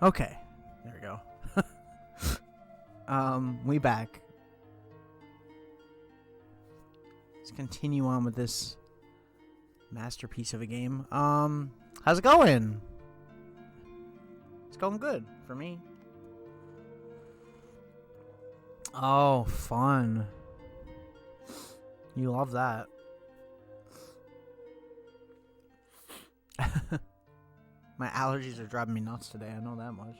Okay. There we go. We back. Let's continue on with this masterpiece of a game. How's it going? It's going good for me. Oh, fun. You love that. My allergies are driving me nuts today, I know that much.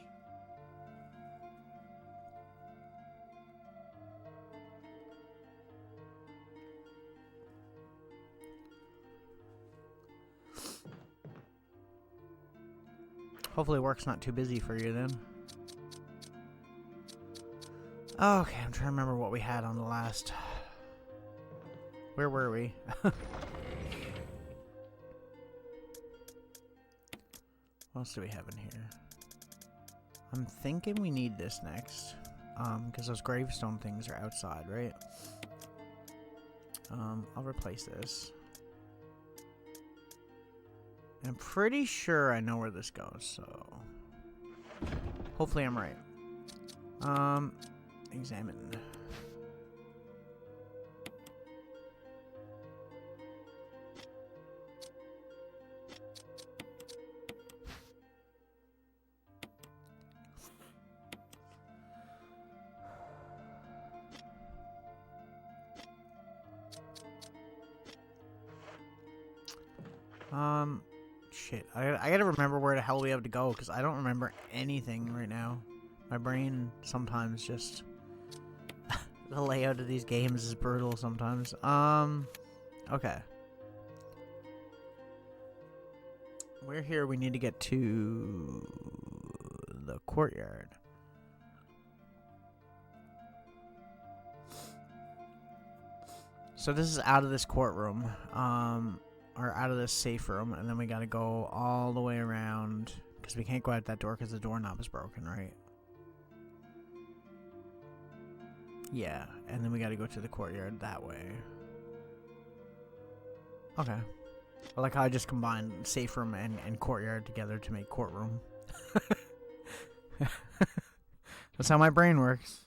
Hopefully work's not too busy for you then. Okay, I'm trying to remember what we had on the last... Where were we? What else do we have in here? I'm thinking we need this next. Because those gravestone things are outside, right? I'll replace this. And I'm pretty sure I know where this goes, so... Hopefully I'm right. Examine. Shit. I gotta remember where the hell we have to go, because I don't remember anything right now. My brain sometimes just... the layout of these games is brutal sometimes. Okay. We're here, we need to get to... the courtyard. So this is out of this courtroom. Or out of this safe room, and then we gotta go all the way around, because we can't go out that door because the doorknob is broken, right? Yeah, and then we gotta go to the courtyard that way. Okay. I like how I just combined safe room and courtyard together to make courtroom. That's how my brain works.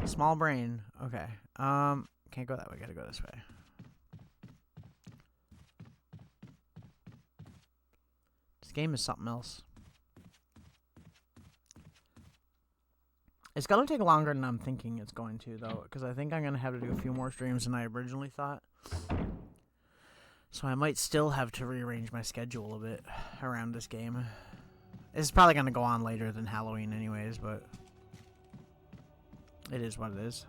Small brain. Okay. Can't go that way, gotta go this way. Game is something else. It's gonna take longer than I'm thinking it's going to, though, because I think I'm gonna have to do a few more streams than I originally thought. So I might still have to rearrange my schedule a bit around this game. It's probably gonna go on later than Halloween anyways, but it is what it is.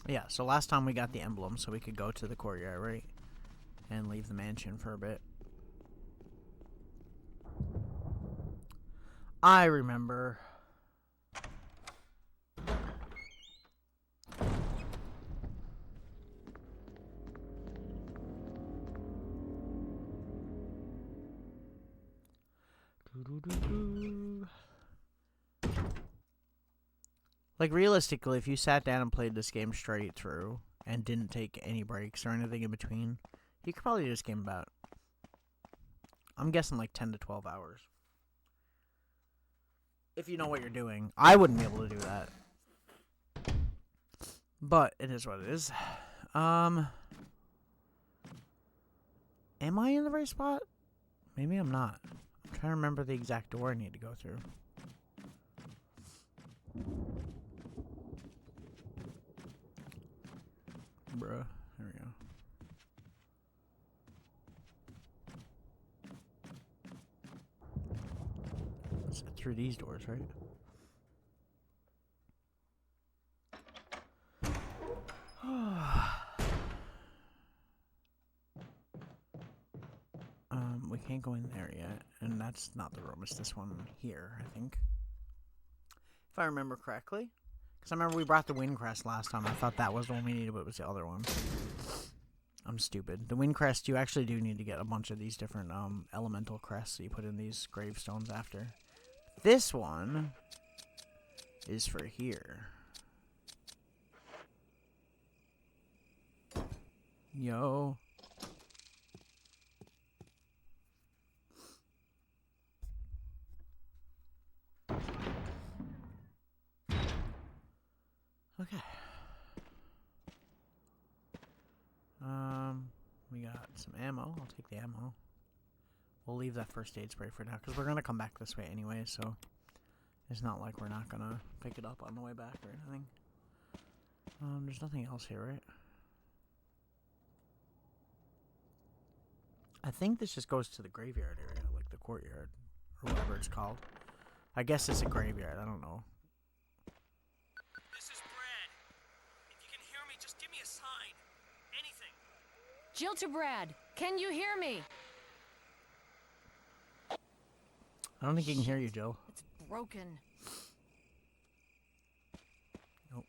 Yeah, so last time we got the emblem, so we could go to the courtyard, right? And leave the mansion for a bit. I remember. Like, realistically, if you sat down and played this game straight through and didn't take any breaks or anything in between, you could probably do this game about, I'm guessing, like 10 to 12 hours. If you know what you're doing. I wouldn't be able to do that. But it is what it is. Am I in the right spot? Maybe I'm not. I'm trying to remember the exact door I need to go through. Bruh. There we go. It's through these doors, right? We can't go in there yet, and that's not the room. It's this one here, I think. If I remember correctly. Because I remember we brought the wind crest last time. I thought that was the one we needed, but it was the other one. I'm stupid. The wind crest, you actually do need to get a bunch of these different elemental crests that you put in these gravestones after. This one is for here. Yo. Okay. We got some ammo. I'll take the ammo. We'll leave that first aid spray for now, because we're going to come back this way anyway, so it's not like we're not going to pick it up on the way back or anything. There's nothing else here, right? I think this just goes to the graveyard area, like the courtyard, or whatever it's called. I guess it's a graveyard, I don't know. This is Brad. If you can hear me, just give me a sign. Anything. Jill to Brad, can you hear me? I don't think he can hear you, Jill. It's broken. Nope.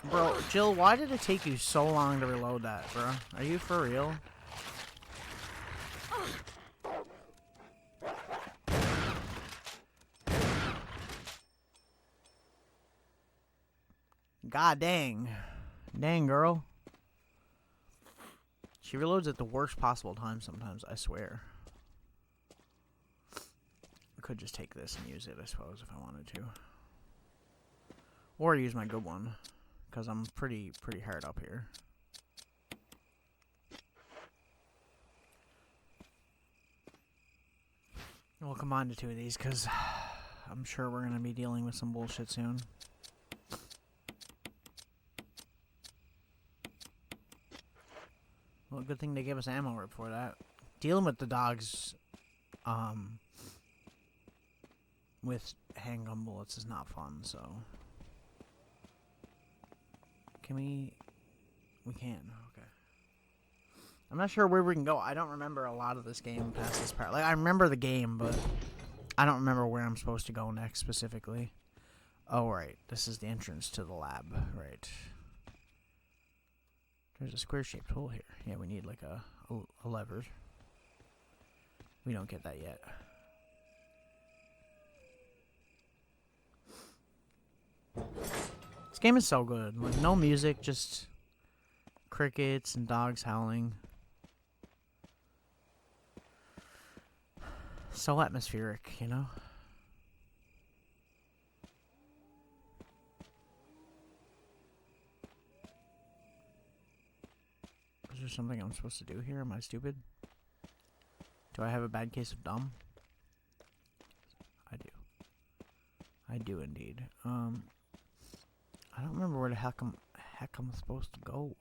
Bro, Jill, why did it take you so long to reload that, bro? Are you for real? God dang. Dang, girl. She reloads at the worst possible time sometimes, I swear. I could just take this and use it, I suppose, if I wanted to. Or use my good one, because I'm pretty hard up here. We'll combine the two of these, because I'm sure we're going to be dealing with some bullshit soon. Well, good thing they gave us ammo right before that. Dealing with the dogs, with handgun bullets is not fun, so. Can we? We can, okay. I'm not sure where we can go. I don't remember a lot of this game past this part. Like, I remember the game, but I don't remember where I'm supposed to go next specifically. Oh, right. This is the entrance to the lab, right. There's a square-shaped hole here. Yeah, we need like a lever. We don't get that yet. This game is so good. Like, no music, just crickets and dogs howling. So atmospheric, you know? Is there something I'm supposed to do here? Am I stupid? Do I have a bad case of dumb? I do. I do indeed. I don't remember where the heck I'm supposed to go.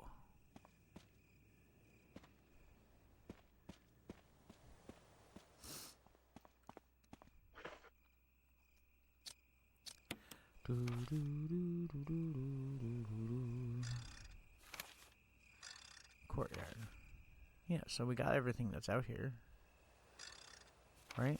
Courtyard. Yeah, so we got everything that's out here. Right?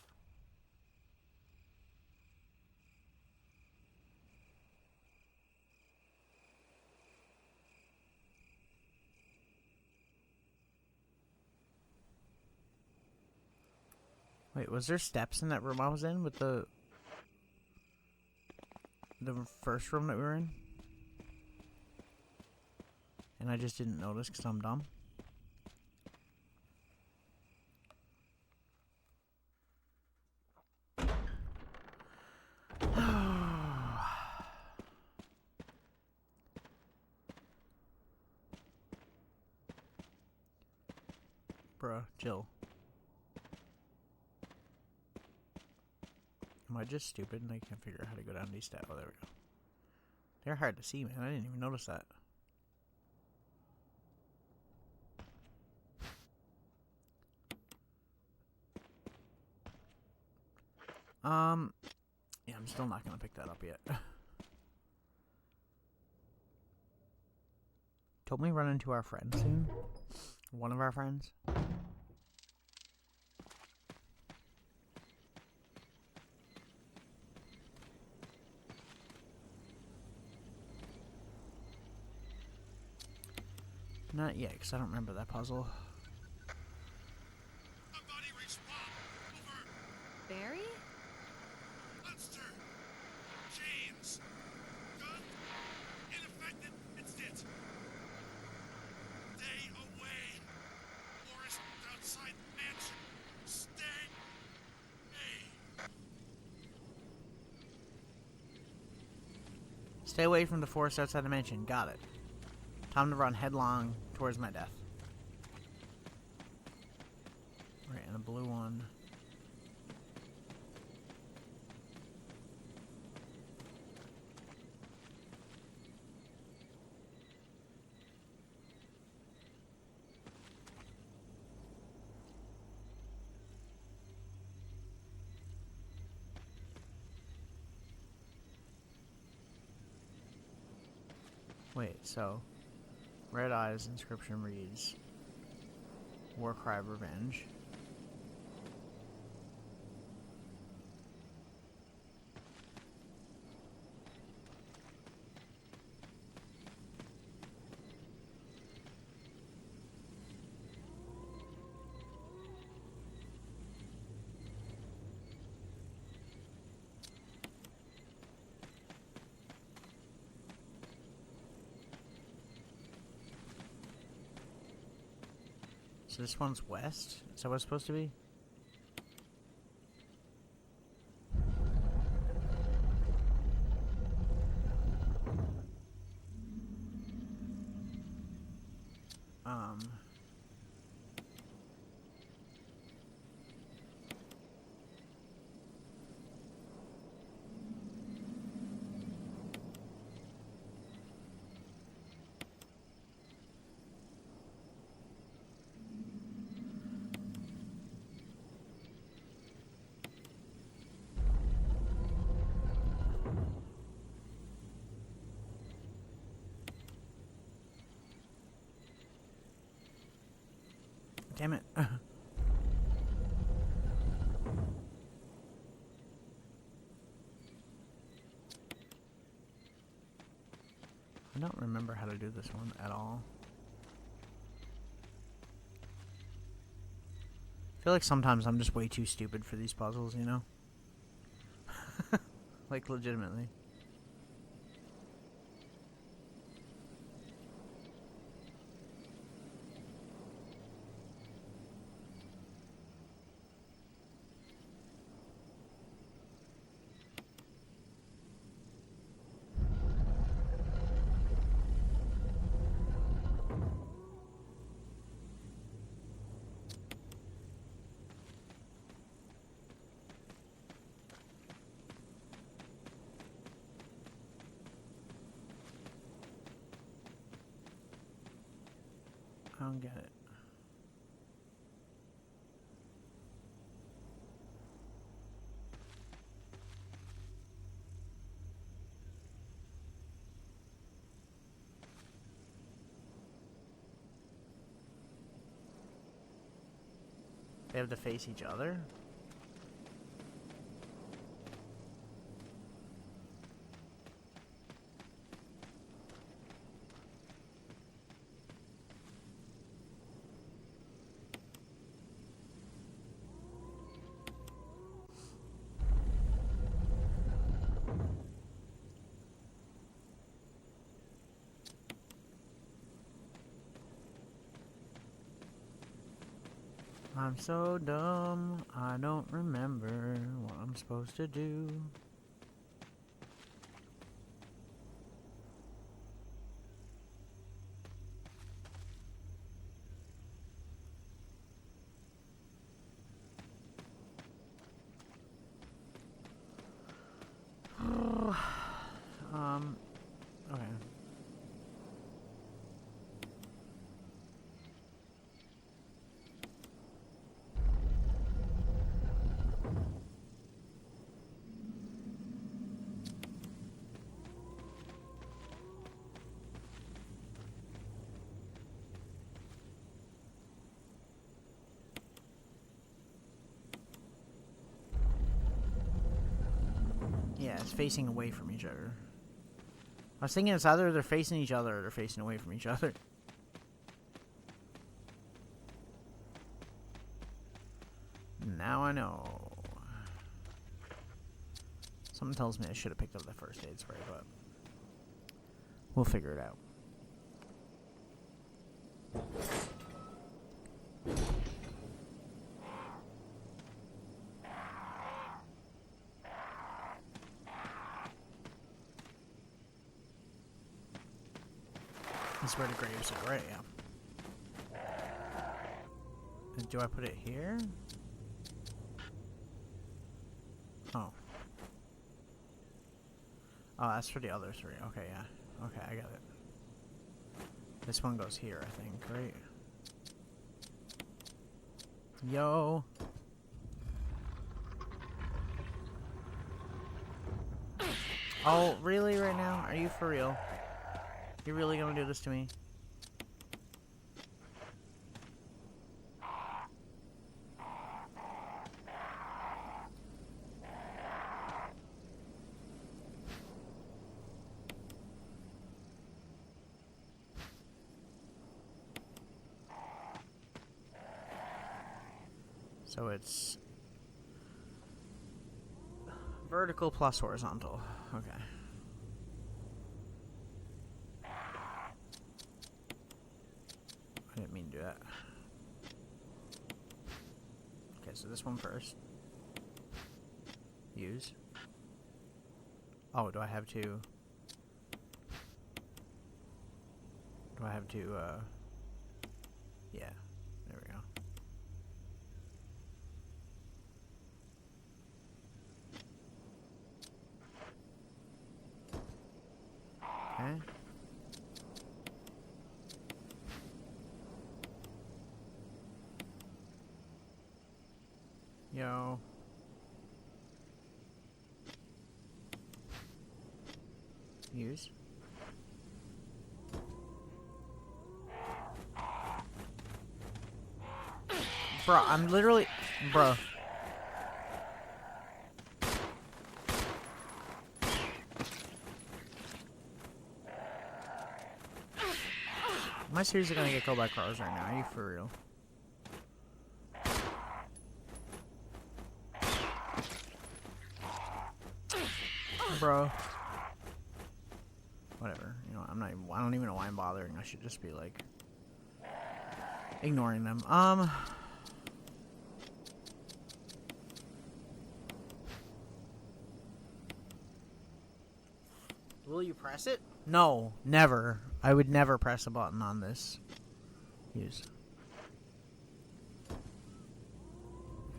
Wait, was there steps in that room I was in with the first room that we were in? And I just didn't notice because I'm dumb? Bruh, Jill. Am I just stupid and I can't figure out how to go down these steps? Oh, there we go. They're hard to see, man. I didn't even notice that. Yeah, I'm still not gonna pick that up yet. Told me run into our friend soon. One of our friends. Not yet, because I don't remember that puzzle. Stay away from the forest outside the mansion. Got it. Time to run headlong towards my death. Right, and a blue one. Wait, so Red Eyes inscription reads War Cry of Revenge. So this one's west? Is that what it's supposed to be? Damn it. I don't remember how to do this one at all. I feel like sometimes I'm just way too stupid for these puzzles, you know? Like, legitimately. I don't get it. They have to face each other? I'm so dumb, I don't remember what I'm supposed to do. Okay. Yeah, it's facing away from each other. I was thinking it's either they're facing each other or they're facing away from each other. Now I know. Something tells me I should have picked up the first aid spray, but we'll figure it out. This is where the graves are, right? Yeah. And do I put it here? Oh. Oh, that's for the other three. Okay, yeah. Okay, I got it. This one goes here, I think, right? Yo. Oh, really right now? Are you for real? You're really gonna do this to me? So it's vertical plus horizontal. Okay. I didn't mean to do that. Okay, so this one first. Use. Oh, do I have to... Do I have to, yeah. There we go. Okay. Yo. Use. Bro, I'm literally... Bro. Am I seriously gonna get killed by cars right now? Are you for real? Bro. Whatever. You know, I don't even know why I'm bothering. I should just be like ignoring them. Will you press it? No, never. I would never press a button on this. Use.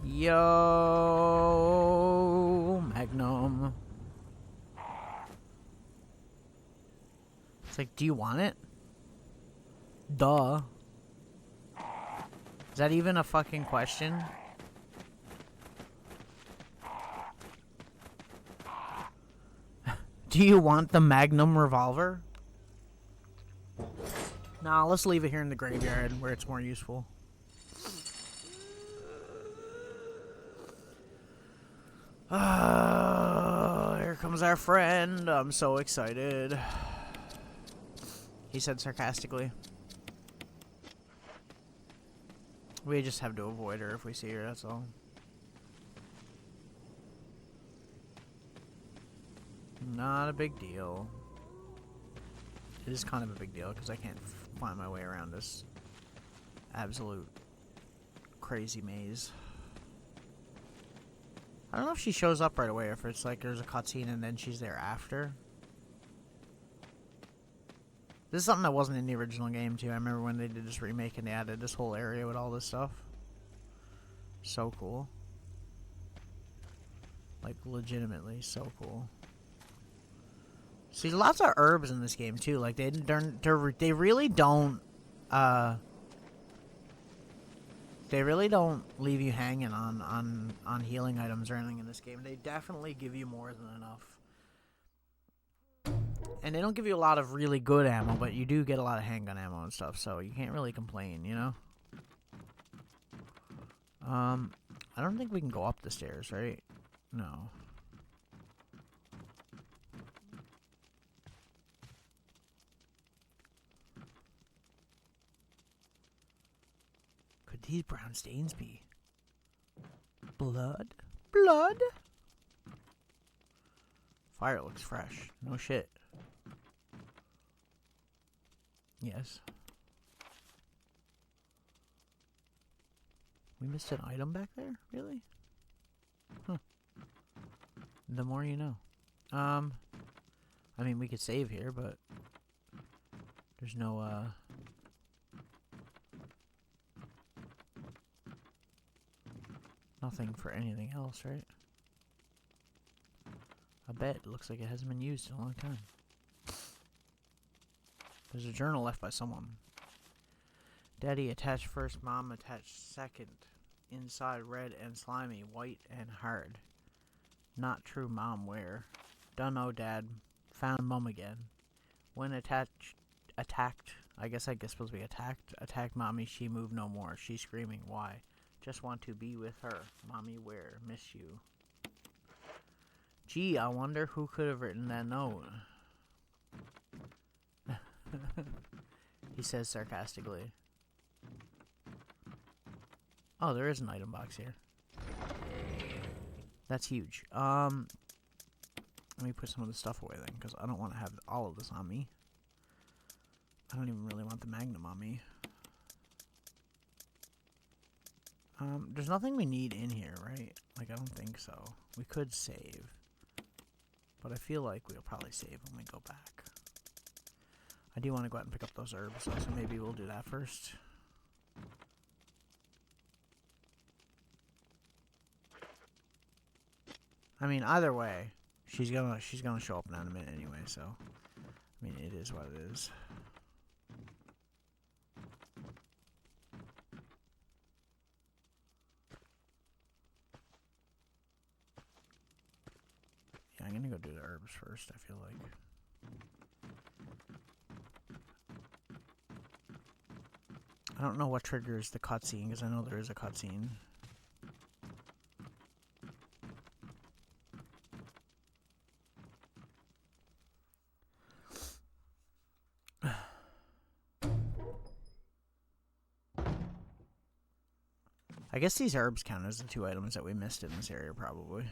Yo, Magnum. It's like, do you want it? Duh. Is that even a fucking question? Do you want the Magnum revolver? Nah, let's leave it here in the graveyard where it's more useful. Here comes our friend. I'm so excited. He said sarcastically. We just have to avoid her if we see her, that's all. Not a big deal. It is kind of a big deal because I can't find my way around this absolute crazy maze. I don't know if she shows up right away or if it's like there's a cutscene and then she's there after. This is something that wasn't in the original game too. I remember when they did this remake and they added this whole area with all this stuff. So cool. Like legitimately so cool. See, lots of herbs in this game too. Like they really don't leave you hanging on healing items or anything in this game. They definitely give you more than enough. And they don't give you a lot of really good ammo, but you do get a lot of handgun ammo and stuff, so you can't really complain, you know? I don't think we can go up the stairs, right? No. Could these brown stains be blood? Blood? Fire looks fresh. No shit. Yes. We missed an item back there? Really? Huh. The more you know. I mean, we could save here, but There's no, nothing for anything else, right? I bet it looks like it hasn't been used in a long time. There's a journal left by someone. Daddy attached first, Mom attached second. Inside red and slimy, white and hard. Not true, Mom, where? Dunno, Dad. Found Mom again. When attacked, I guess supposed to be attacked Mommy, she moved no more. She's screaming, why? Just want to be with her. Mommy, where? Miss you. Gee, I wonder who could have written that note. He says sarcastically. Oh, there is an item box here. That's huge. Let me put some of the stuff away then, because I don't want to have all of this on me. I don't even really want the Magnum on me. There's nothing we need in here, right? Like, I don't think so. We could save. But I feel like we'll probably save when we go back. I do want to go out and pick up those herbs, so maybe we'll do that first. I mean, either way, she's gonna show up now in a minute anyway, so I mean, it is what it is. Yeah, I'm gonna go do the herbs first, I feel like. I don't know what triggers the cutscene, because I know there is a cutscene. I guess these herbs count as the 2 items that we missed in this area, probably.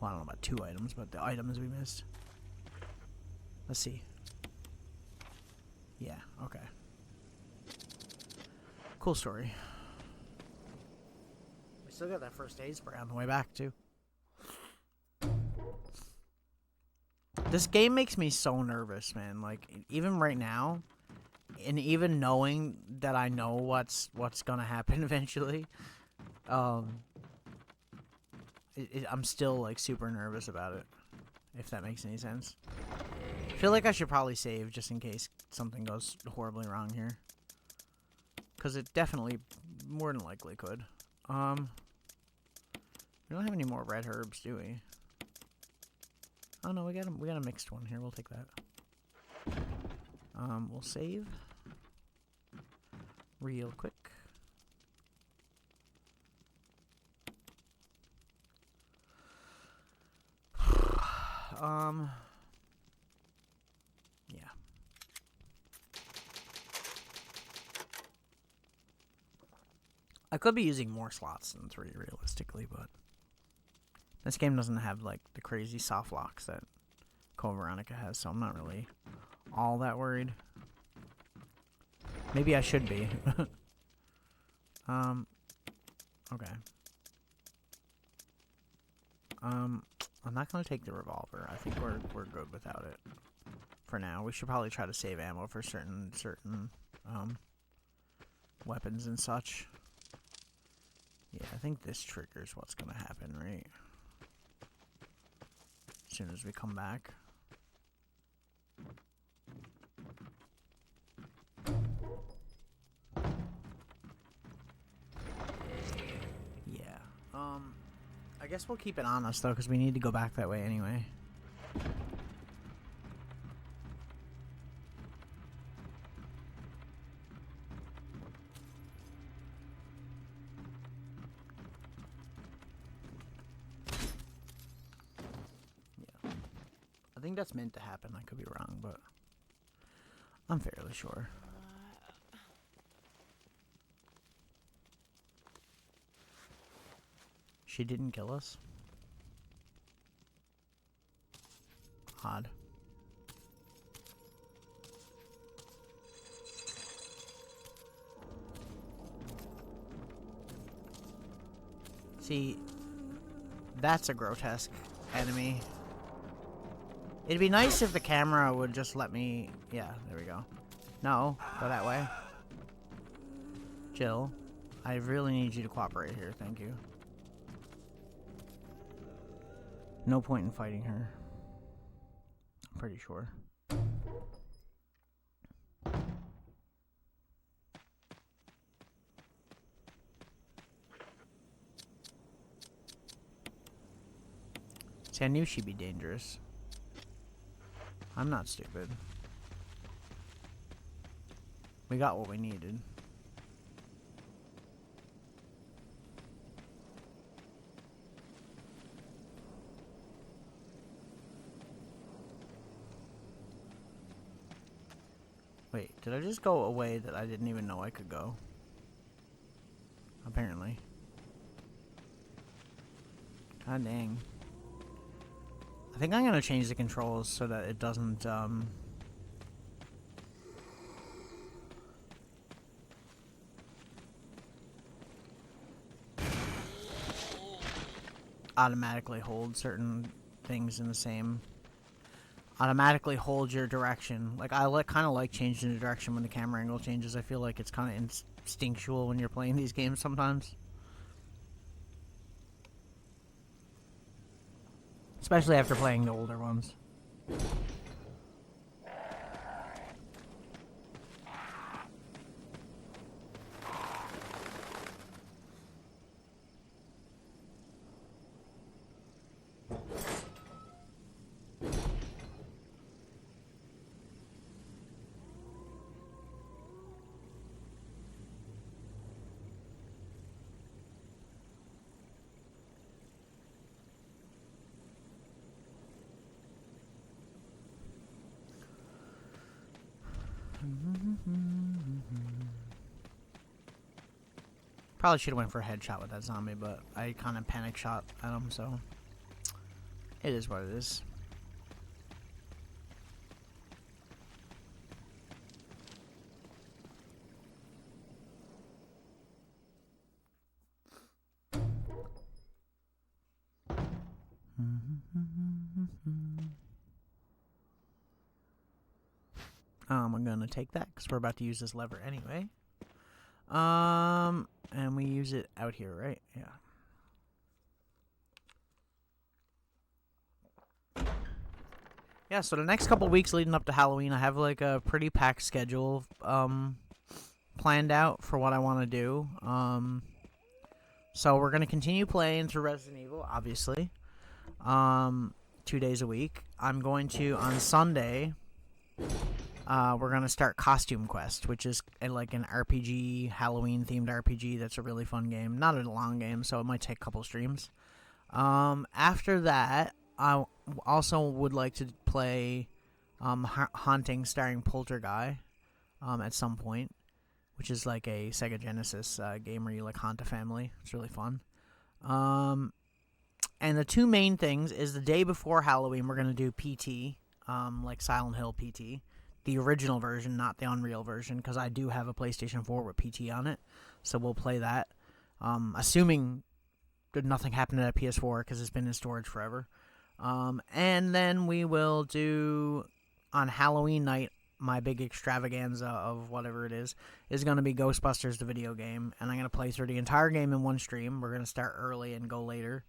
Well, I don't know about 2 items, but the items we missed. Let's see. Yeah, okay. Cool story. We still got that first aid spray on the way back, too. This game makes me so nervous, man. Like, even right now, and even knowing that I know what's gonna happen eventually, I'm still, like, super nervous about it. If that makes any sense. I feel like I should probably save just in case something goes horribly wrong here. Because it definitely, more than likely could. We don't have any more red herbs, do we? Oh no, we got a mixed one here. We'll take that. We'll save real quick. Yeah. I could be using more slots than 3 realistically, but this game doesn't have like the crazy soft locks that Code Veronica has, so I'm not really all that worried. Maybe I should be. Okay. I'm not gonna take the revolver. I think we're good without it for now. We should probably try to save ammo for certain weapons and such. Yeah, I think this triggers what's gonna happen, right? As soon as we come back. Yeah. I guess we'll keep it on us though, because we need to go back that way anyway. Yeah. I think that's meant to happen. I could be wrong, but I'm fairly sure. She didn't kill us? Odd. See, that's a grotesque enemy. It'd be nice if the camera would just let me... Yeah, there we go. No, go that way. Jill, I really need you to cooperate here, thank you. No point in fighting her. I'm pretty sure. See, I knew she'd be dangerous. I'm not stupid. We got what we needed. Wait, did I just go away that I didn't even know I could go? Apparently. God dang. I think I'm gonna change the controls so that it doesn't, automatically hold certain things in the same... Automatically hold your direction. Like, I kind of like changing the direction when the camera angle changes. I feel like it's kind of instinctual when you're playing these games sometimes. Especially after playing the older ones. Probably should have went for a headshot with that zombie, but I kind of panic shot at him, so... It is what it is. I'm gonna take that because we're about to use this lever anyway. And we use it out here, right? Yeah. Yeah, so the next couple weeks leading up to Halloween, I have like a pretty packed schedule planned out for what I want to do. So we're gonna continue playing through Resident Evil, obviously. 2 days a week. I'm going to on Sunday. We're gonna start Costume Quest, which is like an RPG, Halloween-themed RPG. That's a really fun game. Not a long game, so it might take a couple streams. After that, I also would like to play Haunting starring Poltergeist at some point, which is like a Sega Genesis game where you like haunt a family. It's really fun. And the two main things is the day before Halloween, we're gonna do PT, like Silent Hill PT. The original version, not the Unreal version, because I do have a PlayStation 4 with PT on it, so we'll play that. Assuming that nothing happened to that PS4, because it's been in storage forever. And then we will do, on Halloween night, my big extravaganza of whatever it is going to be Ghostbusters, the video game, and I'm going to play through the entire game in one stream. We're going to start early and go later,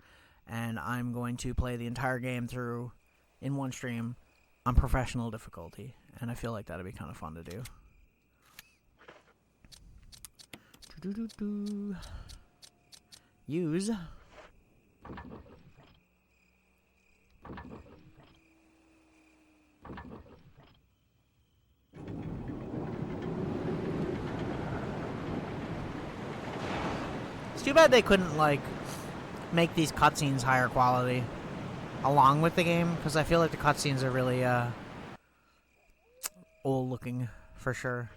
and I'm going to play the entire game through in one stream on professional difficulty, and I feel like that'd be kind of fun to do. Use. It's too bad they couldn't, like, make these cutscenes higher quality along with the game, because I feel like the cutscenes are really old looking for sure.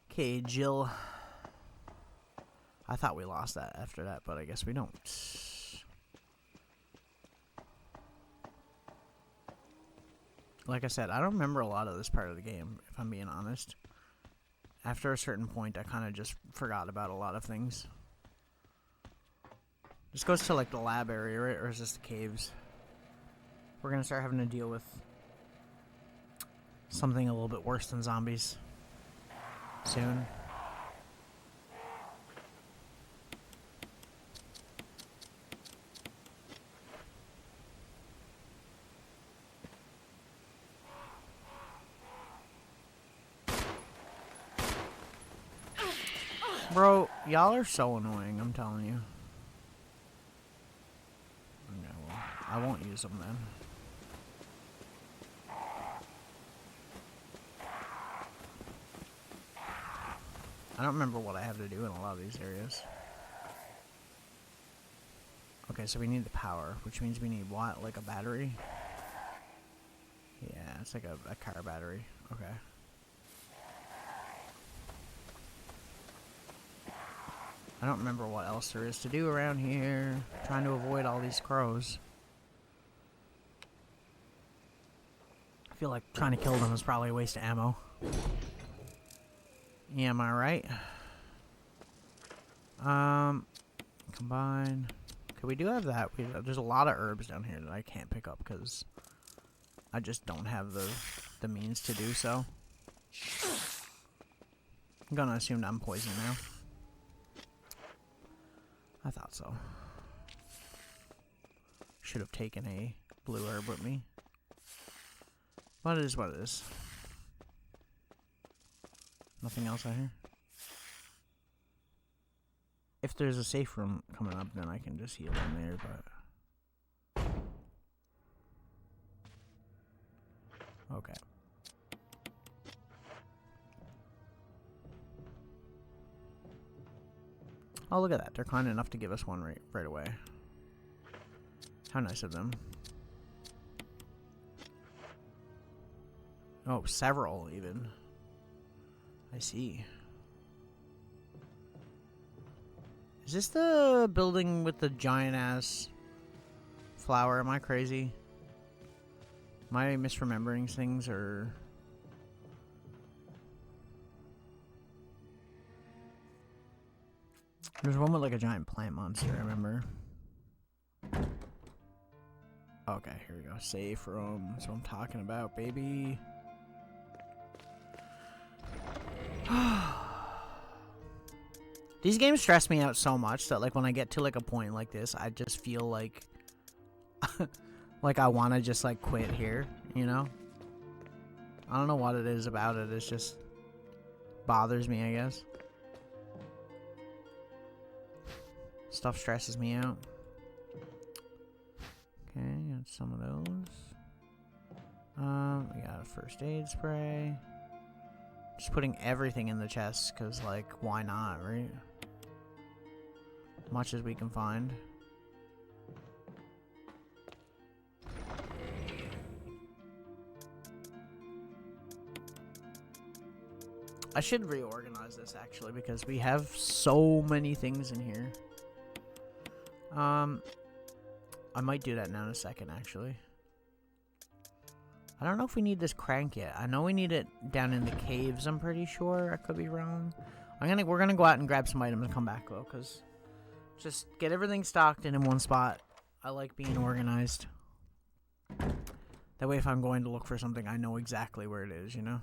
Okay, Jill. I thought we lost that after that, but I guess we don't. Like I said, I don't remember a lot of this part of the game, if I'm being honest. After a certain point, I kind of just forgot about a lot of things. This goes to like the lab area, right? Or is this the caves? We're gonna start having to deal with something a little bit worse than zombies soon. Bro, y'all are so annoying, I'm telling you. Okay, well, I won't use them then. I don't remember what I have to do in a lot of these areas. Okay, so we need the power, which means we need what? Like a battery? Yeah, it's like a car battery. Okay. I don't remember what else there is to do around here. I'm trying to avoid all these crows. I feel like trying to kill them is probably a waste of ammo. Yeah, am I right? Combine. Okay, we do have that. There's a lot of herbs down here that I can't pick up because I just don't have the means to do so. I'm gonna assume that I'm poisoned now. I thought so. Should have taken a blue herb with me. But it is what it is. Nothing else out here? If there's a safe room coming up, then I can just heal in there, but... Okay. Oh, look at that. They're kind enough to give us one right away. How nice of them. Oh, several, even. I see. Is this the building with the giant-ass flower? Am I crazy? Am I misremembering things, or... There's one with like a giant plant monster, I remember. Okay, here we go. Safe room. That's what I'm talking about, baby. These games stress me out so much that like when I get to like a point like this, I just feel like like I want to just like quit here, you know? I don't know what it is about it. It's just bothers me, I guess. Stuff stresses me out. Okay, got some of those. We got a first aid spray. Just putting everything in the chest, because, like, why not, right? Much as we can find. I should reorganize this, actually, because we have so many things in here. I might do that now in a second, actually. I don't know if we need this crank yet. I know we need it down in the caves, I'm pretty sure. I could be wrong. We're gonna go out and grab some items and come back, though, because just get everything stocked in one spot. I like being organized. That way, if I'm going to look for something, I know exactly where it is, you know?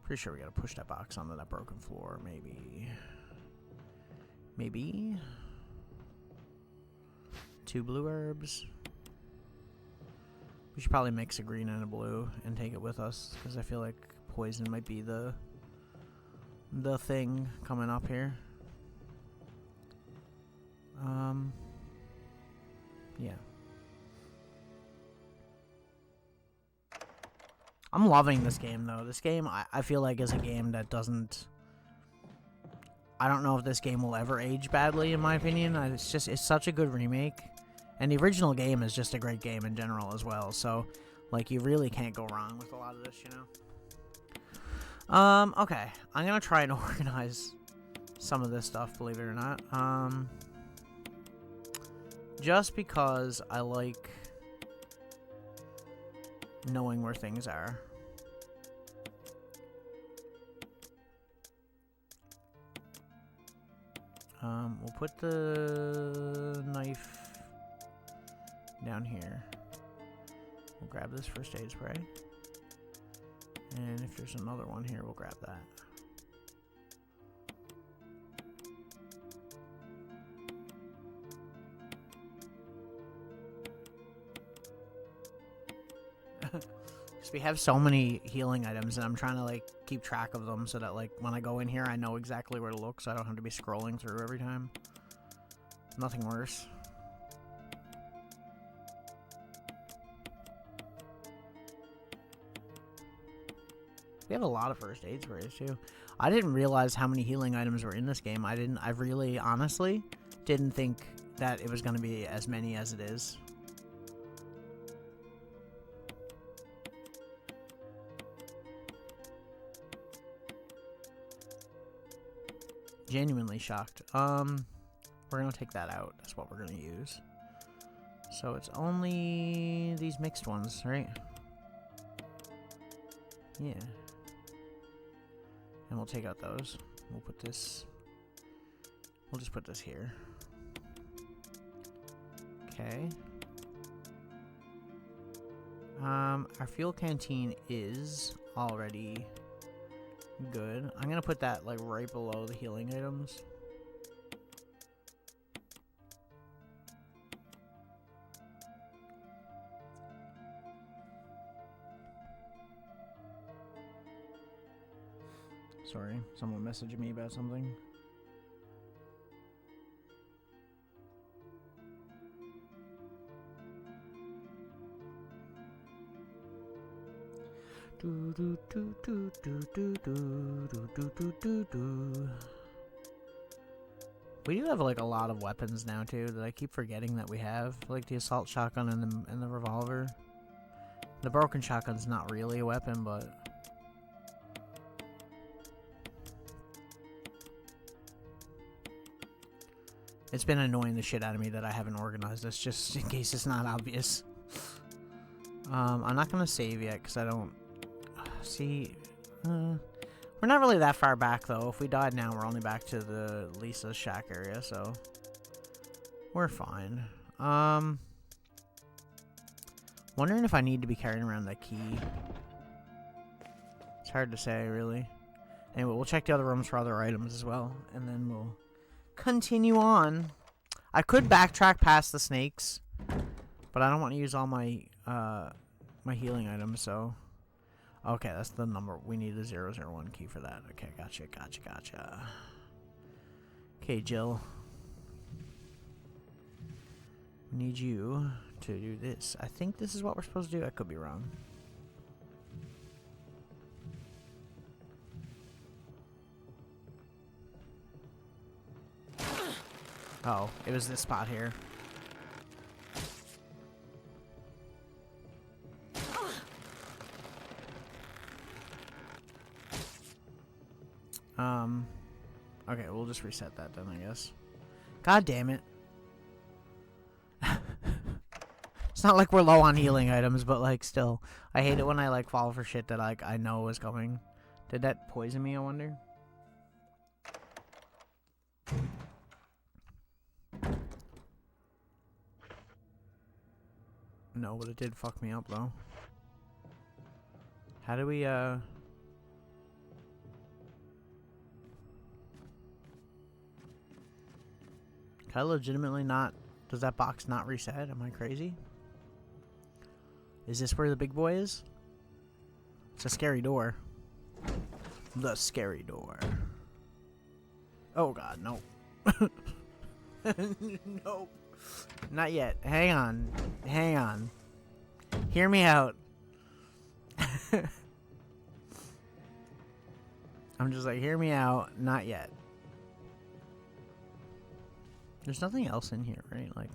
Pretty sure we gotta push that box onto that broken floor, maybe. Maybe. 2 blue herbs. We should probably mix a green and a blue and take it with us, because I feel like poison might be the thing coming up here. Yeah. I'm loving this game, though. This game, I feel like, is a game that doesn't... I don't know if this game will ever age badly, in my opinion. It's such a good remake. And the original game is just a great game in general as well. So, like, you really can't go wrong with a lot of this, you know? Okay. I'm gonna try and organize some of this stuff, believe it or not. Just because I like knowing where things are. We'll put the knife down here. We'll grab this first aid spray. And if there's another one here, we'll grab that. Because we have so many healing items, and I'm trying to like keep track of them so that like when I go in here, I know exactly where to look, so I don't have to be scrolling through every time. Nothing worse. We have a lot of first aid sprays too. I didn't realize how many healing items were in this game. I really honestly didn't think that it was going to be as many as it is. Genuinely shocked. We're gonna take that out. That's what we're gonna use. So it's only these mixed ones, right? Yeah. And we'll take out those. We'll put this... We'll just put this here. Okay. Our fuel canteen is already good. I'm gonna put that like right below the healing items. Sorry, someone messaged me about something. Do do do do do do do do do do do. We do have like a lot of weapons now too that I keep forgetting that we have, like the assault shotgun and the revolver. The broken shotgun's not really a weapon, but it's been annoying the shit out of me that I haven't organized this just in case it's not obvious. I'm not gonna save yet because I don't see. We're not really that far back though. If we died now, we're only back to the Lisa's shack area, so we're fine. Wondering if I need to be carrying around that key. It's hard to say, really. Anyway, we'll check the other rooms for other items as well, and then we'll continue on. I could backtrack past the snakes, but I don't want to use all my my healing items, so... Okay, that's the number. We need the 001 key for that. Okay, gotcha. Okay, Jill. We need you to do this. I think this is what we're supposed to do. I could be wrong. Oh, it was this spot here. Okay, we'll just reset that then, I guess. God damn it. It's not like we're low on healing items, but, like, still. I hate it when I, like, fall for shit that, like, I know is coming. Did that poison me, I wonder? No, but it did fuck me up, though. How do we, Can I legitimately not... Does that box not reset? Am I crazy? Is this where the big boy is? It's a scary door. The scary door. Oh god, no. Nope. Not yet. Hang on. Hang on. Hear me out. I'm just like, hear me out. Not yet. There's nothing else in here, right? Like...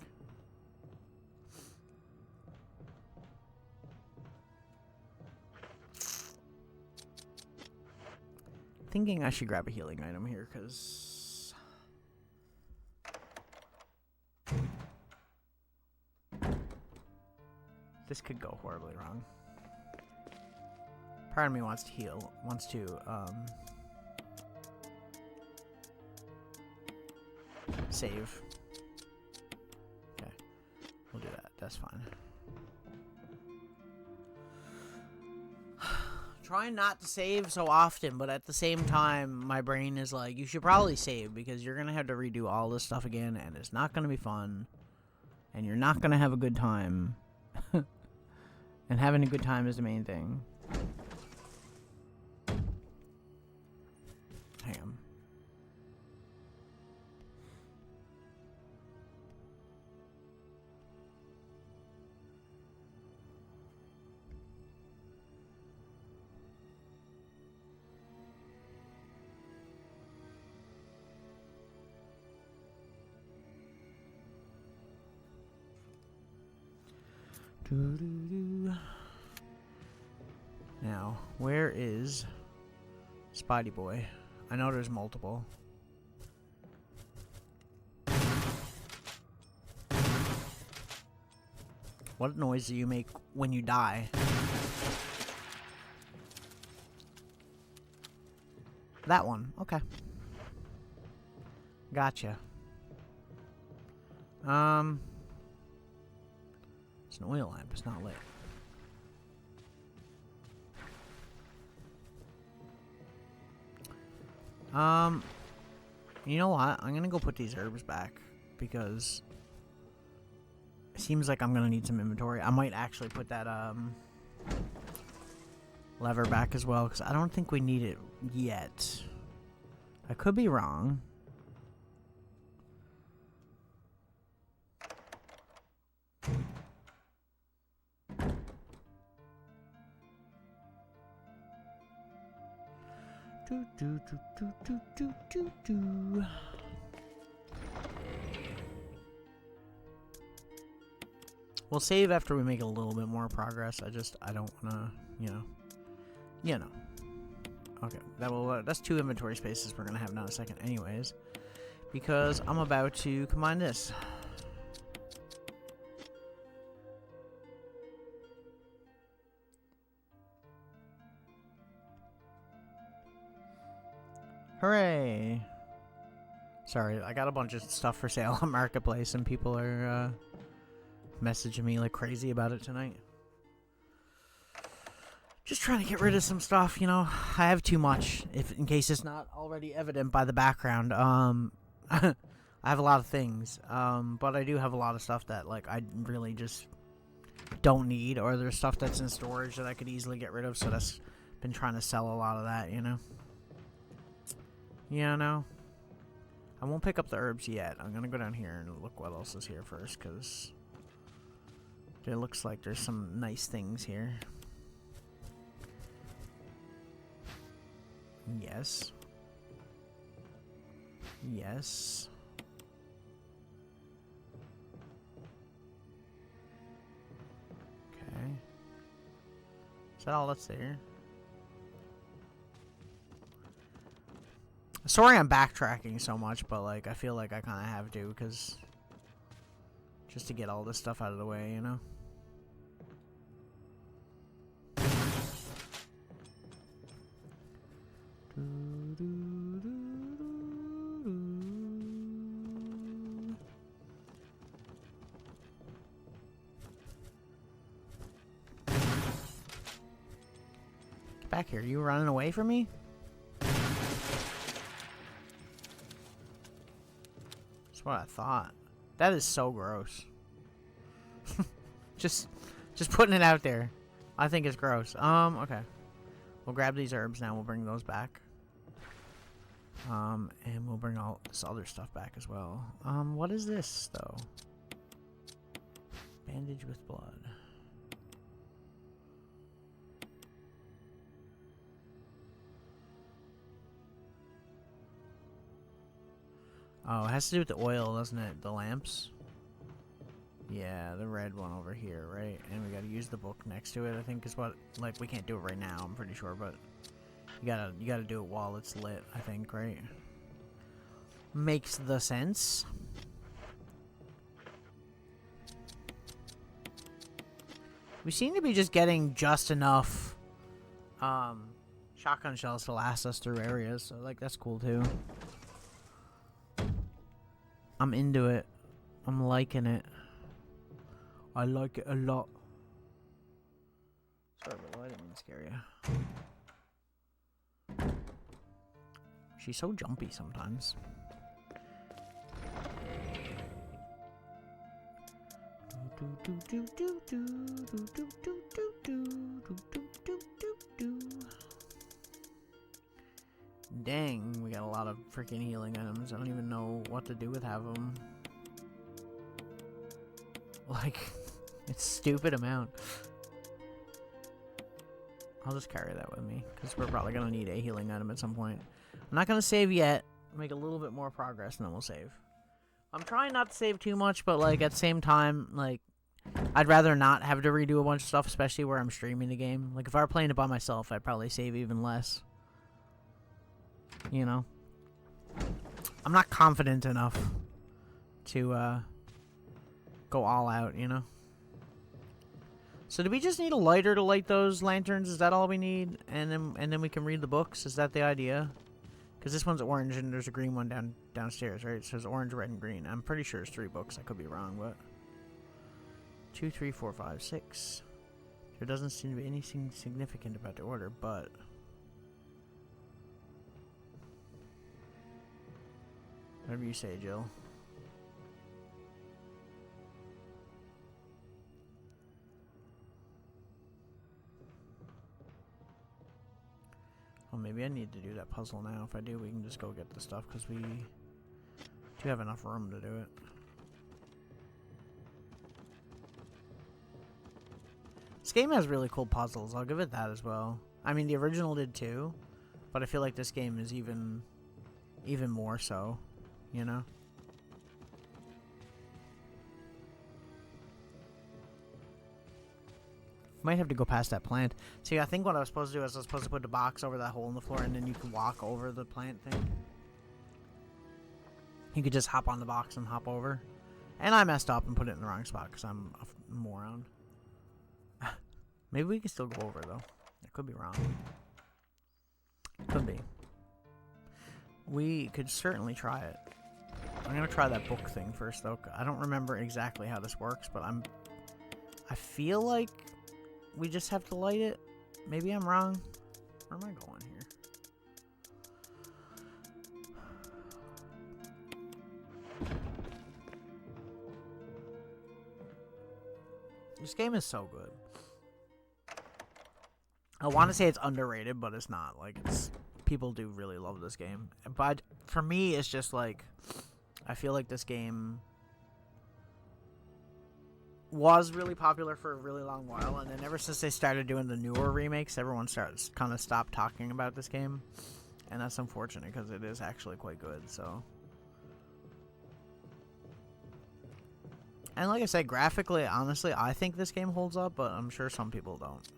Thinking I should grab a healing item here, because... this could go horribly wrong. Part of me wants to heal, wants to, save. Okay, we'll do that. That's fine. Trying not to save so often, but at the same time, my brain is like, you should probably save because you're gonna have to redo all this stuff again, and it's not gonna be fun, and you're not gonna have a good time. And having a good time is the main thing. Hang on. Now, where is Spidey Boy? I know there's multiple. What noise do you make when you die? That one. Okay. Gotcha. It's an oil lamp. It's not lit. You know what? I'm gonna go put these herbs back because it seems like I'm gonna need some inventory. I might actually put that lever back as well because I don't think we need it yet. I could be wrong. Do. We'll save after we make a little bit more progress. I don't wanna, you know. Okay, that's 2 inventory spaces we're gonna have now in a second anyways. Because I'm about to combine this. Hooray! Sorry, I got a bunch of stuff for sale on Marketplace and people are messaging me like crazy about it tonight. Just trying to get rid of some stuff, you know. I have too much, in case it's not already evident by the background. I have a lot of things, but I do have a lot of stuff that like I really just don't need, or there's stuff that's in storage that I could easily get rid of, so that's been trying to sell a lot of that, you know. Yeah, no. I won't pick up the herbs yet. I'm gonna go down here and look what else is here first, because it looks like there's some nice things here. Yes. Yes. Okay. Is that all that's there? Sorry I'm backtracking so much, but like I feel like I kind of have to, because just to get all this stuff out of the way, you know? Get back here. You running away from me? That's what I thought. That is so gross. just putting it out there. I think it's gross. Okay. We'll grab these herbs now. We'll bring those back. And we'll bring all this other stuff back as well. What is this, though? Bandage with blood. Oh, it has to do with the oil, doesn't it? The lamps? Yeah, the red one over here, right? And we gotta use the book next to it, I think is what... Like, we can't do it right now, I'm pretty sure, but... You gotta do it while it's lit, I think, right? Makes the sense. We seem to be just getting just enough shotgun shells to last us through areas, so like that's cool too. I'm into it. I'm liking it. I like it a lot. Sorry, but I didn't mean to scare you. She's so jumpy sometimes. Dang, we got a lot of freaking healing items. I don't even know what to do with half of them. Like, it's a stupid amount. I'll just carry that with me, because we're probably going to need a healing item at some point. I'm not going to save yet. Make a little bit more progress, and then we'll save. I'm trying not to save too much, but, like, at the same time, like, I'd rather not have to redo a bunch of stuff, especially where I'm streaming the game. Like, if I were playing it by myself, I'd probably save even less. You know? I'm not confident enough to, go all out, you know? So do we just need a lighter to light those lanterns? Is that all we need? And then we can read the books? Is that the idea? Because this one's orange and there's a green one downstairs, right? It says orange, red, and green. I'm pretty sure it's 3 books. I could be wrong, but 2, 3, 4, 5, 6. There doesn't seem to be anything significant about the order, but whatever you say, Jill. Well, maybe I need to do that puzzle now. If I do, we can just go get the stuff, because we do have enough room to do it. This game has really cool puzzles. I'll give it that as well. I mean, the original did too, but I feel like this game is even more so, you know? Might have to go past that plant. See, I think what I was supposed to do is I was supposed to put the box over that hole in the floor, and then you could walk over the plant thing. You could just hop on the box and hop over. And I messed up and put it in the wrong spot because I'm a moron. Maybe we can still go over, though. I could be wrong. Could be. We could certainly try it. I'm going to try that book thing first, though. I don't remember exactly how this works, but I feel like we just have to light it. Maybe I'm wrong. Where am I going here? This game is so good. I want to say it's underrated, but it's not. Like, people do really love this game. But for me, it's just like, I feel like this game was really popular for a really long while, and then ever since they started doing the newer remakes, everyone kind of stopped talking about this game, and that's unfortunate because it is actually quite good. So, and like I said, graphically, honestly, I think this game holds up, but I'm sure some people don't.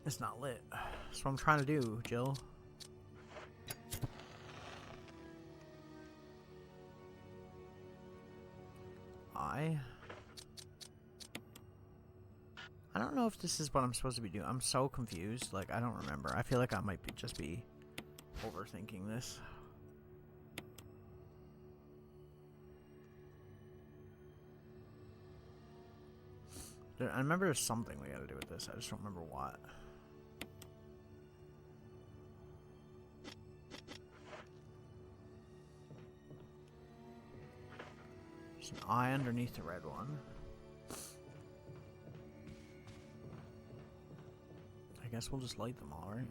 It's not lit. That's what I'm trying to do, Jill. I don't know if this is what I'm supposed to be doing. I'm so confused. Like, I don't remember. I feel like I might just be overthinking this. I remember there's something we gotta do with this. I just don't remember what. There's an eye underneath the red one. I guess we'll just light them all, right?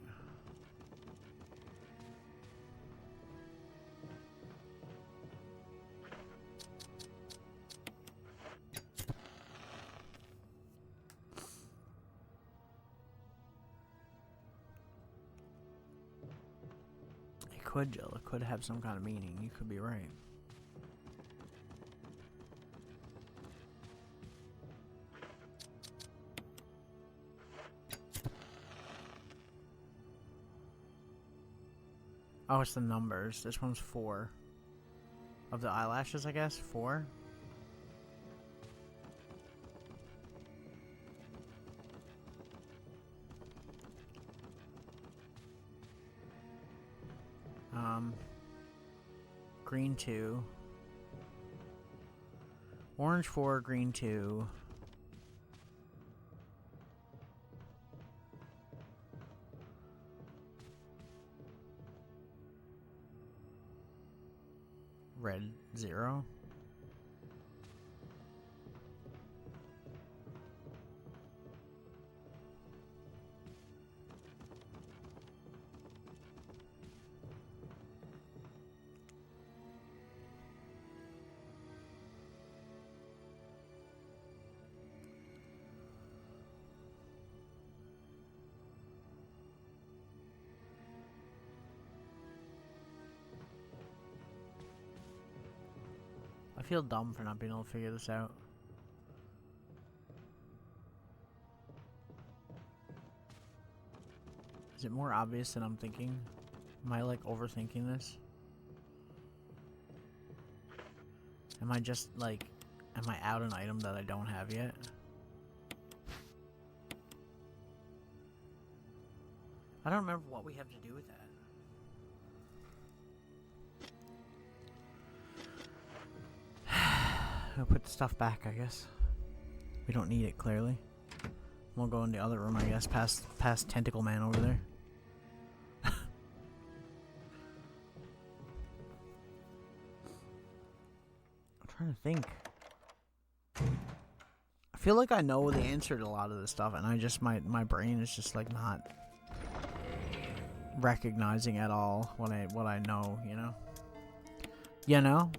It could, Jill. It could have some kind of meaning. You could be right. Oh, it's the numbers. This one's 4. Of the eyelashes, I guess? 4? Green 2. Orange 4, green 2. Red 0. I feel dumb for not being able to figure this out. Is it more obvious than I'm thinking? Am I like overthinking this? Am I just like, am I out an item that I don't have yet? I don't remember what we have to do with that. I'll put the stuff back, I guess. We don't need it, clearly. We'll go in the other room, I guess, past Tentacle Man over there. I'm trying to think. I feel like I know the answer to a lot of this stuff, and I just, my brain is just, like, not recognizing at all what I know, you know? You know?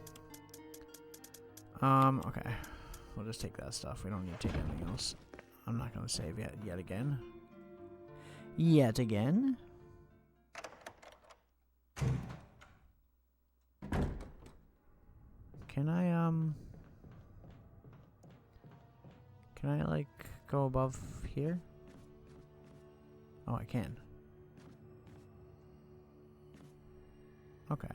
Okay. We'll just take that stuff. We don't need to take anything else. I'm not gonna save yet again. Yet again? Can I, like, go above here? Oh, I can. Okay.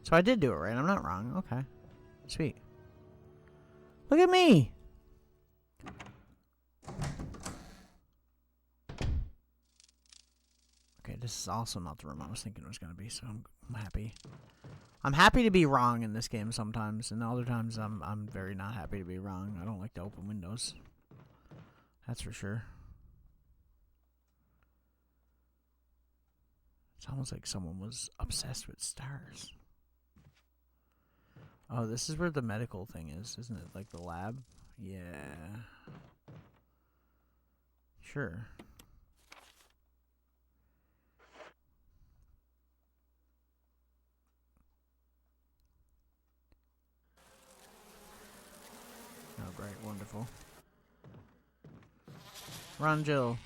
So I did do it right. I'm not wrong. Okay. Sweet. Look at me! Okay, this is also not the room I was thinking it was gonna be, so I'm happy. I'm happy to be wrong in this game sometimes, and other times I'm very not happy to be wrong. I don't like to open windows. That's for sure. It's almost like someone was obsessed with stars. Oh, this is where the medical thing is, isn't it? Like the lab? Yeah. Sure. Oh, great. Wonderful. Run, Jill.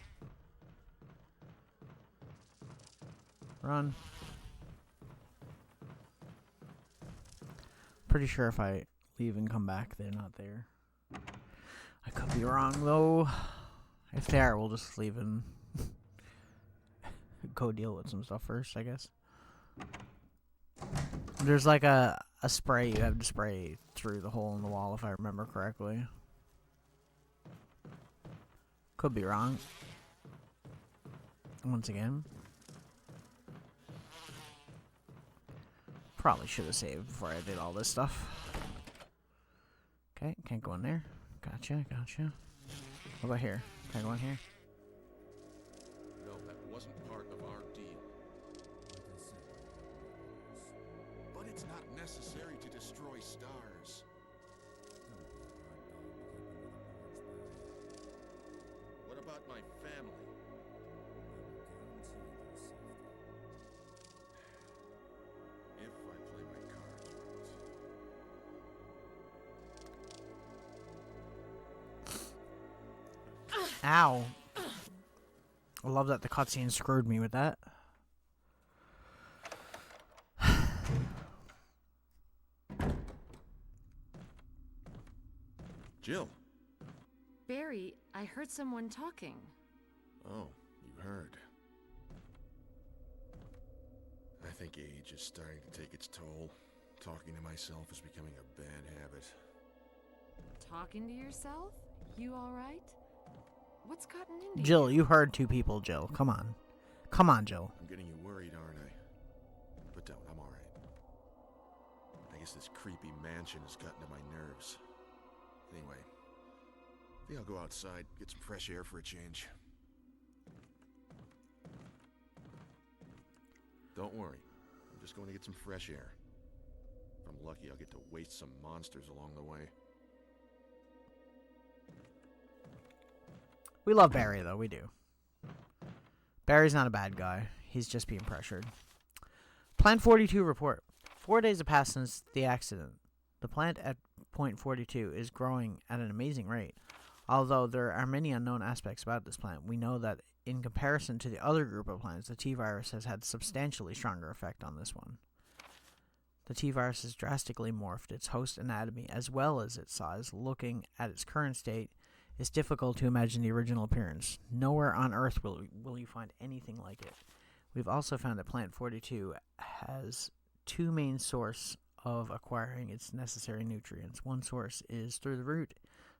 Run. Pretty sure if I leave and come back, they're not there. I could be wrong, though. If they are, we'll just leave and go deal with some stuff first, I guess. There's like a spray you have to spray through the hole in the wall, if I remember correctly. Could be wrong. Once again. Probably should have saved before I did all this stuff. Okay, can't go in there. Gotcha, gotcha. What about here? Can I go in here? No, that wasn't part of our deal. But it's not necessary to destroy stars. What about my family? If I play my cards right. Ow. I love that the cutscene screwed me with that. Jill. Barry, I heard someone talking. Oh, you heard. I think age is starting to take its toll. Talking to myself is becoming a bad habit. Talking to yourself? You alright? What's gotten into Jill, you heard two people, Jill. Come on. Come on, Jill. I'm getting you worried, aren't I? guess this creepy mansion has gotten to my nerves. Anyway, I think I'll go outside, get some fresh air for a change. Don't worry, I'm just going to get some fresh air. If I'm lucky, I'll get to waste some monsters along the way. We love Barry, though. We do. Barry's not a bad guy. He's just being pressured. Plant 42 report. 4 days have passed since the accident. The plant at point 42 is growing at an amazing rate. Although there are many unknown aspects about this plant, we know that in comparison to the other group of plants, the T-virus has had substantially stronger effect on this one. The T-virus has drastically morphed its host anatomy as well as its size. Looking at its current state, it's difficult to imagine the original appearance. Nowhere on Earth will you find anything like it. We've also found that Plant 42 has two main sources of acquiring its necessary nutrients. One source is through the root.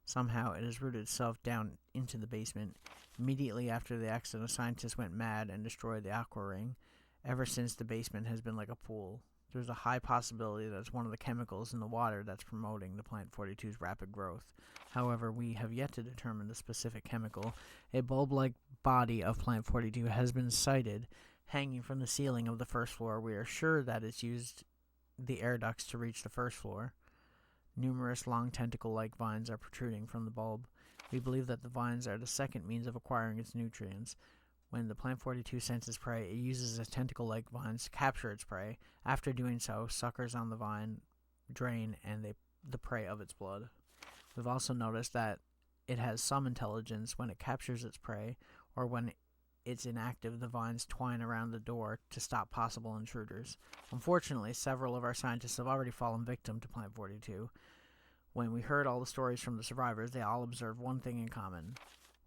Somehow it has rooted itself down into the basement. Immediately after the accident, scientists went mad and destroyed the aqua ring. Ever since, the basement has been like a pool. There's a high possibility that it's one of the chemicals in the water that's promoting the Plant 42's rapid growth. However, we have yet to determine the specific chemical. A bulb-like body of Plant 42 has been sighted hanging from the ceiling of the first floor. We are sure that it's used the air ducts to reach the first floor. Numerous long tentacle-like vines are protruding from the bulb. We believe that the vines are the second means of acquiring its nutrients. When the Plant 42 senses prey, it uses its tentacle-like vines to capture its prey. After doing so, suckers on the vine drain and the prey of its blood. We've also noticed that it has some intelligence when it captures its prey, or when it's inactive, the vines twine around the door to stop possible intruders. Unfortunately, several of our scientists have already fallen victim to Plant 42. When we heard all the stories from the survivors, they all observed one thing in common.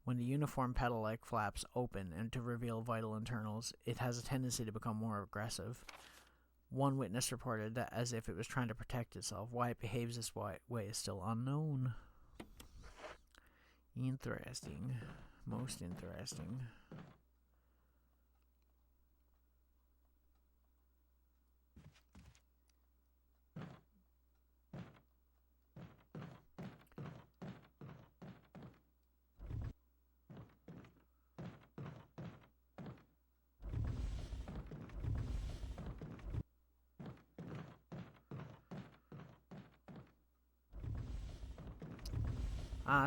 When the uniform petal-like flaps open and to reveal vital internals, it has a tendency to become more aggressive. One witness reported that as if it was trying to protect itself. Why it behaves this way is still unknown. Interesting. Most interesting.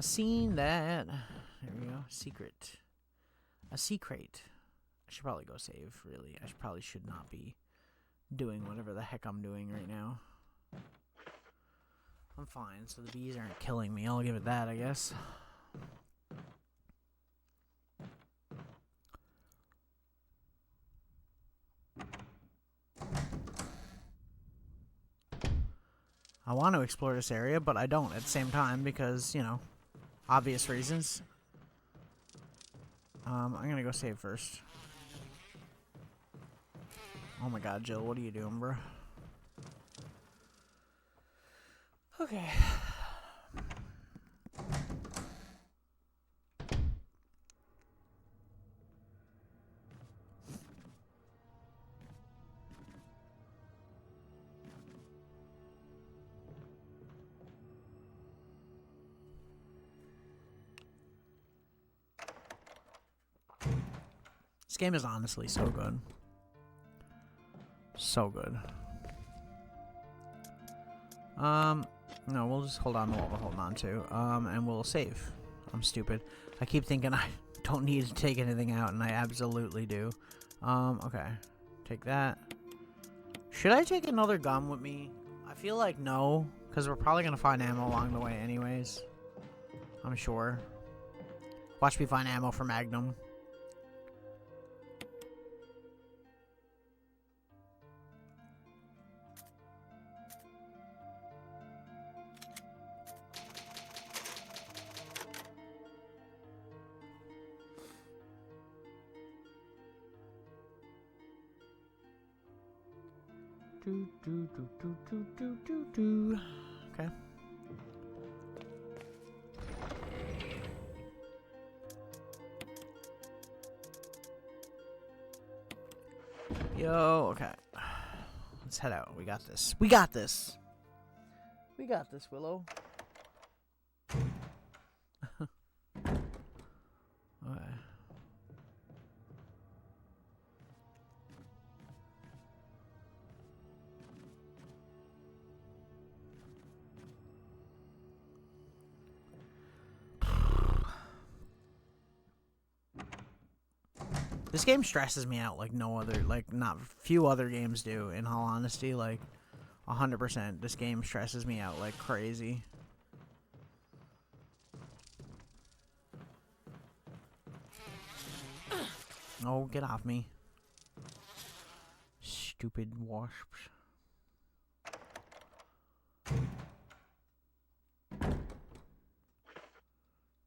Seen that. There we go. Secret. A secret. I should probably go save, really. I probably should not be doing whatever the heck I'm doing right now. I'm fine, so the bees aren't killing me. I'll give it that, I guess. I want to explore this area, but I don't at the same time because, you know, obvious reasons. I'm gonna go save first. Oh my god, Jill, what are you doing, bro? Okay. This game is honestly so good. So good. No, we'll just hold on to what we're holding on to. And we'll save. I'm stupid. I keep thinking I don't need to take anything out, and I absolutely do. Okay. Take that. Should I take another gun with me? I feel like no, because we're probably gonna find ammo along the way anyways. I'm sure. Watch me find ammo for Magnum. Okay. Yo, okay. Let's head out. We got this. We got this! We got this, Willow. Okay. This game stresses me out like no other, like not few other games do, in all honesty. Like 100%, this game stresses me out like crazy. Oh, get off me. Stupid wasps.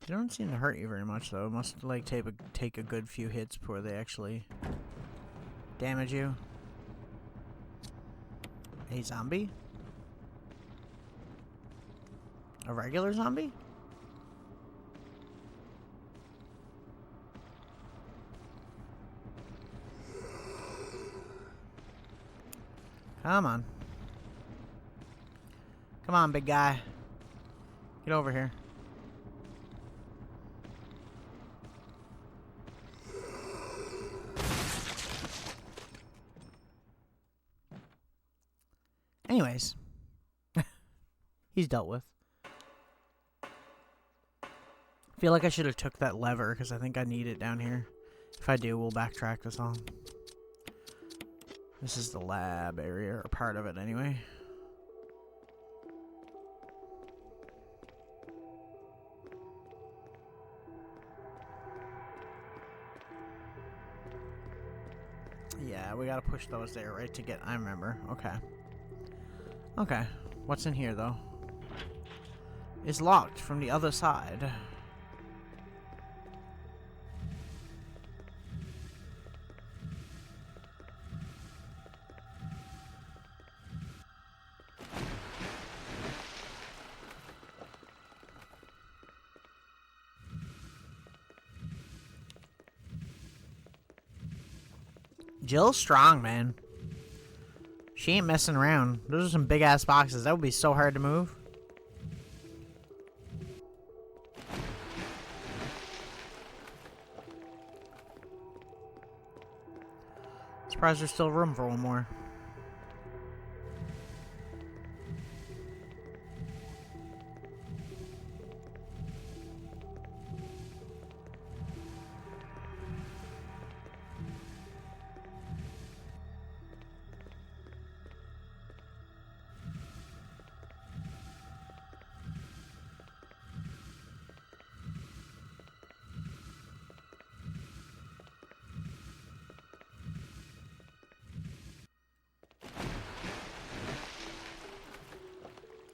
They don't seem to hurt you very much, though. It must, like, take a good few hits before they actually damage you. A zombie? A regular zombie? Come on. Come on, big guy. Get over here. Anyways. He's dealt with. I feel like I should have took that lever, because I think I need it down here. If I do, we'll backtrack this all. This is the lab area, or part of it anyway. Yeah, we gotta push those there, right, to get... I remember. Okay. Okay. What's in here, though? It's locked from the other side. Jill's strong, man. She ain't messing around. Those are some big-ass boxes. That would be so hard to move. Surprised there's still room for one more.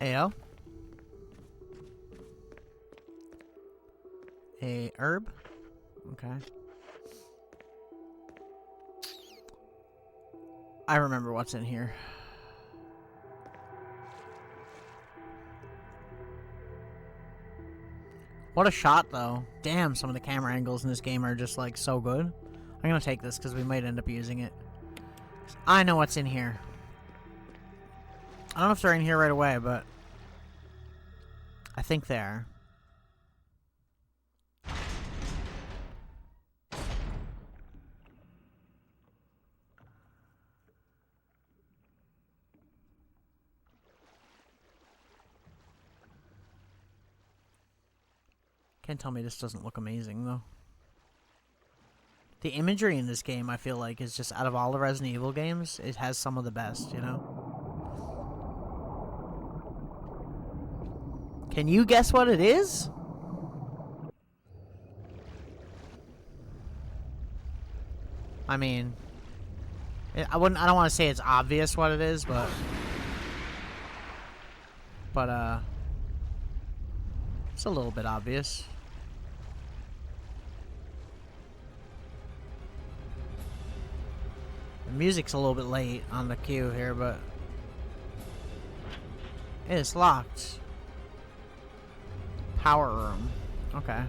Ayo. A herb? Okay. I remember what's in here. What a shot, though. Damn, some of the camera angles in this game are just, like, so good. I'm gonna take this because we might end up using it. I know what's in here. I don't know if they're in here right away, but I think they are. Can't tell me this doesn't look amazing, though. The imagery in this game, I feel like, is just, out of all the Resident Evil games, it has some of the best, you know? Can you guess what it is? I mean, I don't want to say it's obvious what it is, but it's a little bit obvious. The music's a little bit late on the cue here, but it's locked. Power room. Okay.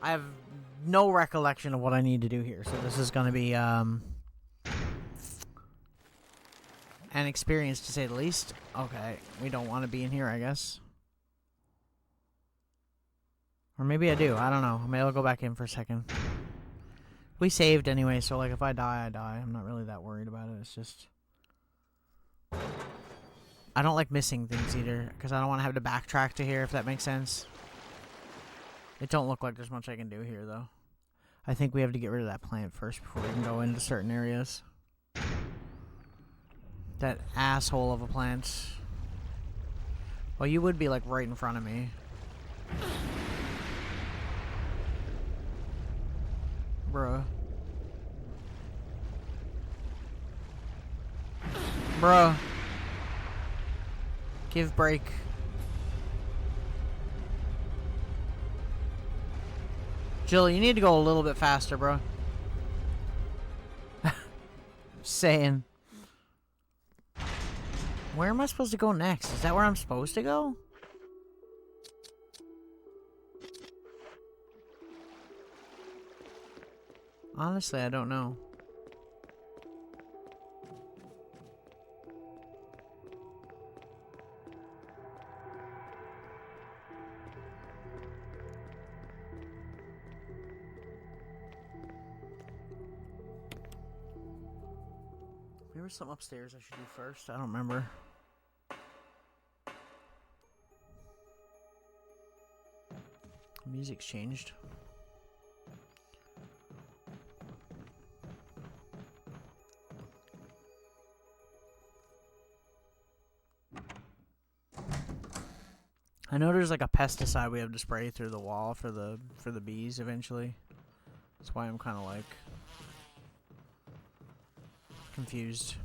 I have no recollection of what I need to do here, so this is gonna be, an experience to say the least. Okay, we don't want to be in here, I guess. Or maybe I do, I don't know. Maybe I'll go back in for a second. We saved anyway, so like if I die, I die. I'm not really that worried about it, it's just... I don't like missing things either, because I don't want to have to backtrack to here, if that makes sense. It don't look like there's much I can do here, though. I think we have to get rid of that plant first before we can go into certain areas. That asshole of a plant. Well, you would be, like, right in front of me. Bruh. Bruh. Give break. Jill, you need to go a little bit faster, bro. Saying. Where am I supposed to go next? Is that where I'm supposed to go? Honestly, I don't know. There was something upstairs I should do first. I don't remember. Music's changed. I know there's like a pesticide we have to spray through the wall for the bees eventually. That's why I'm kind of like confused.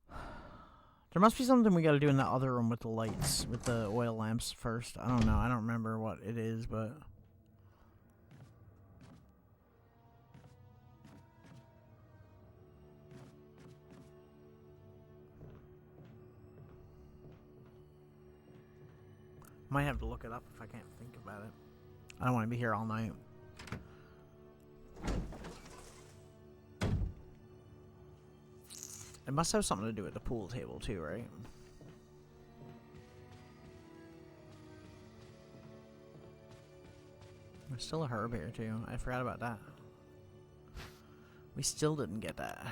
There must be something we gotta do in that other room with the lights, with the oil lamps first. I don't know. I don't remember what it is, but... Might have to look it up if I can't think about it. I don't want to be here all night. It must have something to do with the pool table too, right? There's still a herb here too. I forgot about that. We still didn't get that.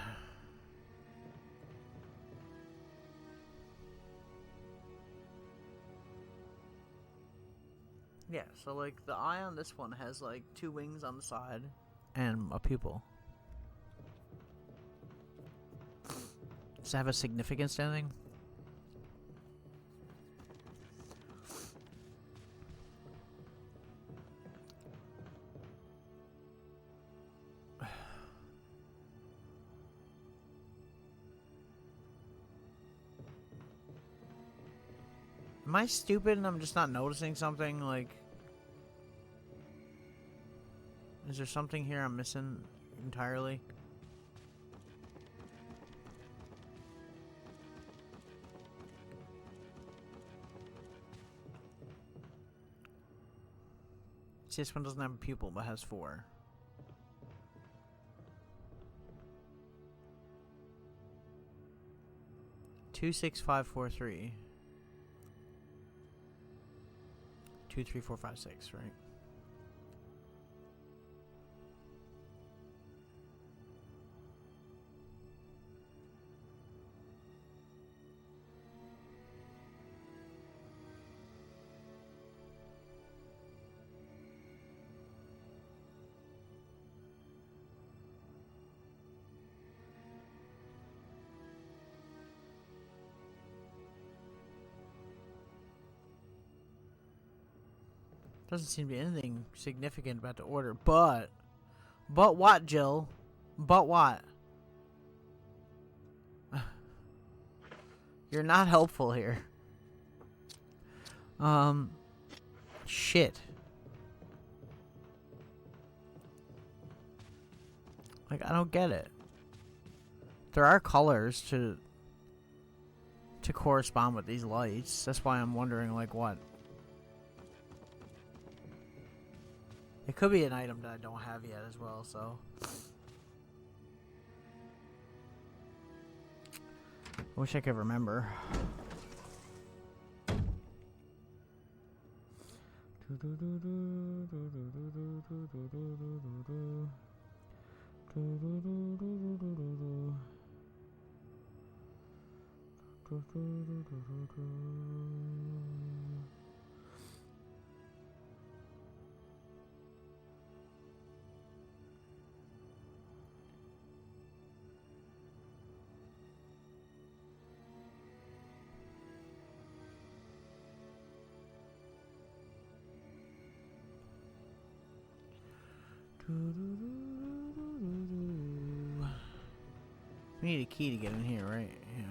Yeah, so like the eye on this one has like 2 wings on the side and a pupil. Does it have a significance to anything? Am I stupid and I'm just not noticing something? Like, is there something here I'm missing entirely? See, this one doesn't have a pupil, but has 4. Two, 6, 5, 4, 3. 2, 3, 4, 5, 6, right? Doesn't seem to be anything significant about the order, but what, Jill? But what? You're not helpful here. Shit. Like, I don't get it. There are colors to correspond with these lights. That's why I'm wondering, like, what? It could be an item that I don't have yet as well, so. I wish I could remember. We need a key to get in here, right? Yeah.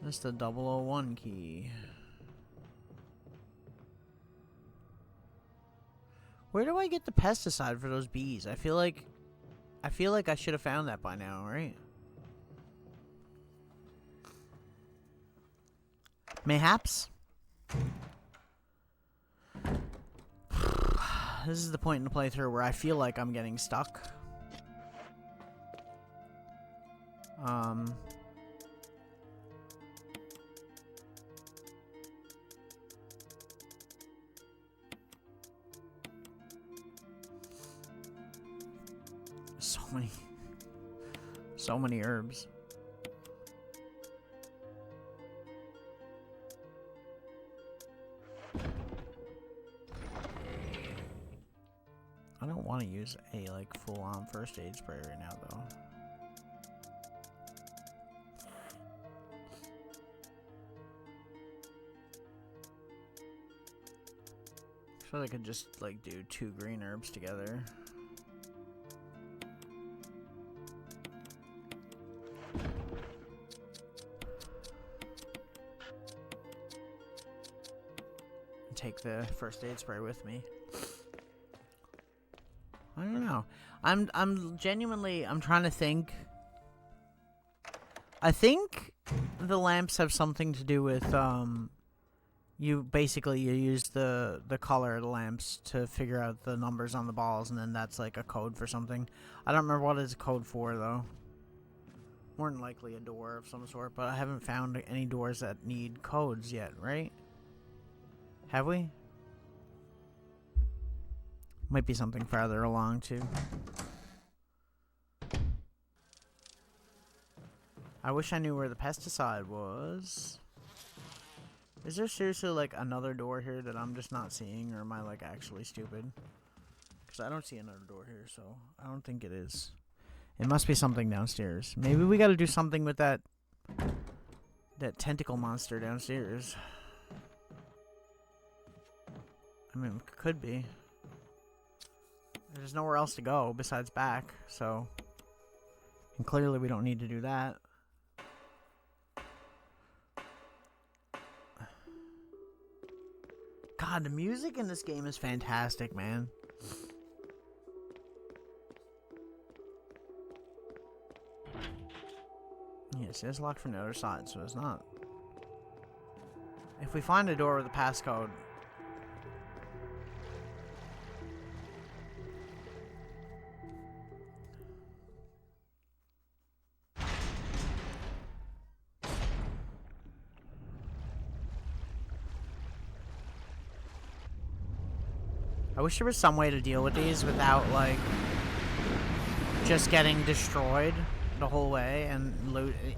That's the 001 key. Where do I get the pesticide for those bees? I feel like I should have found that by now, right? Mayhaps? This is the point in the playthrough where I feel like I'm getting stuck. So many herbs. I don't want to use a like full-on first aid spray right now though. I feel like I could just like do 2 green herbs together. Take the first aid spray with me. I don't know. I'm genuinely trying to think. I think the lamps have something to do with you use the color of the lamps to figure out the numbers on the balls, and then that's like a code for something. I don't remember what it's a code for though. More than likely a door of some sort, but I haven't found any doors that need codes yet, right? Have we? Might be something farther along, too. I wish I knew where the pesticide was. Is there seriously, like, another door here that I'm just not seeing, or am I, like, actually stupid? Because I don't see another door here, so I don't think it is. It must be something downstairs. Maybe we gotta do something with that tentacle monster downstairs. I mean, it could be. There's nowhere else to go besides back, so. And clearly we don't need to do that. God, the music in this game is fantastic, man. Yes, it's locked from the other side, so it's not. If we find a door with a passcode. I wish there was some way to deal with these without, like, just getting destroyed the whole way and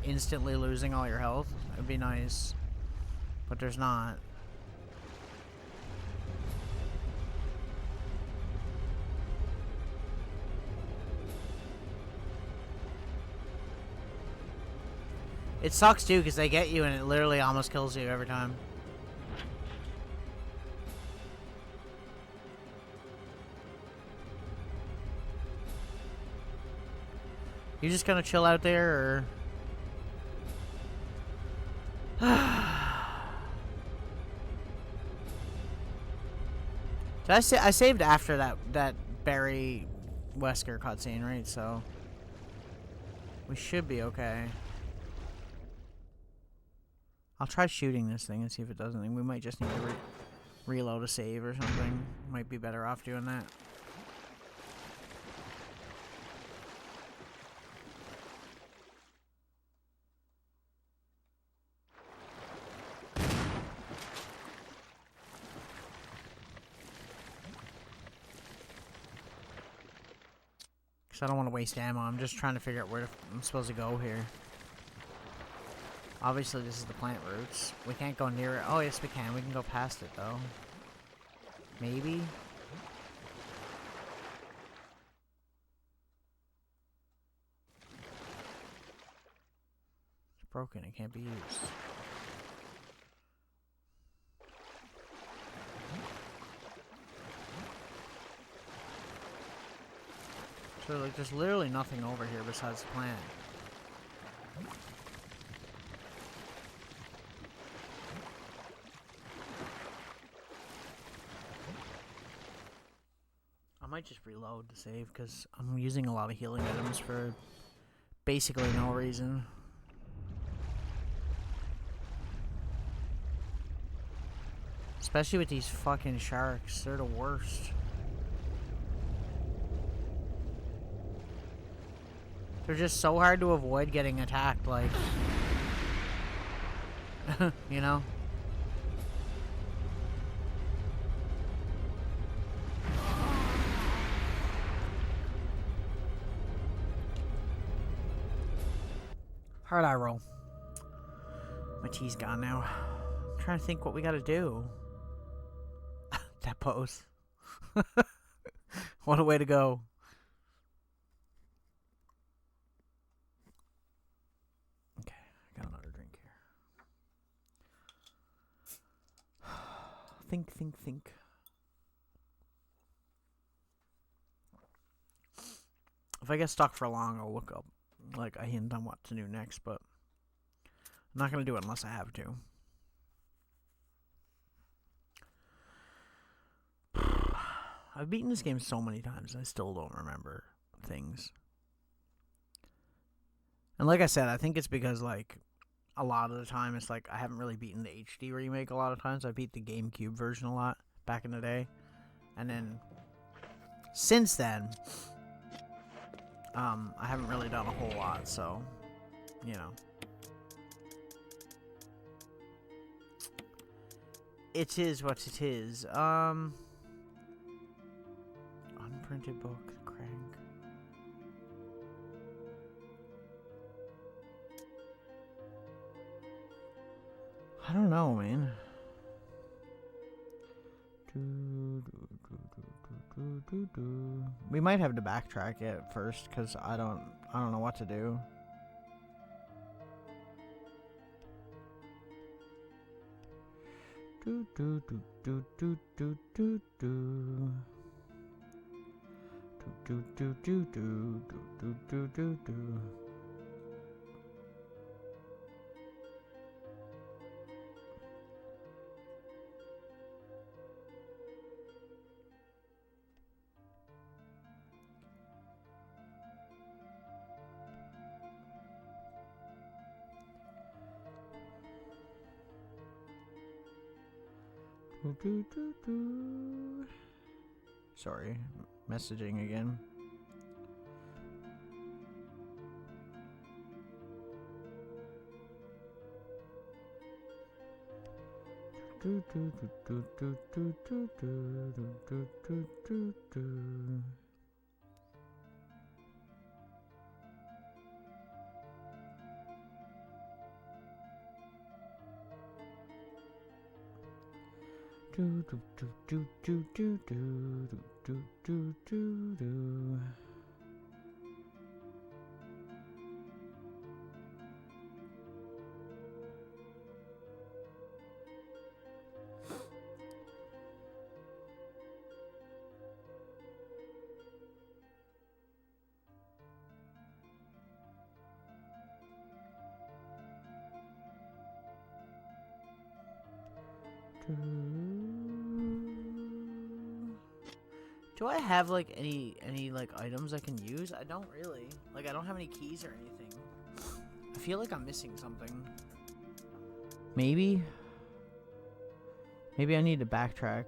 instantly losing all your health. It'd be nice. But there's not. It sucks, too, because they get you and it literally almost kills you every time. You just gonna chill out there, or? I saved after that Barry Wesker cutscene, right? So we should be okay. I'll try shooting this thing and see if it does anything. We might just need to reload a save or something. Might be better off doing that. Because I don't want to waste ammo. I'm just trying to figure out where I'm supposed to go here. Obviously, this is the plant roots. We can't go near it. Oh, yes, we can. We can go past it, though. Maybe? It's broken. It can't be used. So, like, there's literally nothing over here besides the plant. I might just reload to save, because I'm using a lot of healing items for basically no reason. Especially with these fucking sharks. They're the worst. They're just so hard to avoid getting attacked, like... you know? Hard eye roll. My tea's gone now. I'm trying to think what we gotta do. That pose. What a way to go. Okay, I got another drink here. Think. If I get stuck for long, I'll look up like a hint on what to do next, but I'm not gonna do it unless I have to. I've beaten this game so many times and I still don't remember things. And like I said, I think it's because like a lot of the time it's like I haven't really beaten the HD remake a lot of times. I beat the GameCube version a lot back in the day. And then since then I haven't really done a whole lot, so you know. It is what it is. Unprinted book, crank. I don't know, man. We might have to backtrack it first, cause I don't know what to do. Sorry, messaging again. Do I have like any like items I can use? I don't really. Like I don't have any keys or anything. I feel like I'm missing something. Maybe? Maybe I need to backtrack.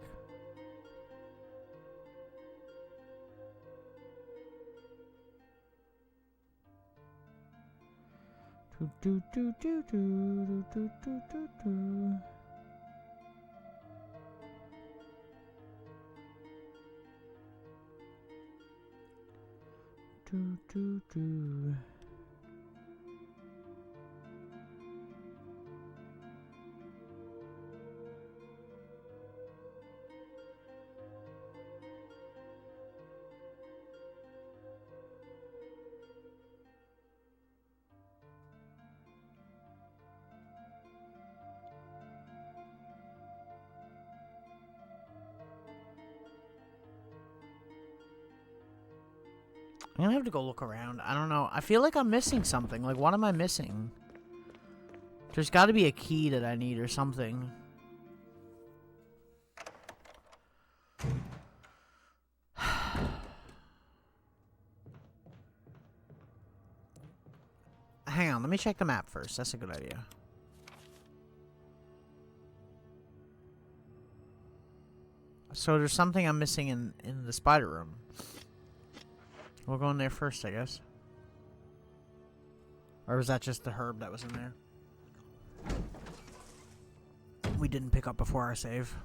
Do do do do do do do do do. Do do do. I'm gonna have to go look around. I don't know. I feel like I'm missing something. Like, what am I missing? There's got to be a key that I need or something. Hang on, let me check the map first. That's a good idea. So there's something I'm missing in the spider room. We'll go in there first, I guess. Or was that just the herb that was in there? We didn't pick up before our save.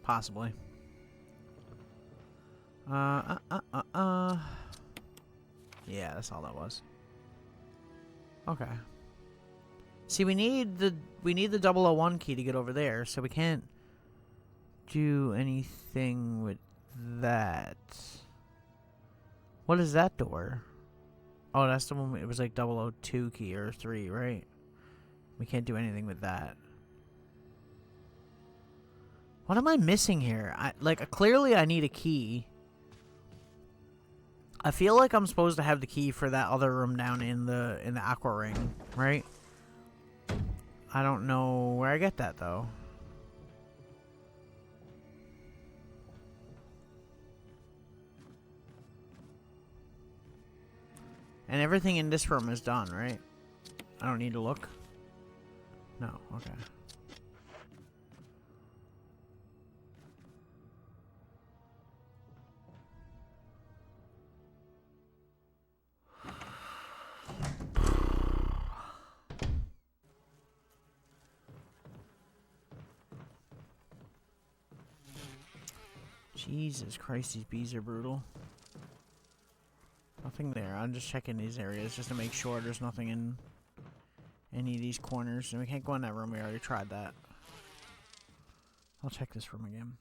Possibly. Yeah, that's all that was. Okay. See, we need the 001 key to get over there, so we can't do anything with that. What is that door? Oh, that's the one. It was like 002 key or 3, right? We can't do anything with that. What am I missing here? Clearly I need a key. I feel like I'm supposed to have the key for that other room down in the aqua ring, right? I don't know where I get that though. And everything in this room is done, right? I don't need to look. No, okay. Jesus Christ, these bees are brutal. Nothing there. I'm just checking these areas just to make sure there's nothing in any of these corners. And we can't go in that room. We already tried that. I'll check this room again.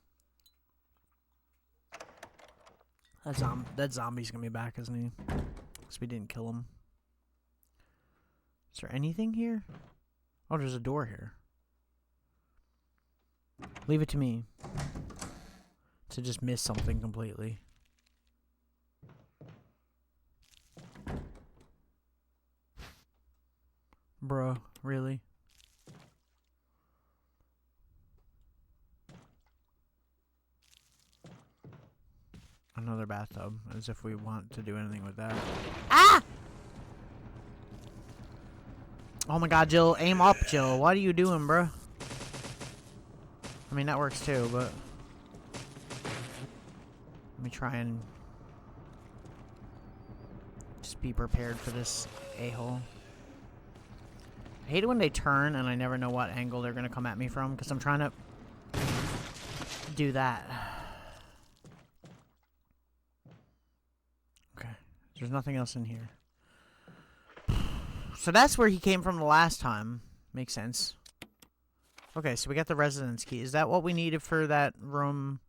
That zombie's gonna be back, isn't he? Because we didn't kill him. Is there anything here? Oh, there's a door here. Leave it to me to just miss something completely. Bruh, really? Another bathtub, as if we want to do anything with that. Ah! Oh my god, Jill, aim up, Jill. What are you doing, bruh? I mean, that works too, but... Let me try and... just be prepared for this a-hole. I hate it when they turn and I never know what angle they're gonna come at me from, because I'm trying to do that. Okay, there's nothing else in here. So that's where he came from the last time. Makes sense. Okay, so we got the residence key. Is that what we needed for that room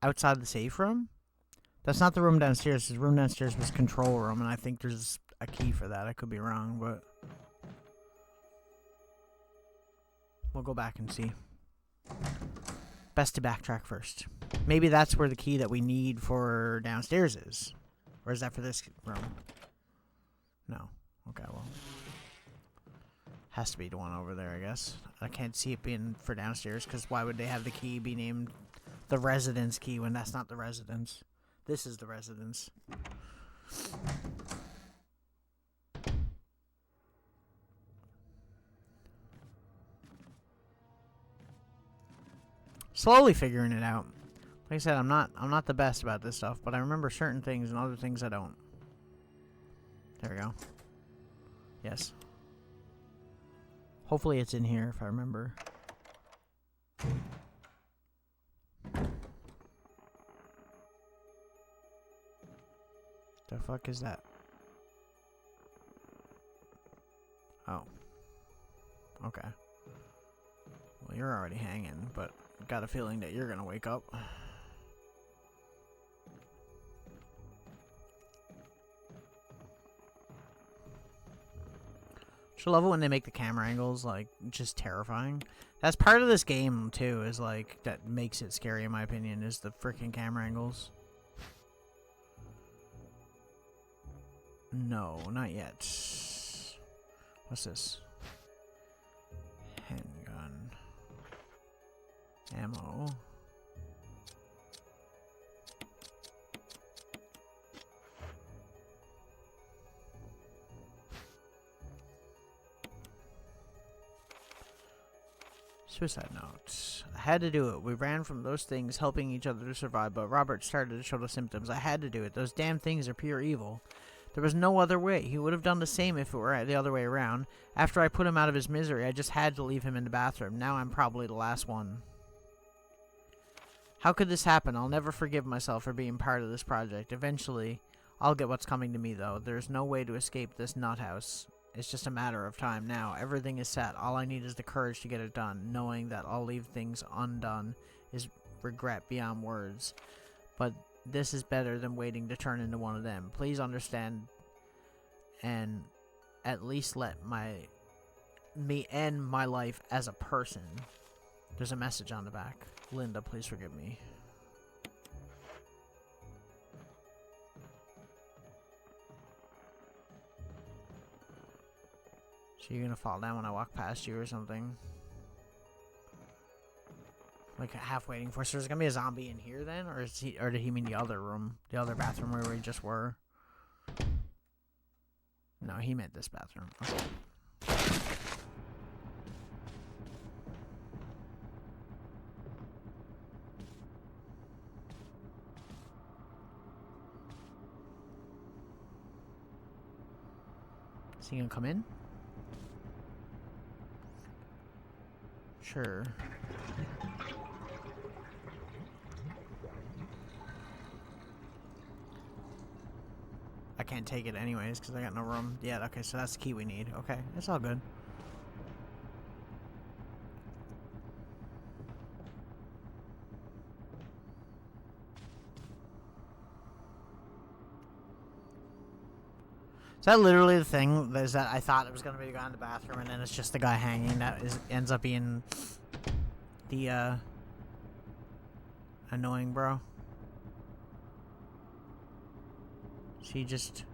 outside the safe room? That's not the room downstairs. The room downstairs was control room, and I think there's a key for that. I could be wrong, but... we'll go back and see. Best to backtrack first. Maybe that's where the key that we need for downstairs is. Or is that for this room? No. Okay, well. Has to be the one over there, I guess. I can't see it being for downstairs, because why would they have the key be named the residence key when that's not the residence? This is the residence. Slowly figuring it out. Like I said, I'm not the best about this stuff, but I remember certain things and other things I don't. There we go. Yes. Hopefully it's in here if I remember. The fuck is that? Oh. Okay. Well, you're already hanging, but got a feeling that you're gonna wake up. I love it when they make the camera angles like just terrifying. That's part of this game too, is like that makes it scary in my opinion, is the freaking camera angles. No, not yet. What's this? Handgun. Ammo. Suicide note. I had to do it. We ran from those things, helping each other to survive, but Robert started to show the symptoms. I had to do it. Those damn things are pure evil. There was no other way. He would have done the same if it were the other way around. After I put him out of his misery, I just had to leave him in the bathroom. Now I'm probably the last one. How could this happen? I'll never forgive myself for being part of this project. Eventually, I'll get what's coming to me, though. There's no way to escape this nut house. It's just a matter of time now. Everything is set. All I need is the courage to get it done. Knowing that I'll leave things undone is regret beyond words. But this is better than waiting to turn into one of them. Please understand and at least let me end my life as a person. There's a message on the back. Linda, please forgive me. So you're gonna fall down when I walk past you or something? Like half waiting for. So there's gonna be a zombie in here then, or did he mean the other room, the other bathroom where we just were? No, he meant this bathroom. Okay. Is he gonna come in? Sure. I can't take it anyways because I got no room. Yeah, okay, so that's the key we need. Okay, it's all good. Is that literally the thing? Is that I thought it was gonna be the guy in the bathroom, and then it's just the guy hanging that ends up being the annoying bro. She just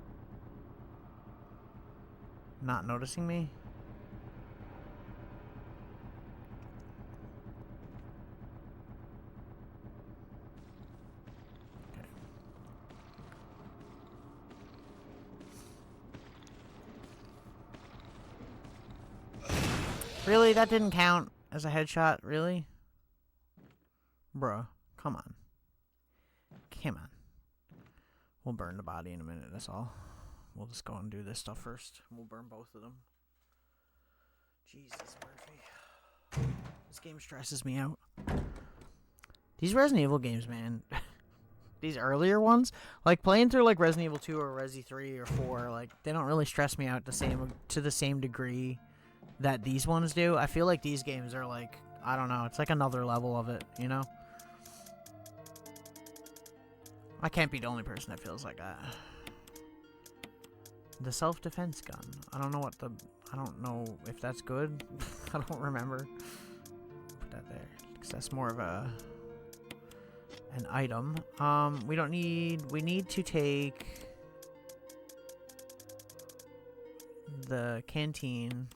not noticing me? Really? That didn't count as a headshot? Really? Bruh, come on. Come on. We'll burn the body in a minute, that's all. We'll just go and do this stuff first. We'll burn both of them. Jesus, Murphy. This game stresses me out. These Resident Evil games, man. These earlier ones, like playing through like Resident Evil 2 or Resi 3 or 4, like they don't really stress me out to the same degree that these ones do. I feel like these games are like, I don't know, it's like another level of it, you know? I can't be the only person that feels like that. The self-defense gun. I don't know if that's good. I don't remember. Put that there, because that's more of an item. We need to take the canteen.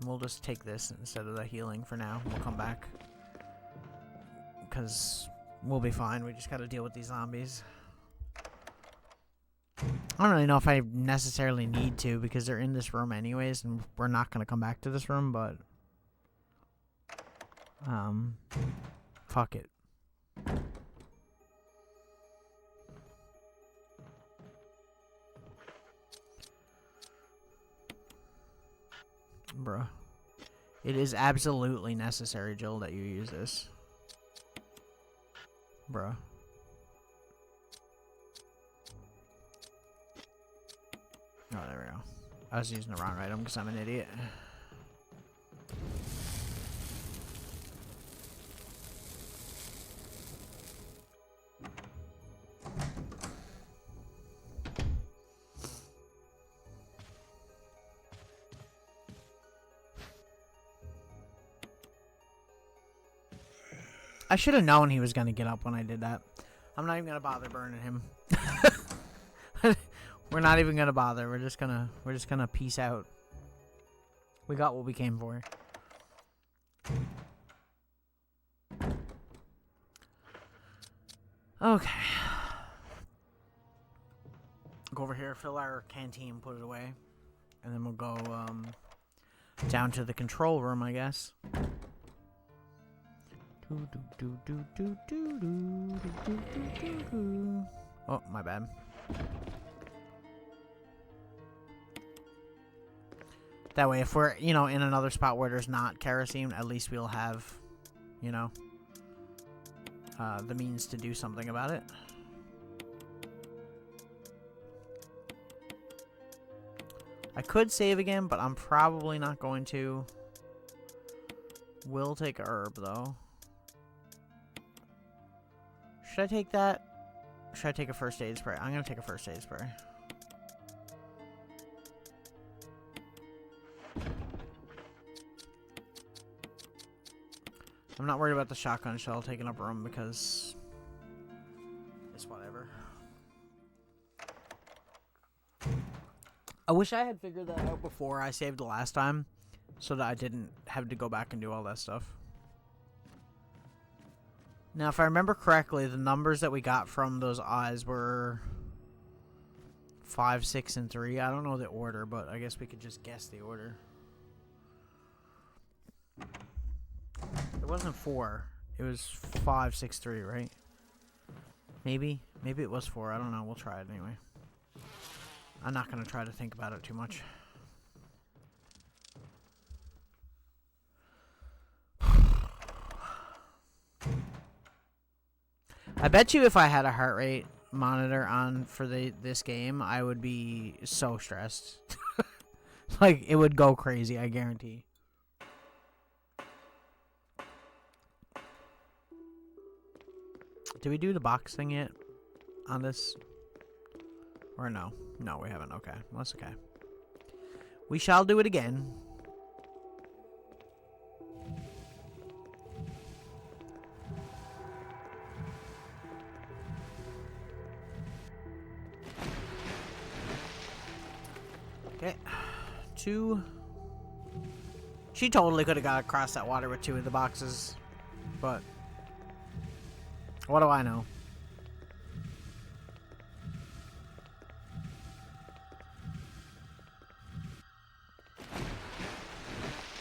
We'll just take this instead of the healing for now. We'll come back. Because we'll be fine. We just gotta deal with these zombies. I don't really know if I necessarily need to because they're in this room anyways, and we're not gonna come back to this room, but Fuck it. Bruh. It is absolutely necessary, Jill, that you use this. Bruh. Oh, there we go. I was using the wrong item because I'm an idiot. I should have known he was going to get up when I did that. I'm not even going to bother burning him. We're not even going to bother. We're just going to peace out. We got what we came for. Okay. Go over here, fill our canteen, put it away. And then we'll go down to the control room, I guess. Oh, my bad. That way, if we're, you know, in another spot where there's not kerosene, at least we'll have, you know, the means to do something about it. I could save again, but I'm probably not going to. Will take a herb, though. Should I take that? Should I take a first aid spray? I'm going to take a first aid spray. I'm not worried about the shotgun shell taking up room because it's whatever. I wish I had figured that out before I saved the last time so that I didn't have to go back and do all that stuff. Now, if I remember correctly, the numbers that we got from those eyes were 5, 6, and 3. I don't know the order, but I guess we could just guess the order. It wasn't 4. It was 5, 6, 3, right? Maybe? Maybe it was 4. I don't know. We'll try it anyway. I'm not going to try to think about it too much. I bet you if I had a heart rate monitor on for this game, I would be so stressed. Like, it would go crazy, I guarantee. Did we do the box thing yet on this? Or no? No, we haven't. Okay. Well, that's okay. We shall do it again. Okay. 2. She totally could have got across that water with 2 of the boxes. But what do I know?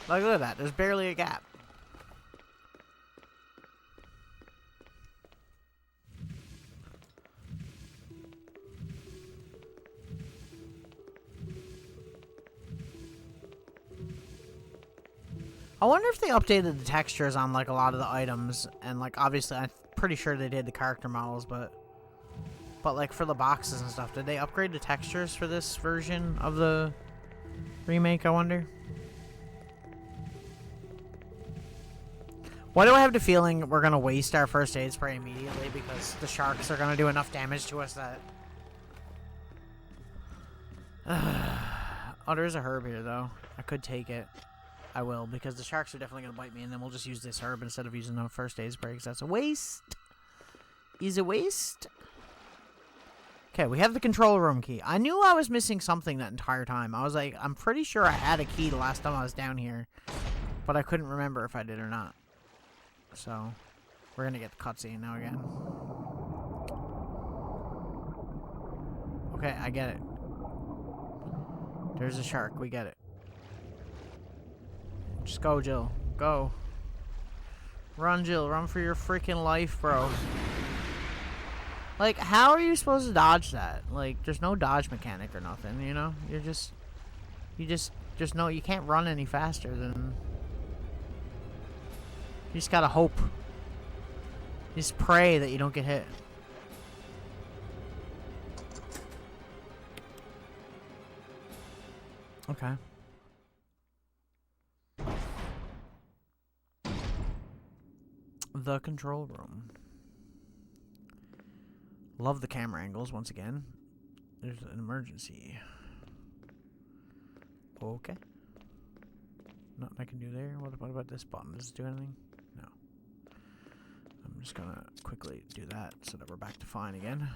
Like, look at that. There's barely a gap. I wonder if they updated the textures on, like, a lot of the items. And, like, obviously, I'm pretty sure they did the character models, but like, for the boxes and stuff, did they upgrade the textures for this version of the remake, I wonder? Why do I have the feeling we're going to waste our first aid spray immediately because the sharks are going to do enough damage to us that... Oh, there's a herb here, though. I could take it. I will, because the sharks are definitely going to bite me, and then we'll just use this herb instead of using the first aid spray, because that's a waste. Is a waste. Okay, we have the control room key. I knew I was missing something that entire time. I was like, I'm pretty sure I had a key the last time I was down here, but I couldn't remember if I did or not. So, we're going to get the cutscene now again. Okay, I get it. There's a shark. We get it. Just go, Jill. Go. Run, Jill. Run for your freaking life, bro. Like, how are you supposed to dodge that? Like, there's no dodge mechanic or nothing, you know? You just know you can't run any faster than... You just gotta hope. You just pray that you don't get hit. Okay. The control room. Love the camera angles once again. There's an emergency. Okay. Nothing I can do there. What about this button? Does it do anything? No. I'm just gonna quickly do that so that we're back to fine again.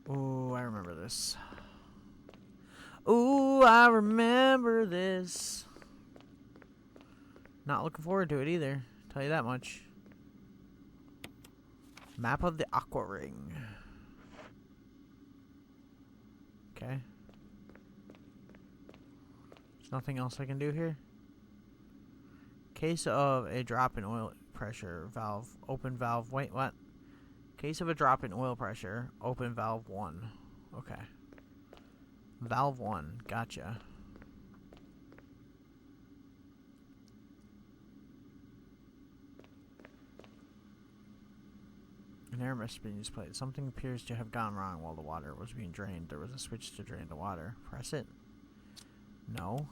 Oh, I remember this. Ooh, I remember this. Not looking forward to it either. Tell you that much. Map of the Aqua Ring. Okay. There's nothing else I can do here. Case of a drop in oil pressure valve. Open valve. Wait, what? Case of a drop in oil pressure. Open valve 1. Okay. Valve 1. Gotcha. An air must be displayed. Something appears to have gone wrong while the water was being drained. There was a switch to drain the water. Press it. No.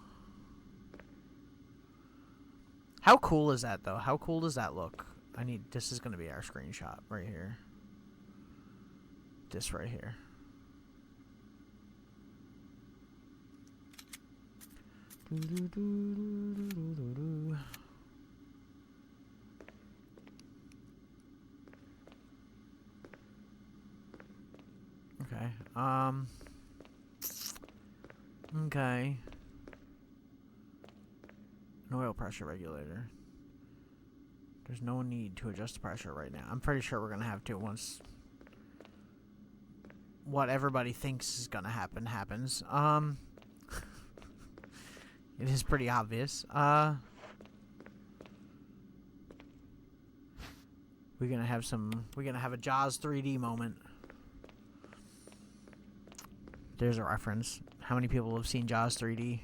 How cool is that, though? How cool does that look? This is going to be our screenshot right here. This right here. Okay. Okay. An oil pressure regulator. There's no need to adjust the pressure right now. I'm pretty sure we're gonna have to once what everybody thinks is gonna happen happens. It is pretty obvious. We're gonna have a Jaws 3D moment. There's a reference. How many people have seen Jaws 3D?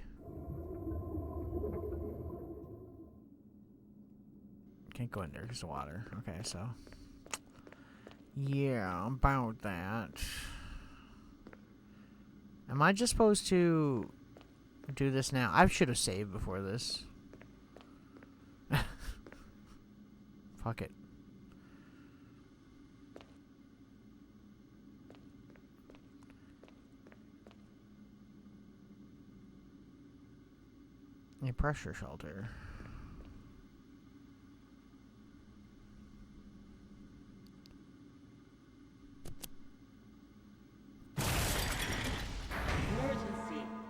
Can't go in there because of water. Okay, so. Yeah, about that. Am I just supposed to do this now? I should have saved before this. Fuck it. A pressure shelter.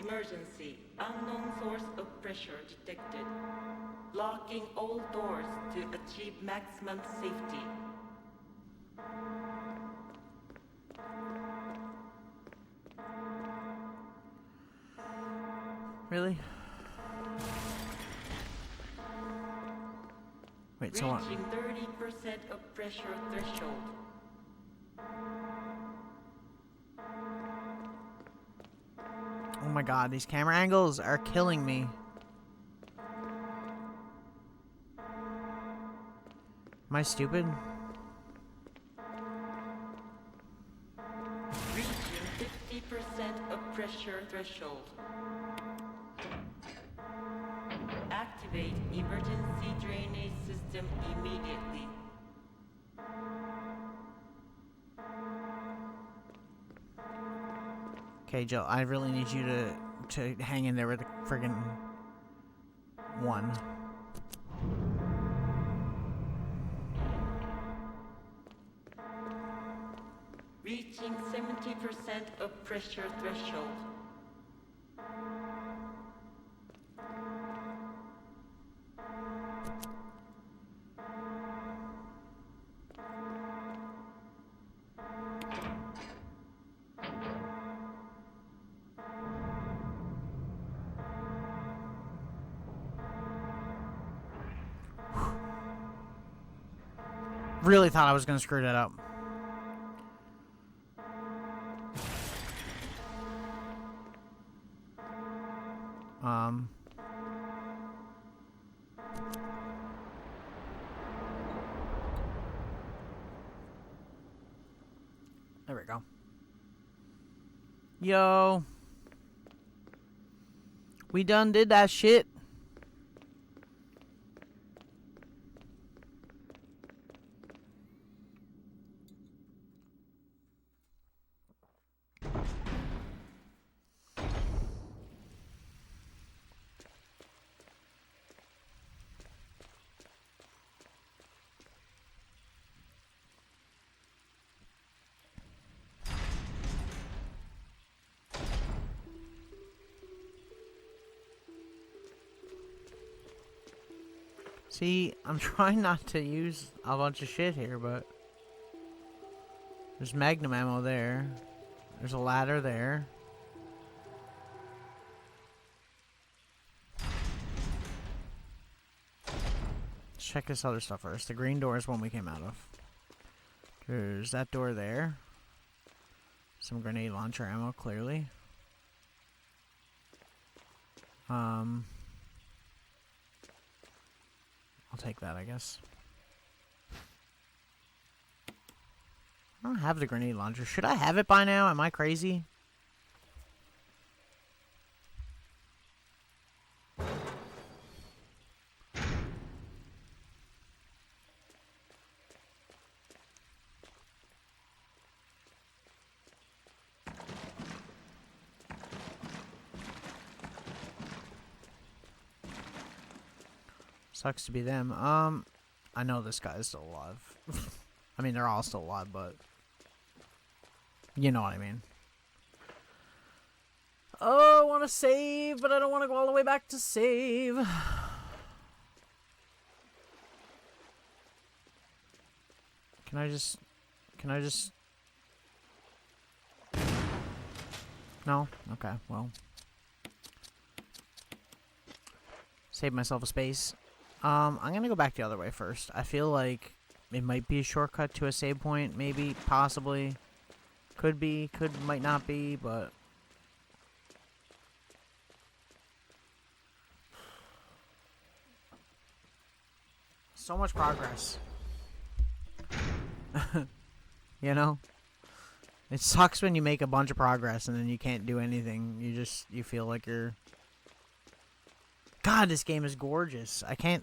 Emergency. Unknown source of pressure detected. Locking all doors to achieve maximum safety. Really? Wait, so what? Reaching 30% of pressure threshold. Oh my god, these camera angles are killing me. Am I stupid? Reaching 50% of pressure threshold. Activate emergency drainage system immediately. Okay, Jill, I really need you to hang in there with the friggin' one. Reaching 70% of pressure threshold. Really thought I was gonna screw that up. There we go. Yo. We done did that shit. See, I'm trying not to use a bunch of shit here, but there's magnum ammo there. There's a ladder there. Let's check this other stuff first. The green door is one we came out of. There's that door there. Some grenade launcher ammo, clearly. I'll take that, I guess. I don't have the grenade launcher. Should I have it by now? Am I crazy? Sucks to be them. I know this guy is still alive. I mean, they're all still alive, but you know what I mean. Oh, I want to save, but I don't want to go all the way back to save. Can I just... No? Okay, well. Save myself a space. I'm gonna go back the other way first. I feel like it might be a shortcut to a save point, maybe, possibly. Could be, might not be, but... So much progress. You know? It sucks when you make a bunch of progress and then you can't do anything. You feel like you're... God, this game is gorgeous. I can't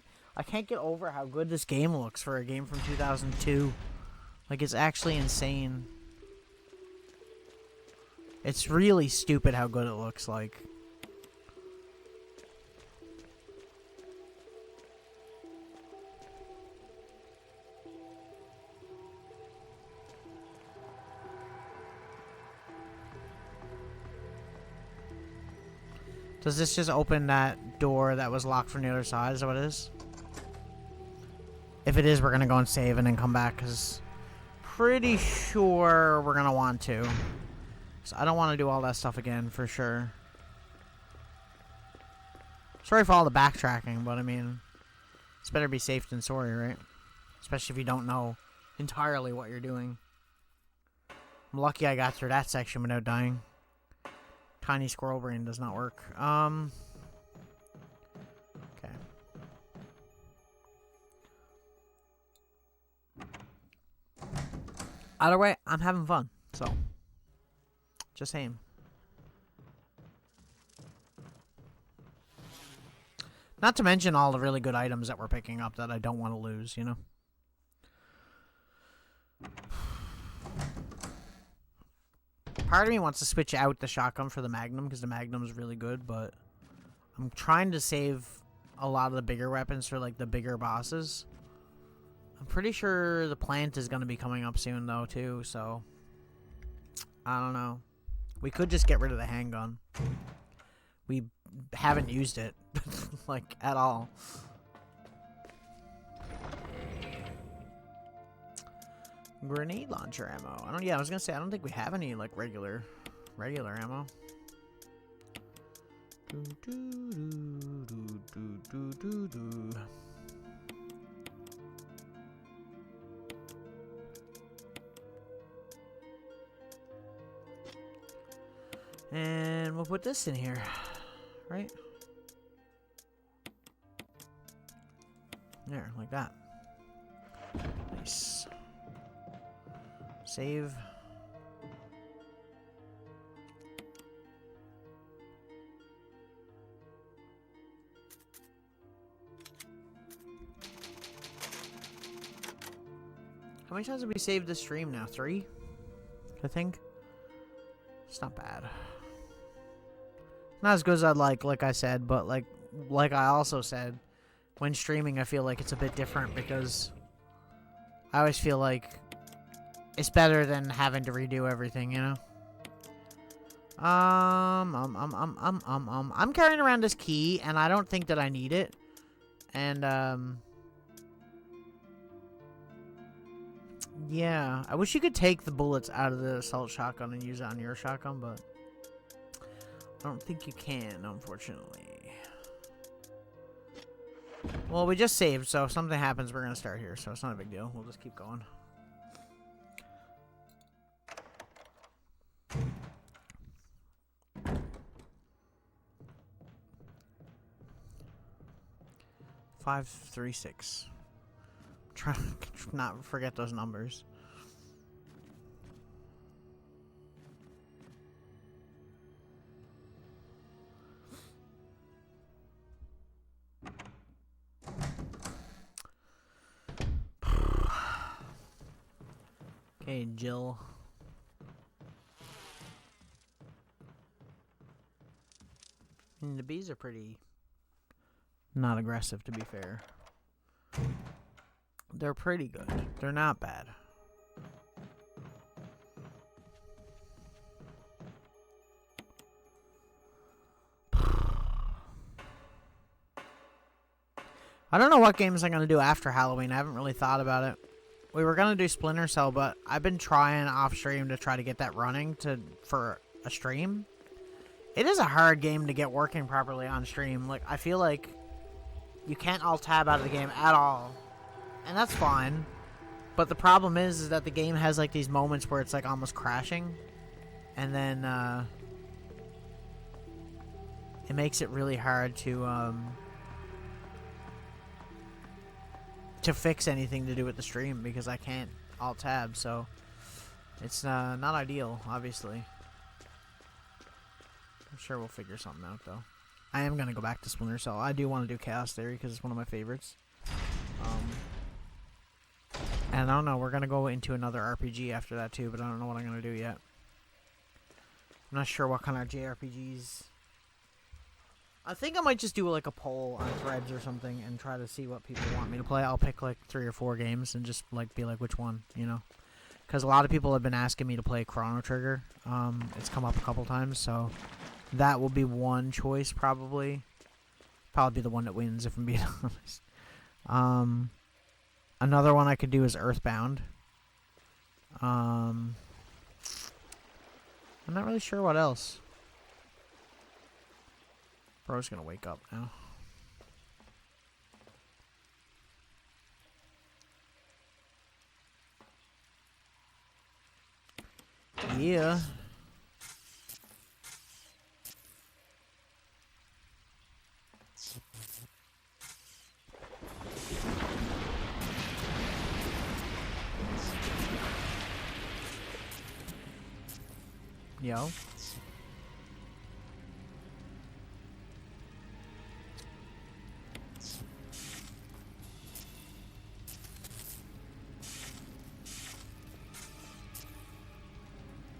get over how good this game looks for a game from 2002. Like, it's actually insane. It's really stupid how good it looks like. Does this just open that door that was locked from the other side? Is that what it is? If it is, we're going to go and save and then come back, because pretty sure we're going to want to. So I don't want to do all that stuff again, for sure. Sorry for all the backtracking, but I mean, it's better be safe than sorry, right? Especially if you don't know entirely what you're doing. I'm lucky I got through that section without dying. Tiny squirrel brain does not work. Okay. Either way, I'm having fun, so just saying. Not to mention all the really good items that we're picking up that I don't want to lose, you know? Part of me wants to switch out the shotgun for the Magnum, because the Magnum is really good, but I'm trying to save a lot of the bigger weapons for, like, the bigger bosses. I'm pretty sure the plant is going to be coming up soon, though, too, so... I don't know. We could just get rid of the handgun. We haven't used it, like, at all. Grenade launcher ammo. I was gonna say, I don't think we have any, like, regular ammo. And we'll put this in here, right? There, like that. Nice. Save. How many times have we saved this stream now? 3? I think. It's not bad. Not as good as I'd like I said, but like I also said, when streaming I feel like it's a bit different because I always feel like it's better than having to redo everything, you know? I'm carrying around this key and I don't think that I need it. And yeah, I wish you could take the bullets out of the assault shotgun and use it on your shotgun, but I don't think you can, unfortunately. Well, we just saved, so if something happens, we're going to start here, so it's not a big deal. We'll just keep going. Five, 3, 6. Try to not forget those numbers. Okay, Jill. And the bees are pretty not aggressive, to be fair. They're pretty good. They're not bad. I don't know what games I'm going to do after Halloween. I haven't really thought about it. We were going to do Splinter Cell, but I've been trying off stream to try to get that running for a stream. It is a hard game to get working properly on stream. Like, I feel like you can't alt-tab out of the game at all. And that's fine. But the problem is that the game has like these moments where it's like almost crashing. And then it makes it really hard to fix anything to do with the stream because I can't alt-tab, so it's not ideal, obviously. I'm sure we'll figure something out, though. I am going to go back to Splinter Cell. I do want to do Chaos Theory because it's one of my favorites. And I don't know, we're going to go into another RPG after that, too, but I don't know what I'm going to do yet. I'm not sure what kind of JRPGs. I think I might just do like a poll on Threads or something and try to see what people want me to play. I'll pick like 3 or 4 games and just like be like which one, you know? Because a lot of people have been asking me to play Chrono Trigger. It's come up a couple times, so that will be one choice probably. Probably be the one that wins if I'm being honest. Another one I could do is Earthbound. I'm not really sure what else. Bro's gonna wake up now. Yeah. Yo.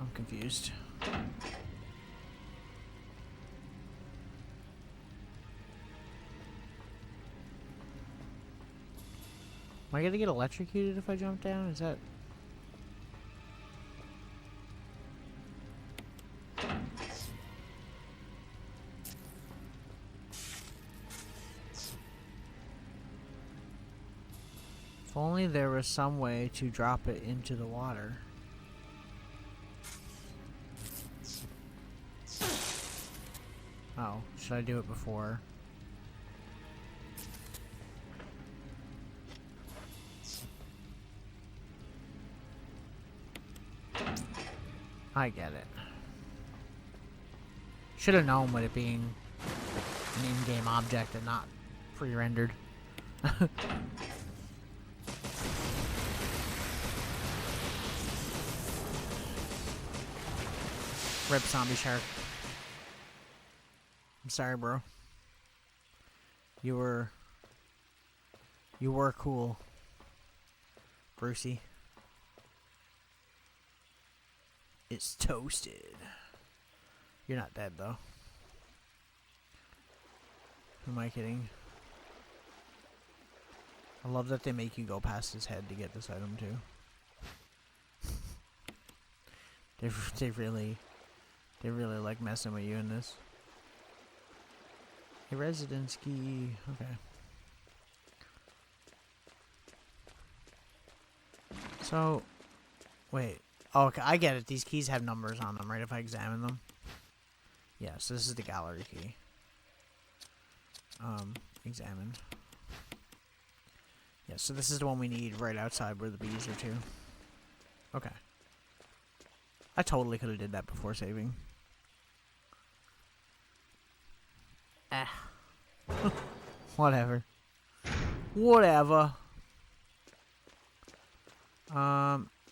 I'm confused. Am I gonna get electrocuted if I jump down? Is that... If only there was some way to drop it into the water. Oh, should I do it before? I get it. Should have known with it being an in-game object and not pre-rendered. Rip zombie shark. I'm sorry, bro. You were cool, Brucey. It's toasted. You're not dead, though. Who am I kidding? I love that they make you go past his head to get this item, too. They really like messing with you in this. A residence key. Okay. So, wait. Oh, okay, I get it. These keys have numbers on them, right? If I examine them. Yeah, so this is the gallery key. Examine. Yeah, so this is the one we need right outside where the bees are too. Okay. I totally could have did that before saving. Ah. Whatever. Whatever.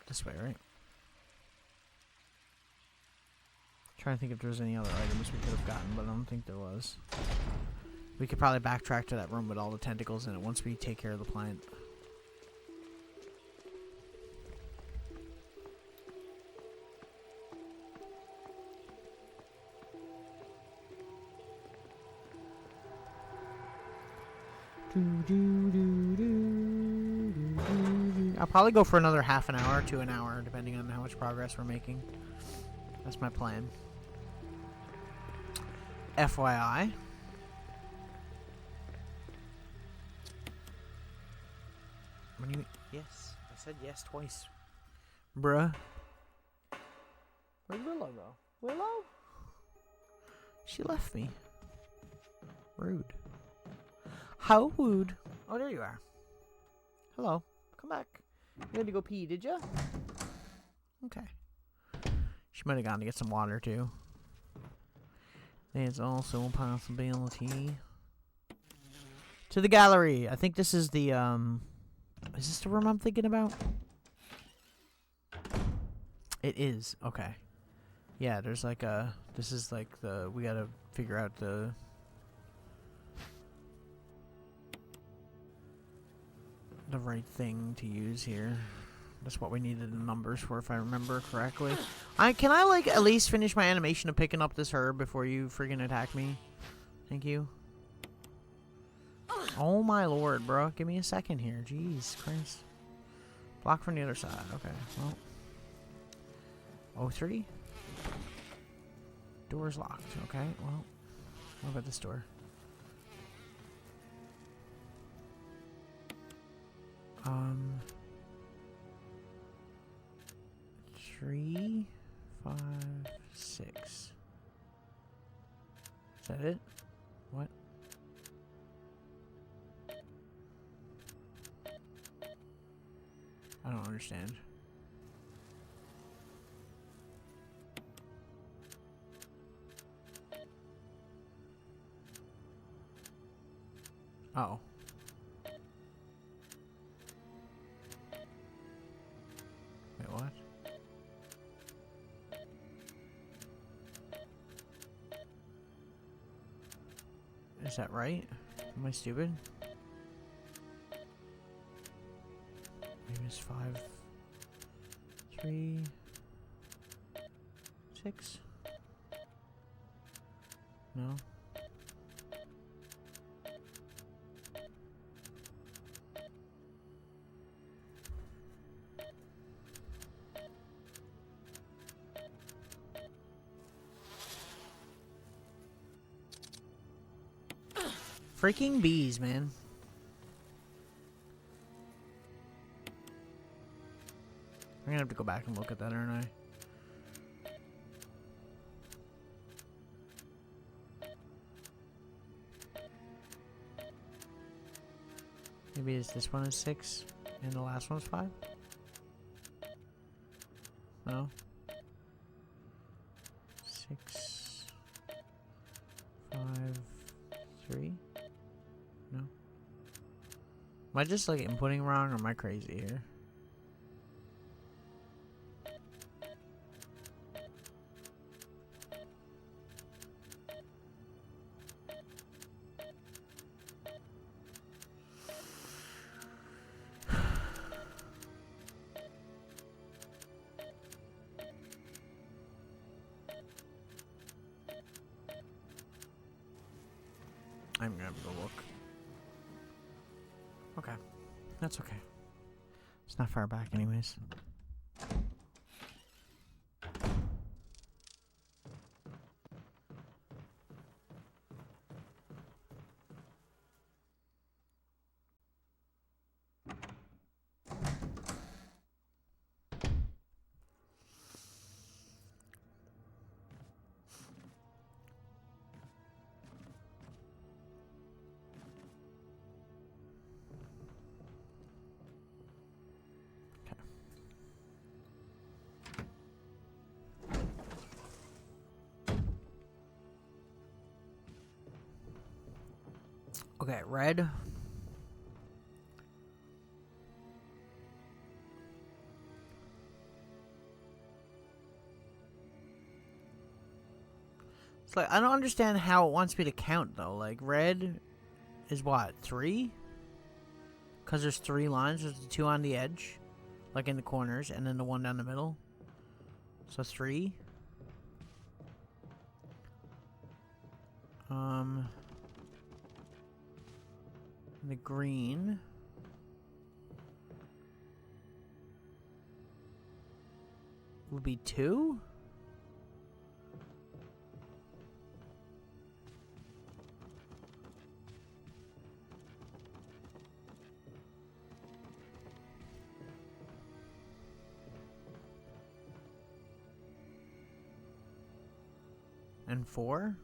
This way, right? Trying to think if there was any other items we could have gotten, but I don't think there was. We could probably backtrack to that room with all the tentacles in it once we take care of the plant. I'll probably go for another half an hour to an hour, depending on how much progress we're making. That's my plan. FYI. What do you mean? Yes. I said yes twice. Bruh. Where'd Willow go? Willow? She left me. Rude. How rude. Oh, there you are. Hello. Come back. You had to go pee, did ya? Okay. She might have gone to get some water, too. There's also a possibility. To the gallery. I think this is the, Is this the room I'm thinking about? It is. Okay. Yeah, there's like a... This is like the... We gotta figure out the... the right thing to use here. That's what we needed the numbers for, if I remember correctly. Can I, like, at least finish my animation of picking up this herb before you friggin' attack me? Thank you. Oh my lord, bro. Give me a second here. Jeez Christ. Block from the other side. Okay, well. 03? Door's locked. Okay, well. What about this door? 3, 5, 6. Is that it? What? I don't understand. Oh. Wait, what? Is that right? Am I stupid? Maybe it's 5, 3, 6. No. Freaking bees, man. I'm gonna have to go back and look at that, aren't I? Maybe it's this one is 6 and the last one's 5? No. 6. I just like inputting wrong or am I crazy here? I'm gonna have to go look. Okay. That's okay. It's not far back anyways. Okay, red. It's like, I don't understand how it wants me to count, though. Like, red is what, 3? Because there's 3 lines. There's the 2 on the edge, like in the corners, and then the 1 down the middle. So 3. The green. Would be 2? And 4?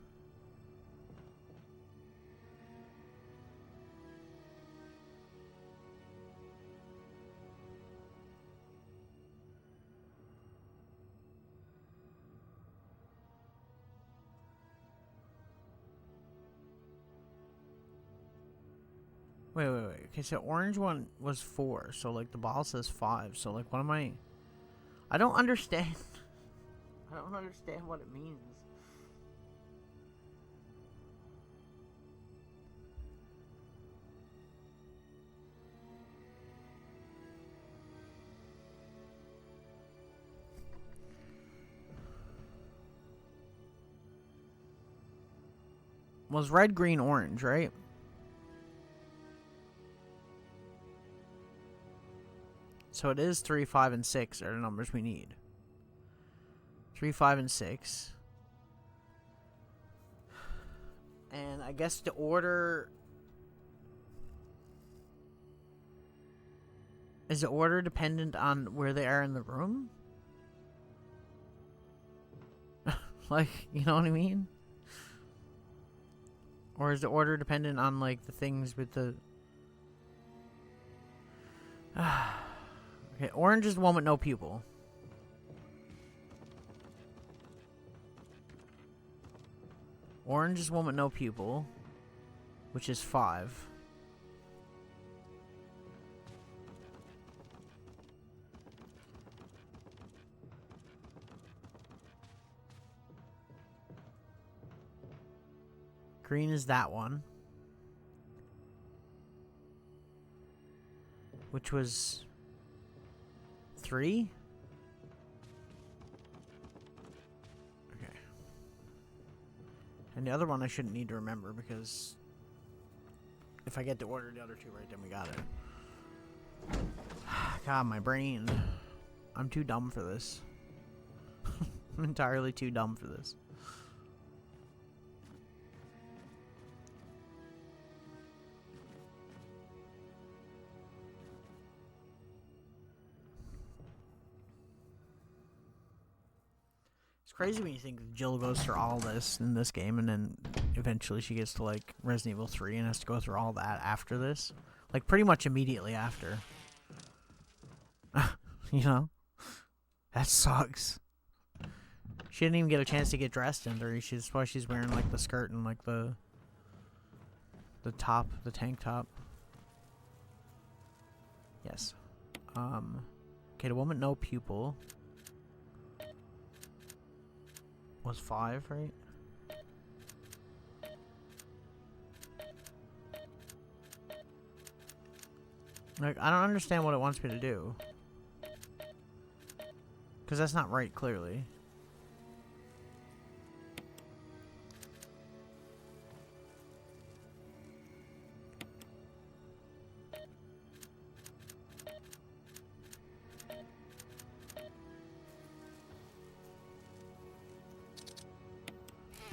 Wait. Okay, so orange one was 4. So, like, the ball says 5. So, like, what am I... I don't understand. I don't understand what it means. Was red, green, orange, right? So it is 3, 5, and 6 are the numbers we need. 3, 5, and 6. And I guess the order... Is the order dependent on where they are in the room? Like, you know what I mean? Or is the order dependent on, like, the things with the... Okay, orange is the one with no pupil. Orange is the one with no pupil, which is 5. Green is that one, which was 3? Okay. And the other one I shouldn't need to remember because if I get to order the other 2 right, then we got it. God, my brain. I'm too dumb for this. I'm entirely too dumb for this. Crazy when you think Jill goes through all this in this game and then eventually she gets to like Resident Evil 3 and has to go through all that after this. Like pretty much immediately after. You know? That sucks. She didn't even get a chance to get dressed in 3. That's why she's wearing like the skirt and like the top, the tank top. Yes. Okay, the one with no pupil was 5, right? Like, I don't understand what it wants me to do. Because that's not right, clearly.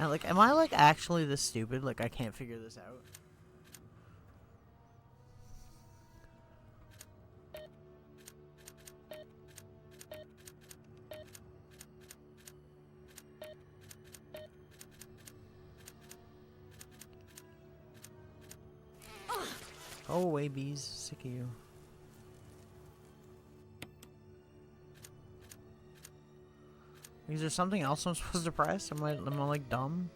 And, like, am I, like, actually this stupid? Like, I can't figure this out? Go away, bees. Sick of you. Is there something else I'm supposed to press? Am I like dumb?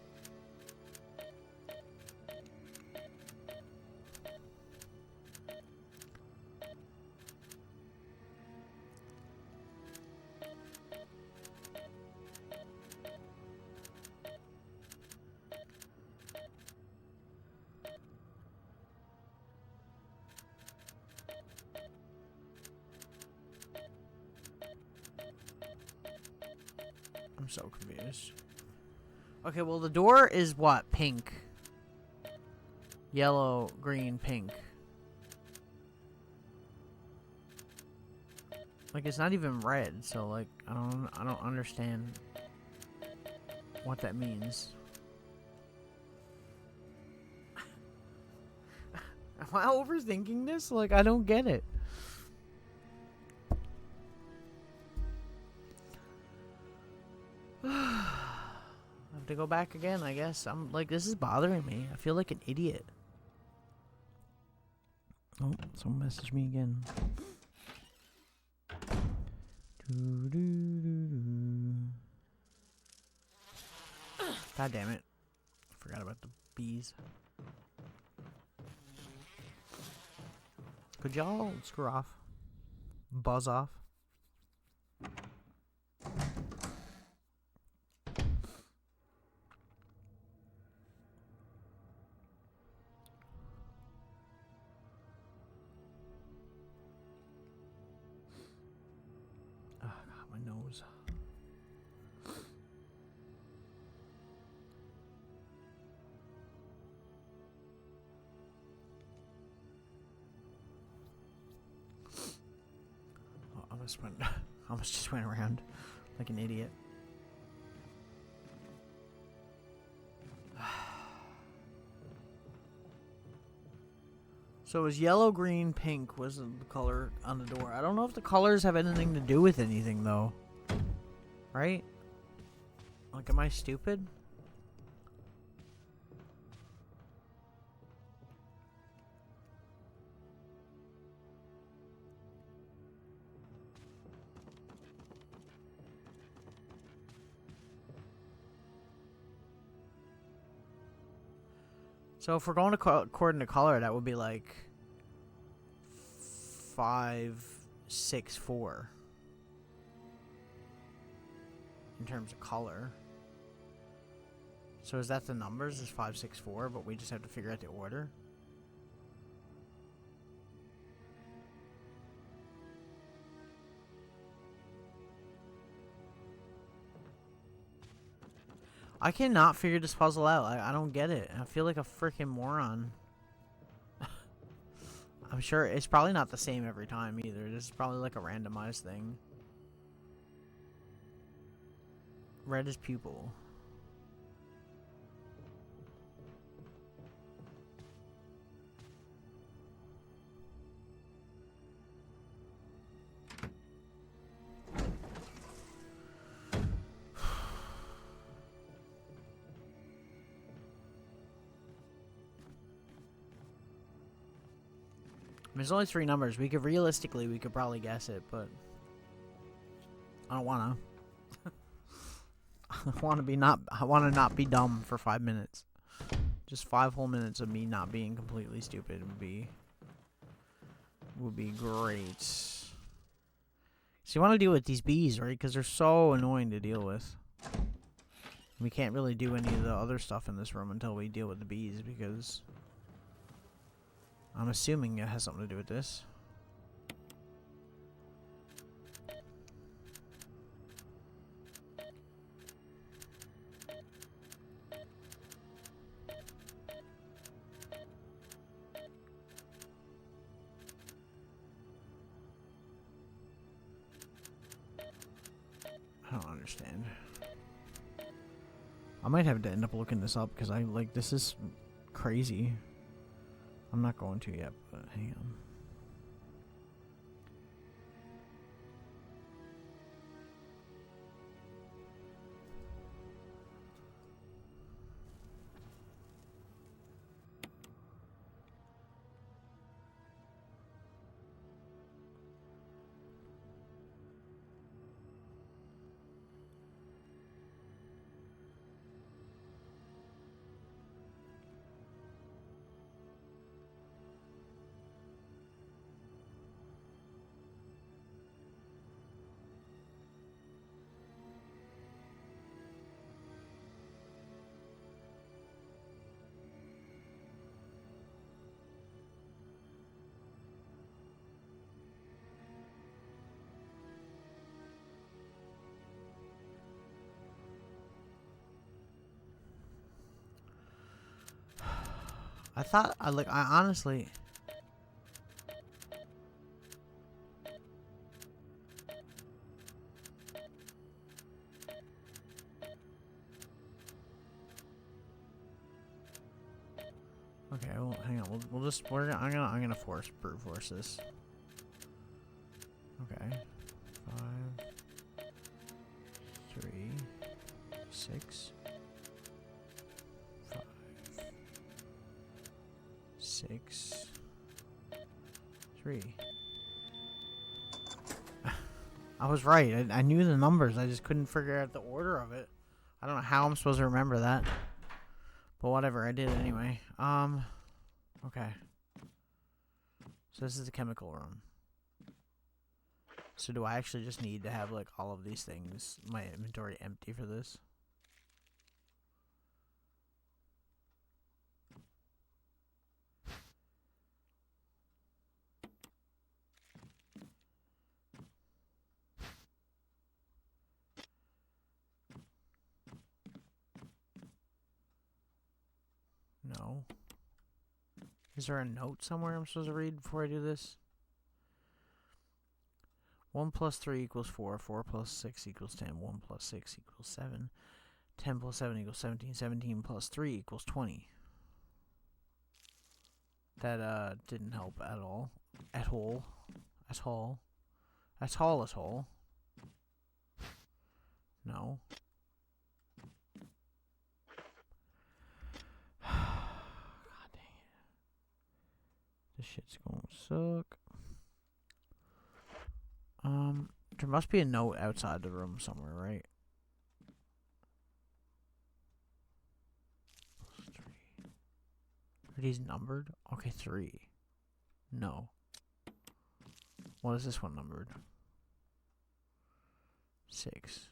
I'm so confused. Okay, well, the door is what? Pink. Yellow, green, pink. Like, it's not even red, so, like, I don't understand what that means. Am I overthinking this? Like, I don't get it. I have to go back again, I guess. I'm like, this is bothering me. I feel like an idiot. Oh, someone messaged me again. God damn it. Forgot about the bees. Could y'all screw off? Buzz off? Oh, God, my nose. Oh, I almost just went around like an idiot. So it was yellow, green, pink was the color on the door. I don't know if the colors have anything to do with anything, though. Right? Like, am I stupid? So if we're going to according to color, that would be like 5, 6, 4 in terms of color. So is that the numbers? Is 5, 6, 4? But we just have to figure out the order. I cannot figure this puzzle out. I don't get it. I feel like a freaking moron. I'm sure it's probably not the same every time either. This is probably like a randomized thing. Red is pupil. There's only 3 numbers. We could probably guess it, but I don't wanna. I wanna not be dumb for 5 minutes. Just 5 whole minutes of me not being completely stupid would be would be great. So you want to deal with these bees, right? Because they're so annoying to deal with. We can't really do any of the other stuff in this room until we deal with the bees, because I'm assuming it has something to do with this. I don't understand. I might have to end up looking this up because this is crazy. I'm not going to yet, but hang on. I honestly. Okay, well, hang on. I'm gonna brute force this. Okay. 5, 3, 6, 5, 6, 3. I was right. I knew the numbers. I just couldn't figure out the order of it. I don't know how I'm supposed to remember that. But whatever, I did it anyway. Okay. So this is the chemical room. So do I actually just need to have, like, all of these things, my inventory empty for this? No. Is there a note somewhere I'm supposed to read before I do this? 1 plus 3 equals 4. 4 plus 6 equals 10. 1 plus 6 equals 7. 10 plus 7 equals 17. 17 plus 3 equals 20. That didn't help at all. At all. At all. At all at all. No. God dang it. This shit's gonna suck. There must be a note outside the room somewhere, right? Plus 3. Are these numbered? Okay, 3. No. What is this one numbered? 6.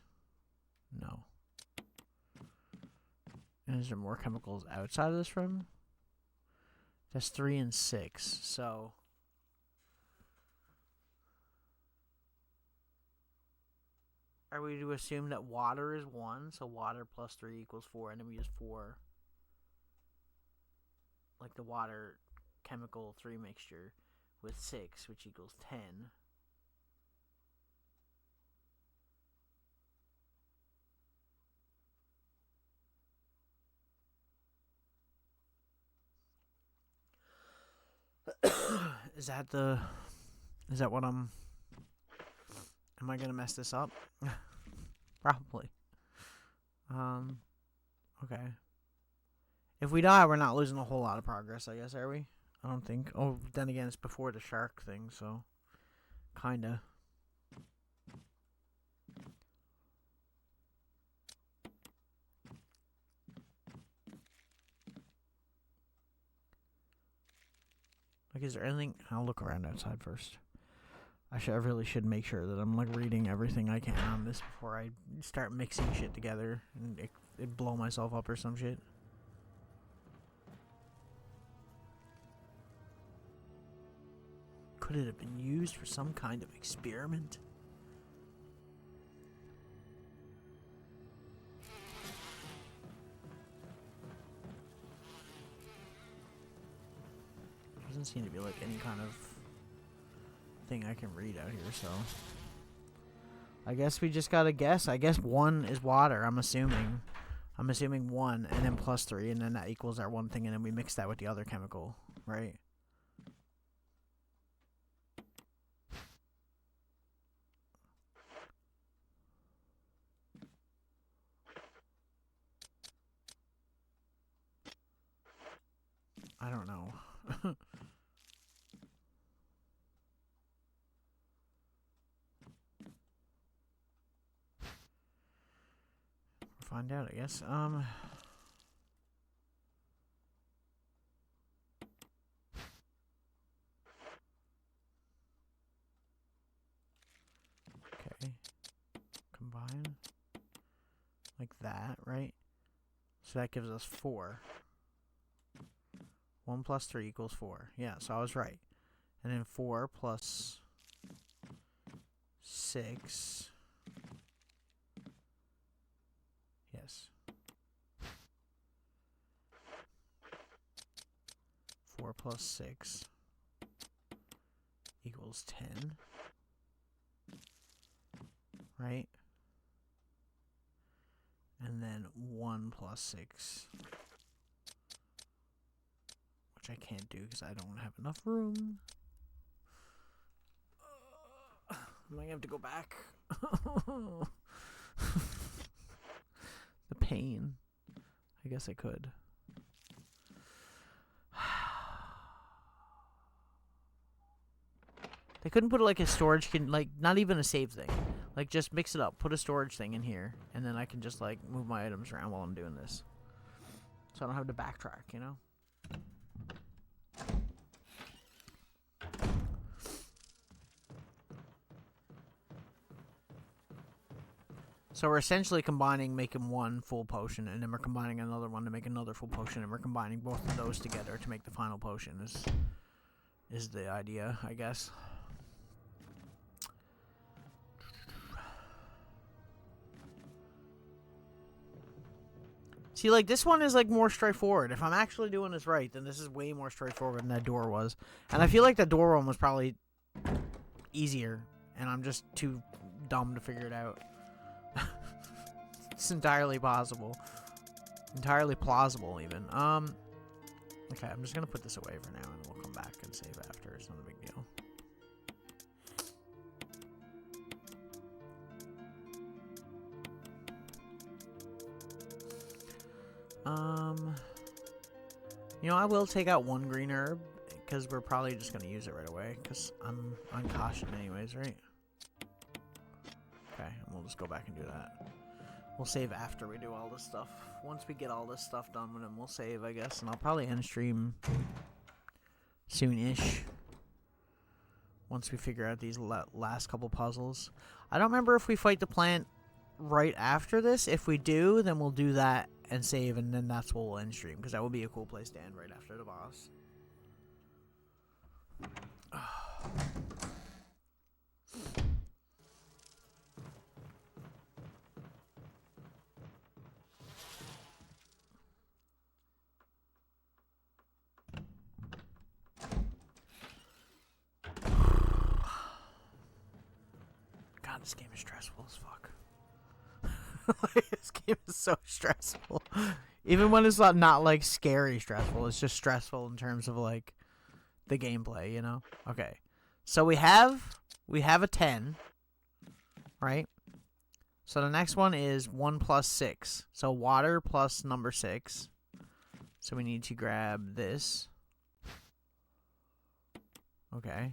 No. And is there more chemicals outside of this room? That's 3 and 6, so... Are we to assume that water is 1, so water plus 3 equals 4, and then we use 4, like the water chemical 3 mixture, with 6, which equals 10. Is that what am I gonna mess this up? Probably. Okay. If we die, we're not losing a whole lot of progress, I guess, are we? I don't think. Oh, then again, it's before the shark thing, so kinda. Like, is there anything? I'll look around outside first. I really should make sure that I'm like reading everything I can on this before I start mixing shit together and it blow myself up or some shit. Could it have been used for some kind of experiment? Doesn't seem to be like any kind of thing I can read out here, so I guess we just gotta guess. I guess 1 is water, I'm assuming. I'm assuming 1 and then plus 3, and then that equals our one thing, and then we mix that with the other chemical, right? I don't know. Find out, I guess. Okay. Combine. Like that, right? So that gives us 4. 1 plus 3 equals 4. Yeah, so I was right. And then 4 plus 6. Yes. 4 plus 6 equals 10. Right? And then 1 plus 6. Which I can't do because I don't have enough room. I might have to go back. The pain. I guess I could. They couldn't put like a storage, like not even a save thing. Like just mix it up. Put a storage thing in here, and then I can just like move my items around while I'm doing this. So I don't have to backtrack, you know? So we're essentially combining, making one full potion, and then we're combining another one to make another full potion, and we're combining both of those together to make the final potion. Is the idea, I guess. See, like, this one is, like, more straightforward. If I'm actually doing this right, then this is way more straightforward than that door was. And I feel like that door one was probably easier, and I'm just too dumb to figure it out. It's entirely possible. Entirely plausible, even. Okay, I'm just gonna put this away for now, and we'll come back and save after. It's not a big deal. You know, I will take out one green herb, because we're probably just gonna use it right away, because I'm uncautioned anyways, right? Okay, and we'll just go back and do that. We'll save after we do all this stuff. Once we get all this stuff done with him, we'll save, I guess. And I'll probably end stream soon-ish. Once we figure out these last couple puzzles. I don't remember if we fight the plant right after this. If we do, then we'll do that and save. And then that's what we'll end stream. Because that would be a cool place to end right after the boss. God, this game is stressful as fuck. This game is so stressful. Even when it's not like scary stressful, it's just stressful in terms of like the gameplay, you know? Okay. So we have a 10, right? So the next one is 1 plus 6. So water plus number 6. So we need to grab this. Okay.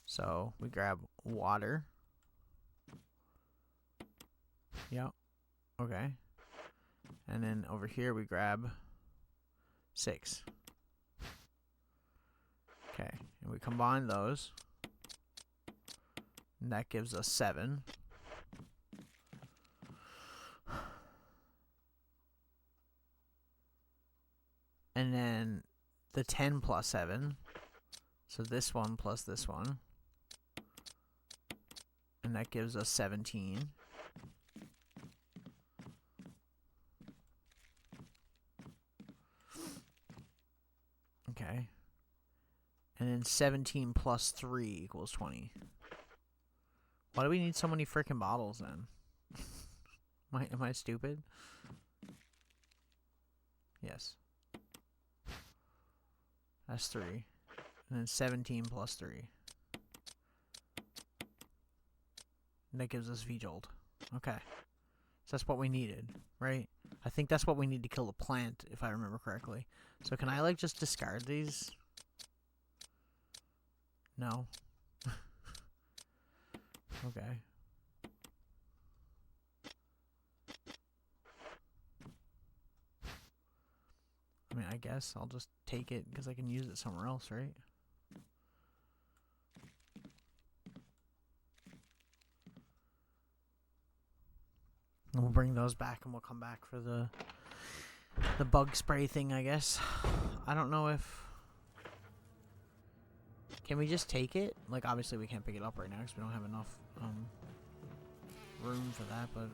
So we grab water. Yep. Okay. And then over here we grab 6. Okay, and we combine those. And that gives us 7. And then the 10 plus 7. So this one plus this one. And that gives us 17. Okay. And then 17 plus 3 equals 20. Why do we need so many freaking bottles then? Am I stupid? Yes. That's 3. And then 17 plus 3. And that gives us V-Jolt. Okay. So that's what we needed, right? I think that's what we need to kill the plant, if I remember correctly. So can I, like, just discard these? No. Okay. I mean, I guess I'll just take it because I can use it somewhere else, right? And we'll bring those back and we'll come back for the bug spray thing, I guess. I don't know if... Can we just take it? Like, obviously we can't pick it up right now because we don't have enough room for that, but...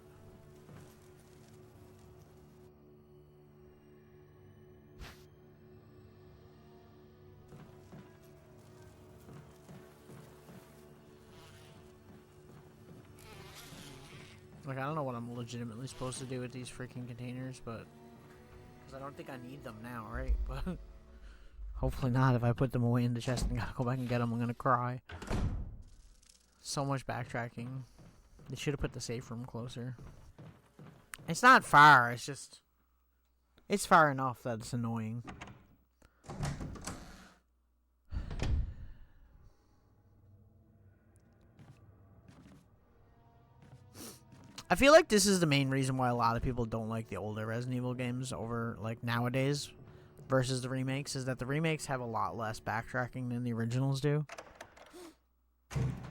Like, I don't know what I'm legitimately supposed to do with these freaking containers, but... Because I don't think I need them now, right? But... Hopefully not. If I put them away in the chest and gotta go back and get them, I'm gonna cry. So much backtracking. They should have put the safe room closer. It's not far, it's just... It's far enough that it's annoying. I feel like this is the main reason why a lot of people don't like the older Resident Evil games over, like, nowadays versus the remakes, is that the remakes have a lot less backtracking than the originals do.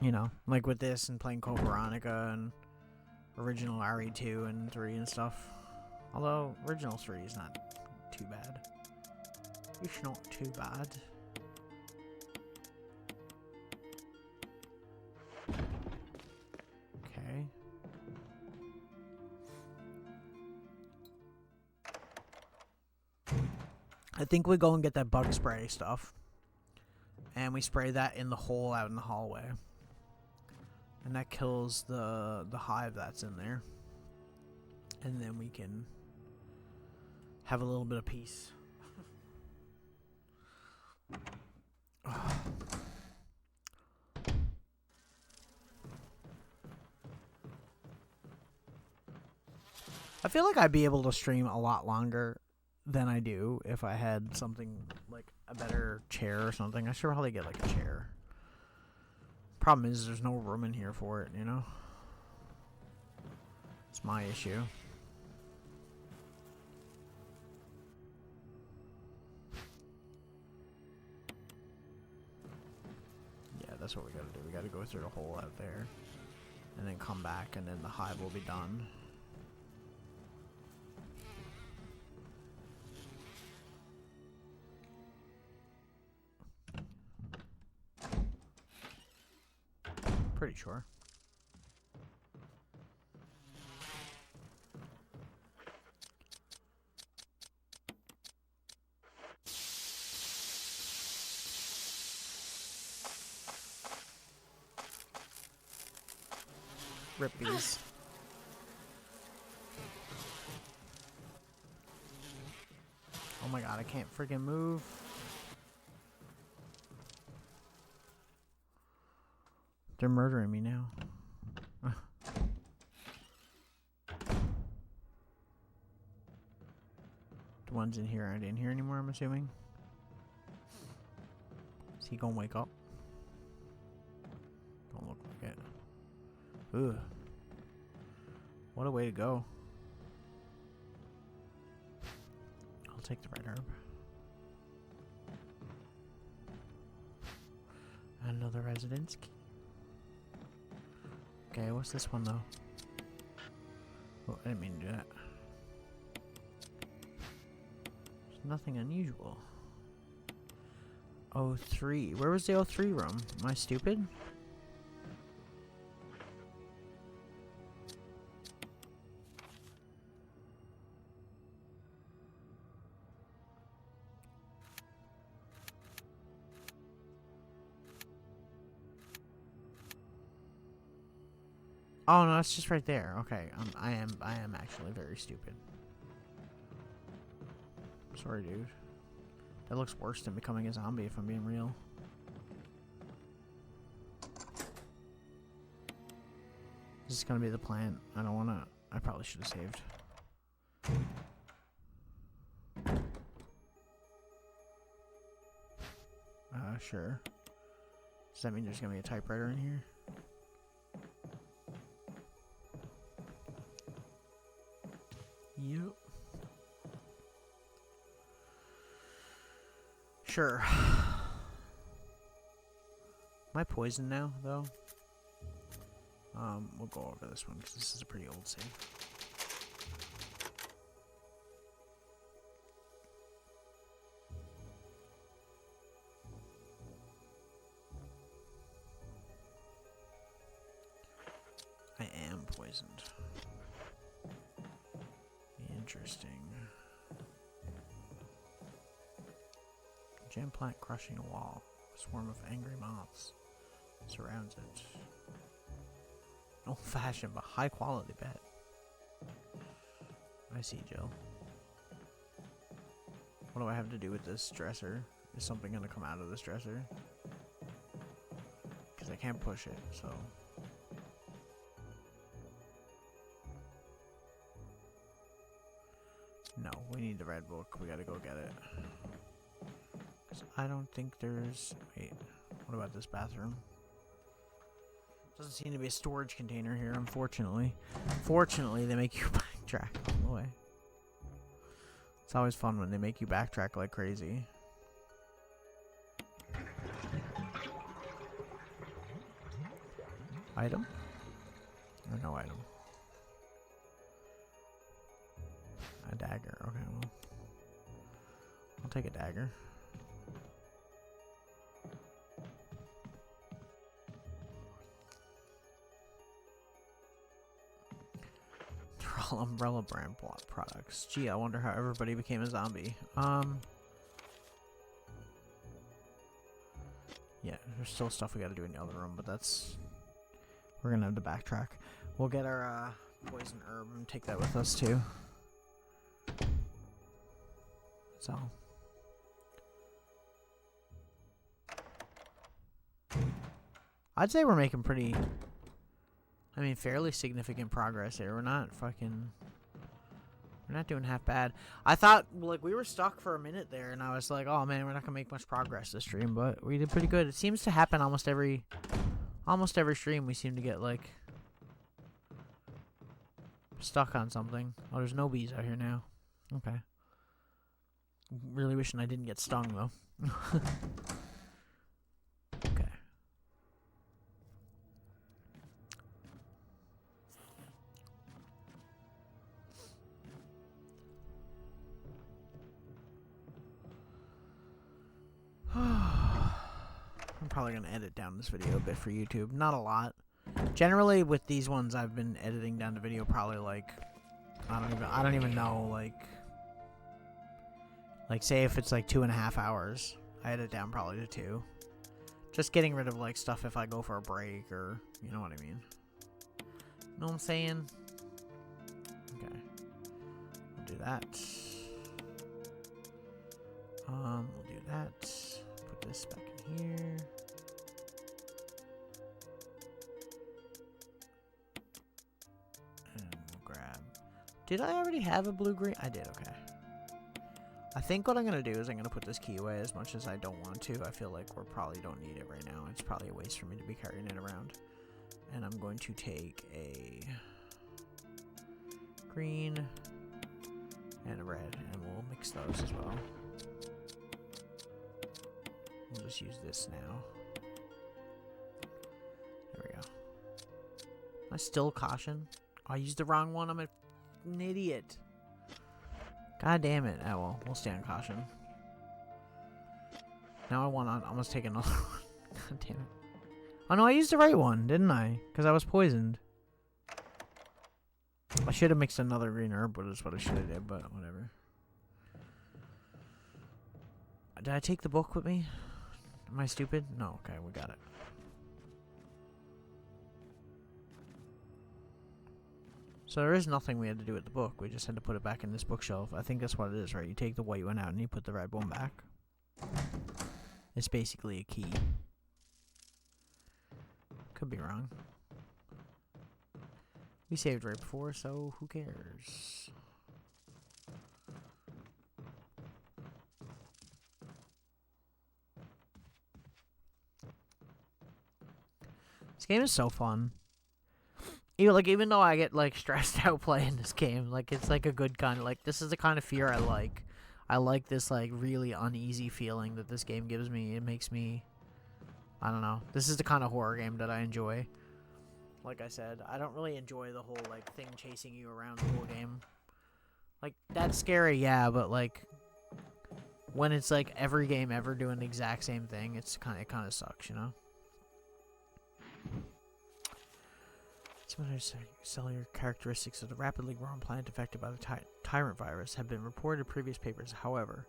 You know, like with this and playing Code Veronica and original RE2 and 3 and stuff. Although, original 3 is not too bad. It's not too bad. Okay. I think we go and get that bug spray stuff. And we spray that in the hole out in the hallway. And that kills the hive that's in there. And then we can have a little bit of peace. I feel like I'd be able to stream a lot longer than I do if I had something like a better chair or something. I should probably get like a chair. Problem is there's no room in here for it, you know? It's my issue. Yeah, that's what we gotta do. We gotta go through the hole out there. And then come back and then the hive will be done. Pretty sure. Rip these. Oh my god, I can't freaking move. They're murdering me now. The ones in here aren't in here anymore, I'm assuming. Is he gonna wake up? Don't look like it. Ugh. What a way to go. I'll take the red herb. Another residence key. Okay, what's this one though? Oh, I didn't mean to do that. There's nothing unusual. O3. Where was the O3 room? Am I stupid? Oh no, it's just right there. Okay, I am actually very stupid. Sorry, dude. That looks worse than becoming a zombie, if I'm being real. This is gonna be the plant. I don't wanna. I probably should have saved. Sure. Does that mean there's gonna be a typewriter in here? Yep. Sure. Am I poisoned now, though? We'll go over this one because this is a pretty old save. I am poisoned. Interesting. Gem plant crushing a wall. A swarm of angry moths surrounds it. An old-fashioned but high-quality bed. I see, Jill. What do I have to do with this dresser? Is something gonna come out of this dresser? Because I can't push it, so... No, we need the red book. We gotta go get it. Because I don't think there's... Wait, what about this bathroom? Doesn't seem to be a storage container here, unfortunately. Fortunately, they make you backtrack all the way. It's always fun when they make you backtrack like crazy. Item? Or no item? A dagger. Okay, well. I'll take a dagger. They're all Umbrella brand products. Gee, I wonder how everybody became a zombie. Yeah, there's still stuff we gotta do in the other room, but that's... We're gonna have to backtrack. We'll get our poison herb and take that with us too. So. I'd say we're making pretty... I mean, fairly significant progress here. We're not fucking... We're not doing half bad. I thought, like, we were stuck for a minute there, and I was like, oh man, we're not gonna make much progress this stream, but we did pretty good. It seems to happen almost every stream. We seem to get, like, stuck on something. Oh, there's no bees out here now. Okay. Really wishing I didn't get stung, though. Okay. I'm probably gonna edit down this video a bit for YouTube. Not a lot. Generally, with these ones, I've been editing down the video probably like I don't even know, like say if it's like 2.5 hours, I edit down probably to 2. Just getting rid of like stuff if I go for a break or you know what I mean. Know what I'm saying? Okay. We'll do that. We'll do that. Put this back in here. And we'll grab... Did I already have a blue-green? I did, okay. I think what I'm going to do is I'm going to put this key away as much as I don't want to. I feel like we probably don't need it right now. It's probably a waste for me to be carrying it around. And I'm going to take a green and a red, and we'll mix those as well. We'll just use this now. I still caution. Oh, I used the wrong one. I'm an idiot. God damn it. Oh well, we'll stay on caution. Now I want to almost take another one. God damn it. Oh no, I used the right one, didn't I? Because I was poisoned. I should have mixed another green herb, but that's what I should have did, but whatever. Did I take the book with me? Am I stupid? No, okay, we got it. So there is nothing we had to do with the book. We just had to put it back in this bookshelf. I think that's what it is, right? You take the white one out and you put the red one back. It's basically a key. Could be wrong. We saved right before, so who cares? This game is so fun. Even though I get like stressed out playing this game, like it's like a good kind of like this is the kind of fear I like. I like this like really uneasy feeling that this game gives me. It makes me, I don't know. This is the kind of horror game that I enjoy. Like I said, I don't really enjoy the whole like thing chasing you around the whole game. Like that's scary, yeah, but like when it's like every game ever doing the exact same thing, it kind of sucks, you know. Similar cellular characteristics of the rapidly growing plant affected by the tyrant virus have been reported in previous papers. However,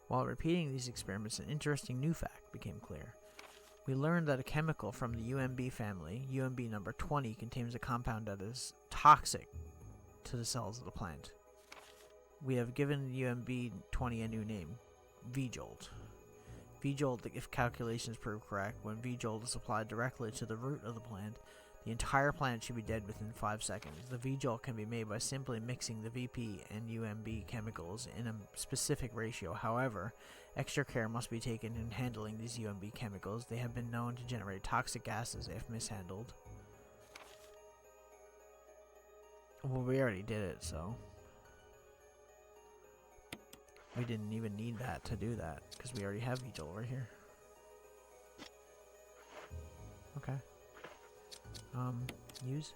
while repeating these experiments, an interesting new fact became clear. We learned that a chemical from the UMB family, UMB number 20, contains a compound that is toxic to the cells of the plant. We have given UMB 20 a new name, V-Jolt. V-Jolt, if calculations prove correct, when V-Jolt is applied directly to the root of the plant, the entire plant should be dead within 5 seconds. The V-Jolt can be made by simply mixing the VP and UMB chemicals in a specific ratio. However, extra care must be taken in handling these UMB chemicals. They have been known to generate toxic gases if mishandled. Well, we already did it, so we didn't even need that to do that, because we already have V-Jolt right here. Okay. Use.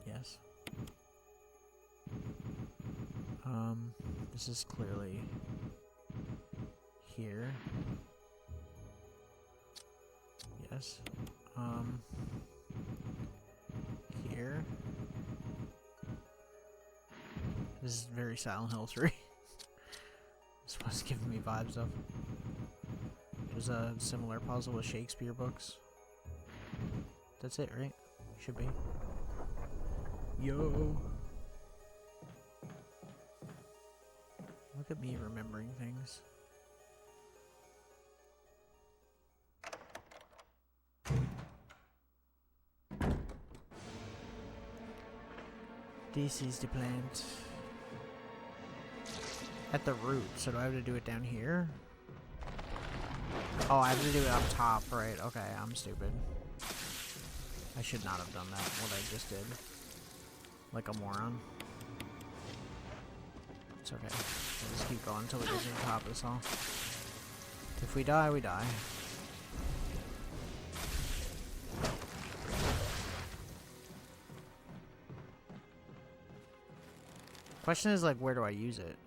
Yes. This is clearly here. Yes. Here. This is very Silent Hill 3. This was giving me vibes of. There's a similar puzzle with Shakespeare books. That's it, right? Should be. Yo! Look at me remembering things. This is the plant. At the root, so do I have to do it down here? Oh, I have to do it up top, right? Okay, I'm stupid. I should not have done that, what I just did. Like a moron. It's okay. We'll just keep going until it goes to the top, that's all. If we die, we die. Question is, like, where do I use it?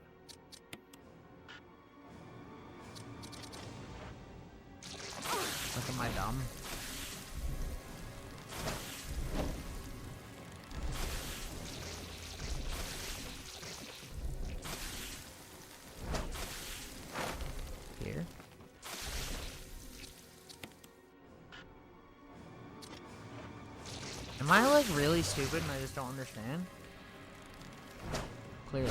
Like, am I dumb? Here? Am I, like, really stupid and I just don't understand? Clearly.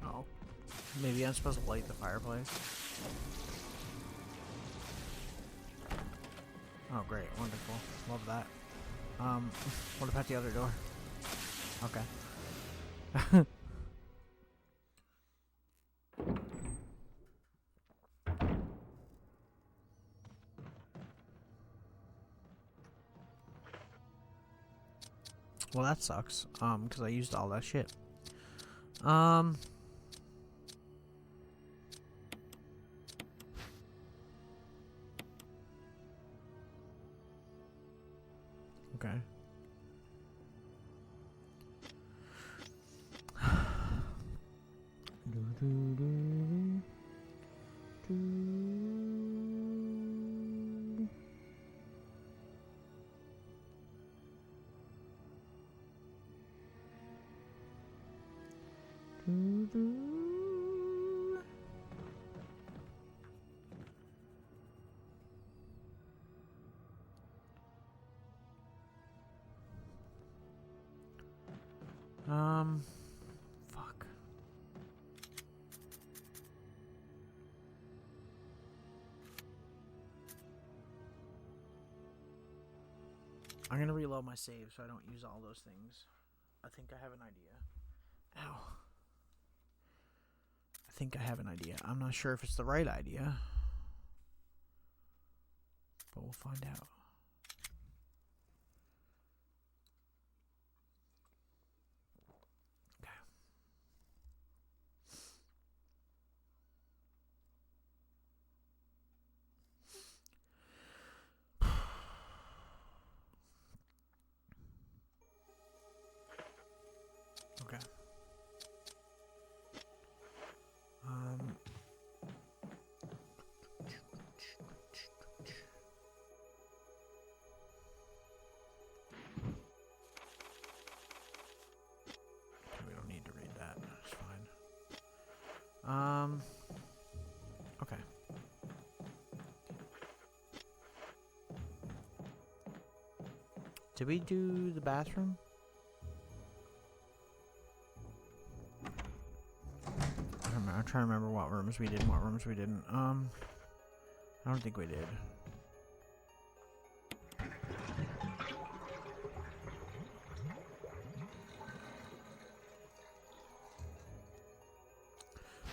Oh. Maybe I'm supposed to light the fireplace. Oh, great. Wonderful. Love that. What about the other door? Okay. Well, that sucks. Because I used all that shit. Okay. Fuck. I'm gonna reload my save so I don't use all those things. I think I have an idea. Ow. I think I have an idea. I'm not sure if it's the right idea, but we'll find out. Okay. We don't need to read that. That's fine. Okay. Did we do the bathroom? I'm trying to remember what rooms we did and what rooms we didn't. I don't think we did.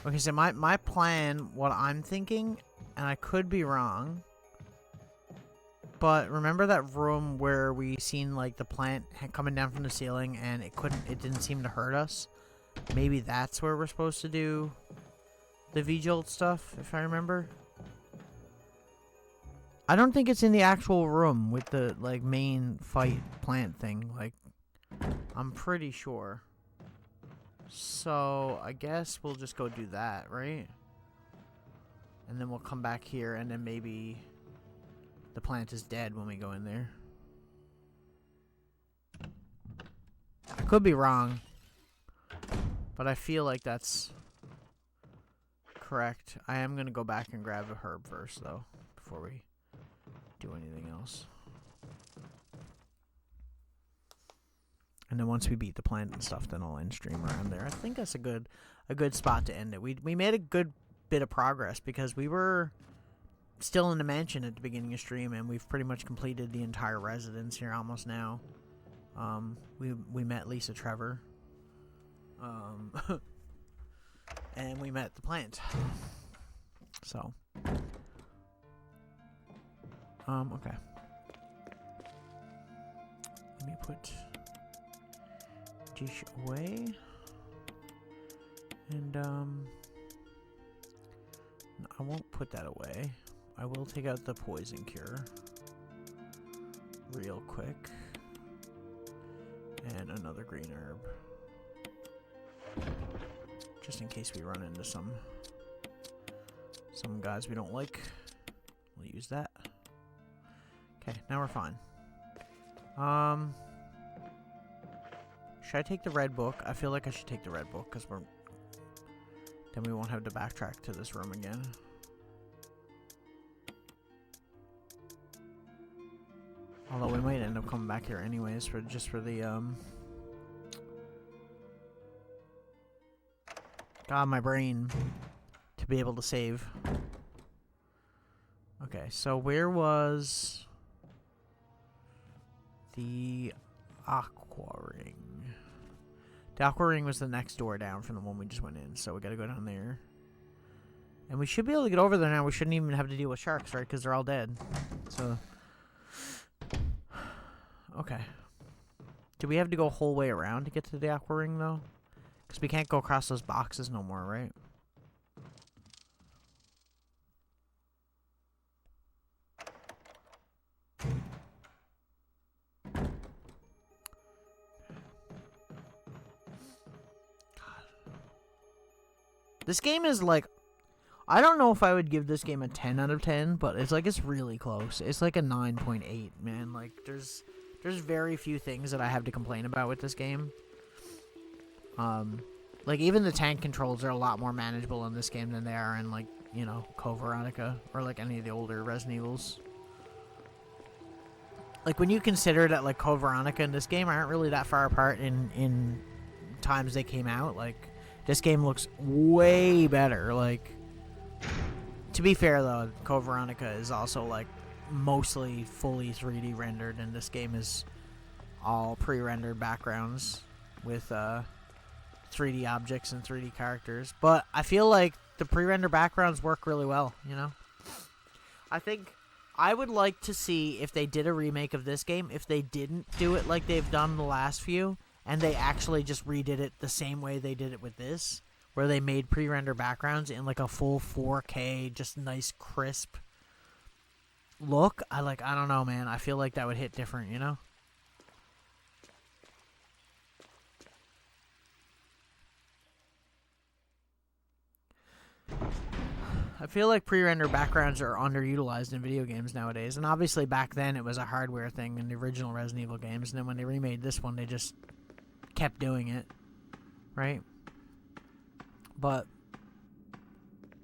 Okay, so my plan, what I'm thinking, and I could be wrong, but remember that room where we seen like the plant coming down from the ceiling and it didn't seem to hurt us? Maybe that's where we're supposed to do the V-Jolt stuff, if I remember. I don't think it's in the actual room with the like main fight plant thing. Like, I'm pretty sure. So I guess we'll just go do that, right? And then we'll come back here, and then maybe the plant is dead when we go in there. I could be wrong, but I feel like that's correct. I am going to go back and grab a herb first, though, before we do anything else. And then once we beat the plant and stuff, then I'll end stream around there. I think that's a good spot to end it. We made a good bit of progress because we were still in the mansion at the beginning of stream, and we've pretty much completed the entire residence here almost now. We met Lisa Trevor. And we met the plant. So. Okay. Let me put dish away. And, no, I won't put that away. I will take out the poison cure real quick. And another green herb. Just in case we run into some guys we don't like. We'll use that. Okay, now we're fine. Should I take the red book? I feel like I should take the red book, because then we won't have to backtrack to this room again. Although we might end up coming back here anyways for the God, my brain to be able to save. Okay, so where was the aqua ring? The aqua ring was the next door down from the one we just went in, so we gotta go down there. And we should be able to get over there now. We shouldn't even have to deal with sharks, right? Because they're all dead. So, okay. Do we have to go a whole way around to get to the Aqua Ring, though? Because we can't go across those boxes no more, right? This game is like, I don't know if I would give this game a 10 out of 10, but it's really close. It's like a 9.8, man. Like there's very few things that I have to complain about with this game. Like even the tank controls are a lot more manageable in this game than they are in like, you know, Code Veronica or like any of the older Resident Evils. Like when you consider that like Code Veronica and this game aren't really that far apart in times they came out, like this game looks way better. Like, to be fair though, Code Veronica is also like mostly fully 3D rendered, and this game is all pre-rendered backgrounds with 3D objects and 3D characters. But I feel like the pre-rendered backgrounds work really well, you know? I think I would like to see if they did a remake of this game, if they didn't do it like they've done the last few, and they actually just redid it the same way they did it with this, where they made pre-render backgrounds in like a full 4K, just nice crisp look. I don't know, man. I feel like that would hit different, you know? I feel like pre-render backgrounds are underutilized in video games nowadays, and obviously back then it was a hardware thing in the original Resident Evil games, and then when they remade this one, they just kept doing it, right? But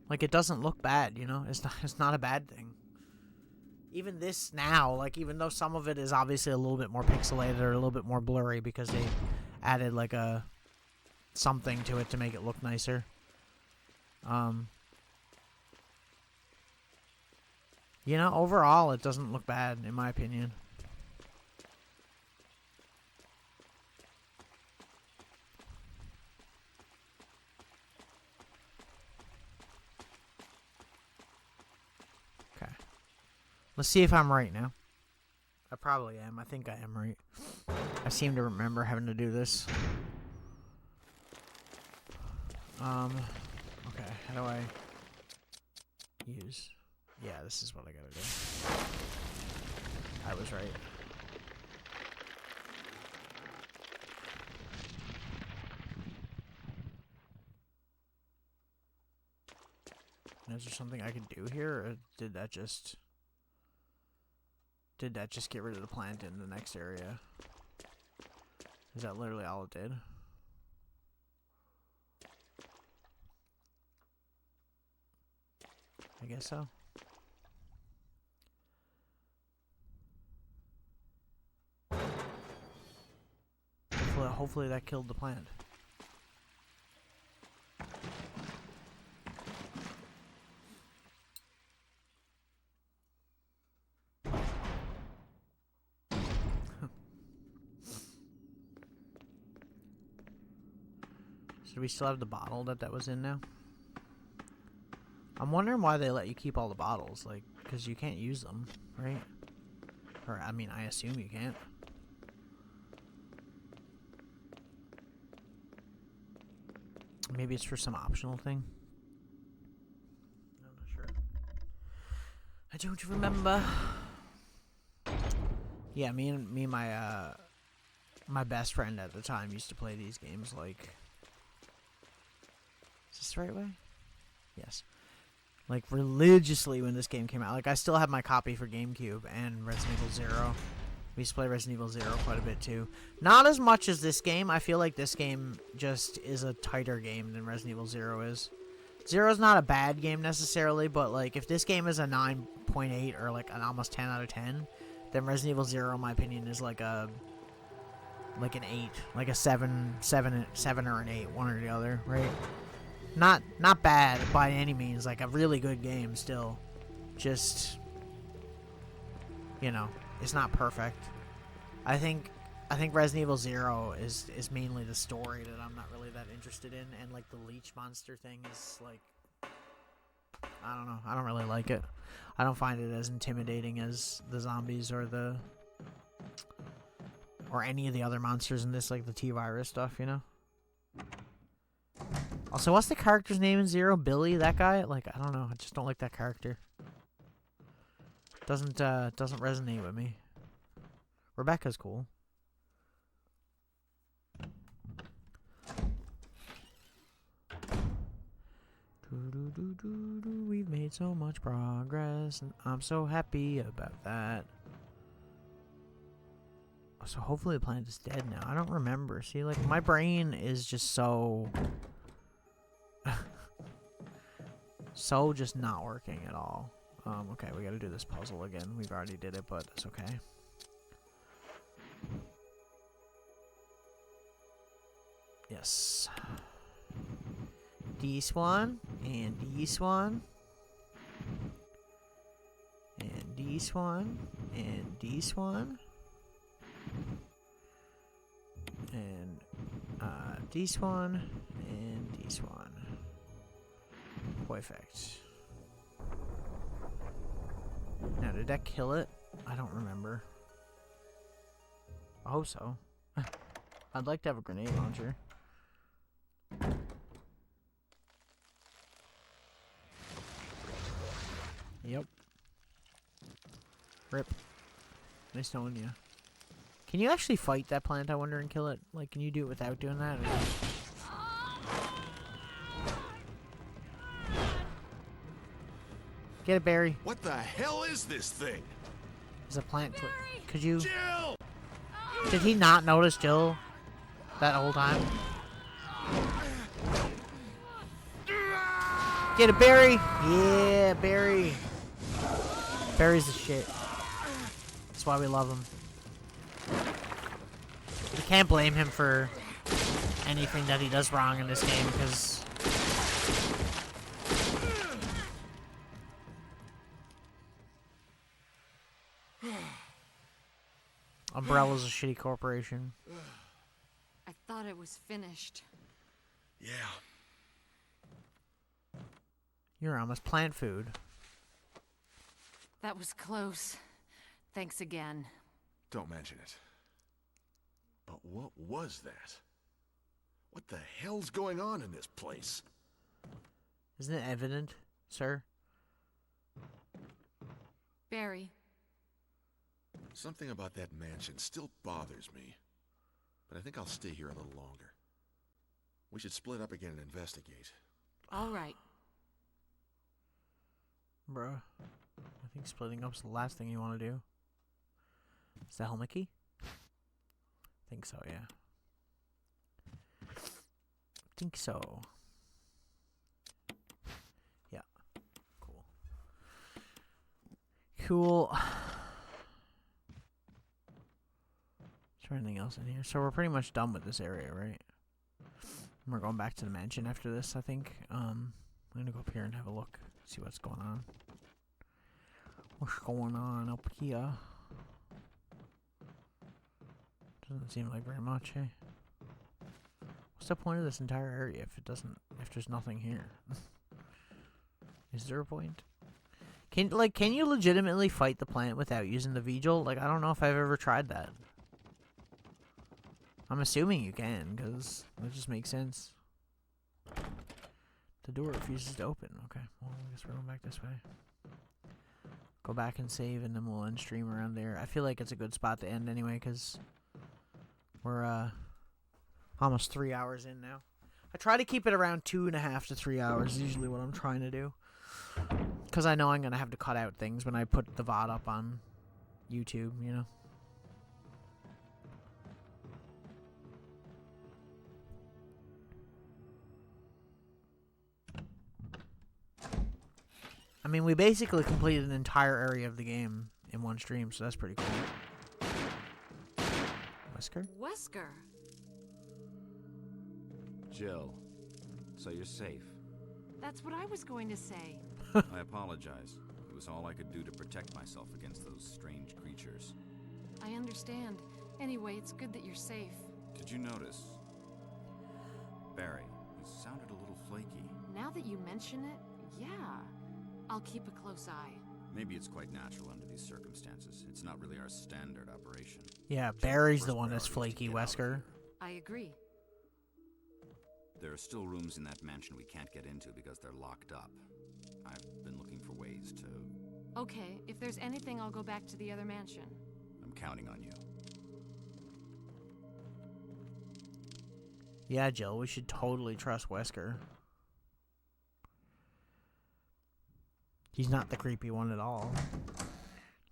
like it doesn't look bad, you know? It's not a bad thing. Even this now, like even though some of it is obviously a little bit more pixelated or a little bit more blurry because they added like a something to it to make it look nicer. You know, overall it doesn't look bad in my opinion. Let's see if I'm right now. I probably am. I think I am right. I seem to remember having to do this. Okay, how do I use? Yeah, this is what I gotta do. I was right. Is there something I can do here, or did that just get rid of the plant in the next area? Is that literally all it did? I guess so. Hopefully that killed the plant. So do we still have the bottle that was in now? I'm wondering why they let you keep all the bottles, like, because you can't use them, right? Or, I mean, I assume you can't. Maybe it's for some optional thing. I'm not sure. I don't remember. Yeah, me and my my best friend at the time used to play these games like. Is this the right way? Yes. Like religiously when this game came out. Like I still have my copy for GameCube and Resident Evil 0. We used to play Resident Evil 0 quite a bit too. Not as much as this game. I feel like this game just is a tighter game than Resident Evil 0 is. 0 is not a bad game necessarily, but like if this game is a 9.8 or like an almost 10 out of 10, then Resident Evil 0 in my opinion is like an 8, like a 7 or an 8, one or the other, right? Not bad by any means, like a really good game still. Just, you know, it's not perfect. I think Resident Evil 0 is mainly the story that I'm not really that interested in, and like the leech monster thing is like, I don't know, I don't really like it. I don't find it as intimidating as the zombies or Or any of the other monsters in this, like the T-Virus stuff, you know? Also, what's the character's name in Zero? Billy, that guy? Like, I don't know. I just don't like that character. Doesn't resonate with me. Rebecca's cool. We've made so much progress, and I'm so happy about that. So hopefully the planet is dead now. I don't remember. See, like, my brain is just so... so just not working at all. Okay, we gotta do this puzzle again. We've already did it, but it's okay. Yes. This one, and this one. And this one, and this one. And this one, and this one. Perfect. Now, did that kill it? I don't remember. I hope so. I'd like to have a grenade launcher. Yep. Rip. Nice knowing you. Can you actually fight that plant, I wonder, and kill it? Like, can you do it without doing that? Or... Get it, Barry. What the hell is this thing? There's a plant. Could you... Jill! Did he not notice Jill that whole time? Get it, Barry! Yeah, Barry. Barry's the shit. That's why we love him. You can't blame him for anything that he does wrong in this game, because... Umbrella's a shitty corporation. I thought it was finished. Yeah. You're almost plant food. That was close. Thanks again. Don't mention it. But what was that? What the hell's going on in this place? Isn't it evident, sir? Barry. Something about that mansion still bothers me. But I think I'll stay here a little longer. We should split up again and investigate. All right. Bruh. I think splitting up's the last thing you want to do. Is that helmet key? I think so, yeah. Think so. Yeah. Cool. Cool. Is there anything else in here? So we're pretty much done with this area, right? We're going back to the mansion after this, I think. I'm gonna go up here and have a look. See what's going on. What's going on up here? Doesn't seem like very much, eh? What's the point of this entire area if there's nothing here? Is there a point? Can you legitimately fight the plant without using the vigil? Like, I don't know if I've ever tried that. I'm assuming you can, because that just makes sense. The door refuses to open. Okay, well, I guess we're going back this way. Go back and save, and then we'll end stream around there. I feel like it's a good spot to end anyway, because we're almost 3 hours in now. I try to keep it around 2.5 to 3 hours, is usually what I'm trying to do. Because I know I'm going to have to cut out things when I put the VOD up on YouTube, you know? I mean, we basically completed an entire area of the game in one stream, so that's pretty cool. Wesker? Wesker. Jill, so you're safe. That's what I was going to say. I apologize. It was all I could do to protect myself against those strange creatures. I understand. Anyway, it's good that you're safe. Did you notice? Barry, he sounded a little flaky. Now that you mention it, yeah. I'll keep a close eye. Maybe it's quite natural under these circumstances. It's not really our standard operation. Yeah, Just Barry's first the one that's priority is to flaky, get out of Wesker. here. I agree. There are still rooms in that mansion we can't get into because they're locked up. I've been looking for ways to... Okay, if there's anything, I'll go back to the other mansion. I'm counting on you. Yeah, Jill, we should totally trust Wesker. He's not the creepy one at all.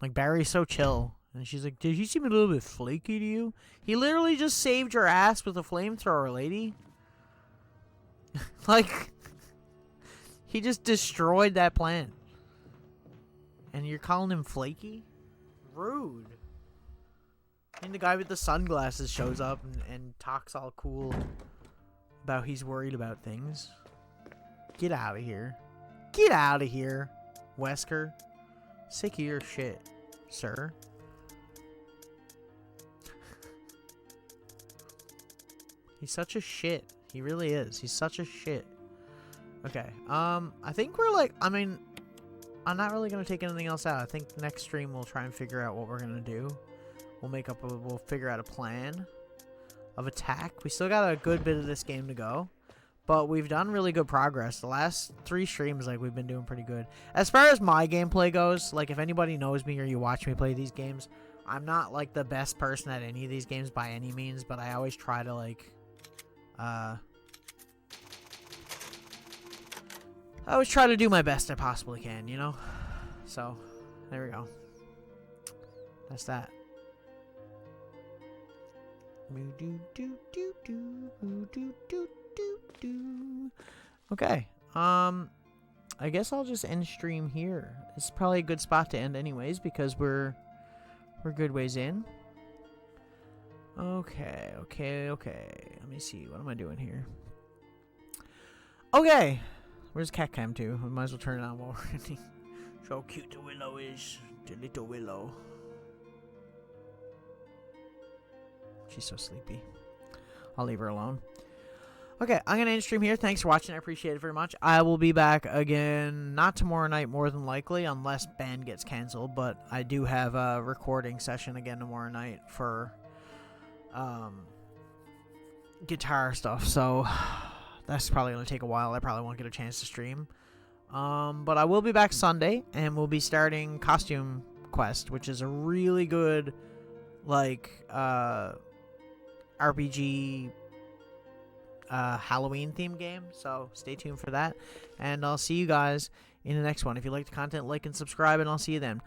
Like, Barry's so chill. And she's like, did he seem a little bit flaky to you? He literally just saved your ass with a flamethrower, lady. Like, he just destroyed that plant. And you're calling him flaky? Rude. And the guy with the sunglasses shows up and talks all cool about he's worried about things. Get out of here. Get out of here, Wesker. Sick of your shit, sir. He's such a shit. He really is. He's such a shit. Okay. I think we're like, I mean, I'm not really going to take anything else out. I think next stream we'll try and figure out what we're going to do. We'll figure out a plan of attack. We still got a good bit of this game to go, but we've done really good progress. The last 3 streams, like, we've been doing pretty good. As far as my gameplay goes, like, if anybody knows me or you watch me play these games, I'm not, like, the best person at any of these games by any means, but I always try to, like, I always try to do my best I possibly can, you know? So, there we go. That's that. Okay. I guess I'll just end stream here. It's probably a good spot to end anyways because we're good ways in. Okay. Let me see. What am I doing here? Okay. Where's Cat Cam 2? We might as well turn it on while we're ending. So cute the Willow is. The little Willow. She's so sleepy. I'll leave her alone. Okay, I'm going to end stream here. Thanks for watching. I appreciate it very much. I will be back again, not tomorrow night more than likely, unless band gets canceled. But I do have a recording session again tomorrow night for guitar stuff. So that's probably going to take a while. I probably won't get a chance to stream. But I will be back Sunday, and we'll be starting Costume Quest, which is a really good, like, RPG Halloween themed game, so stay tuned for that, and I'll see you guys in the next one. If you like the content, like and subscribe, and I'll see you then.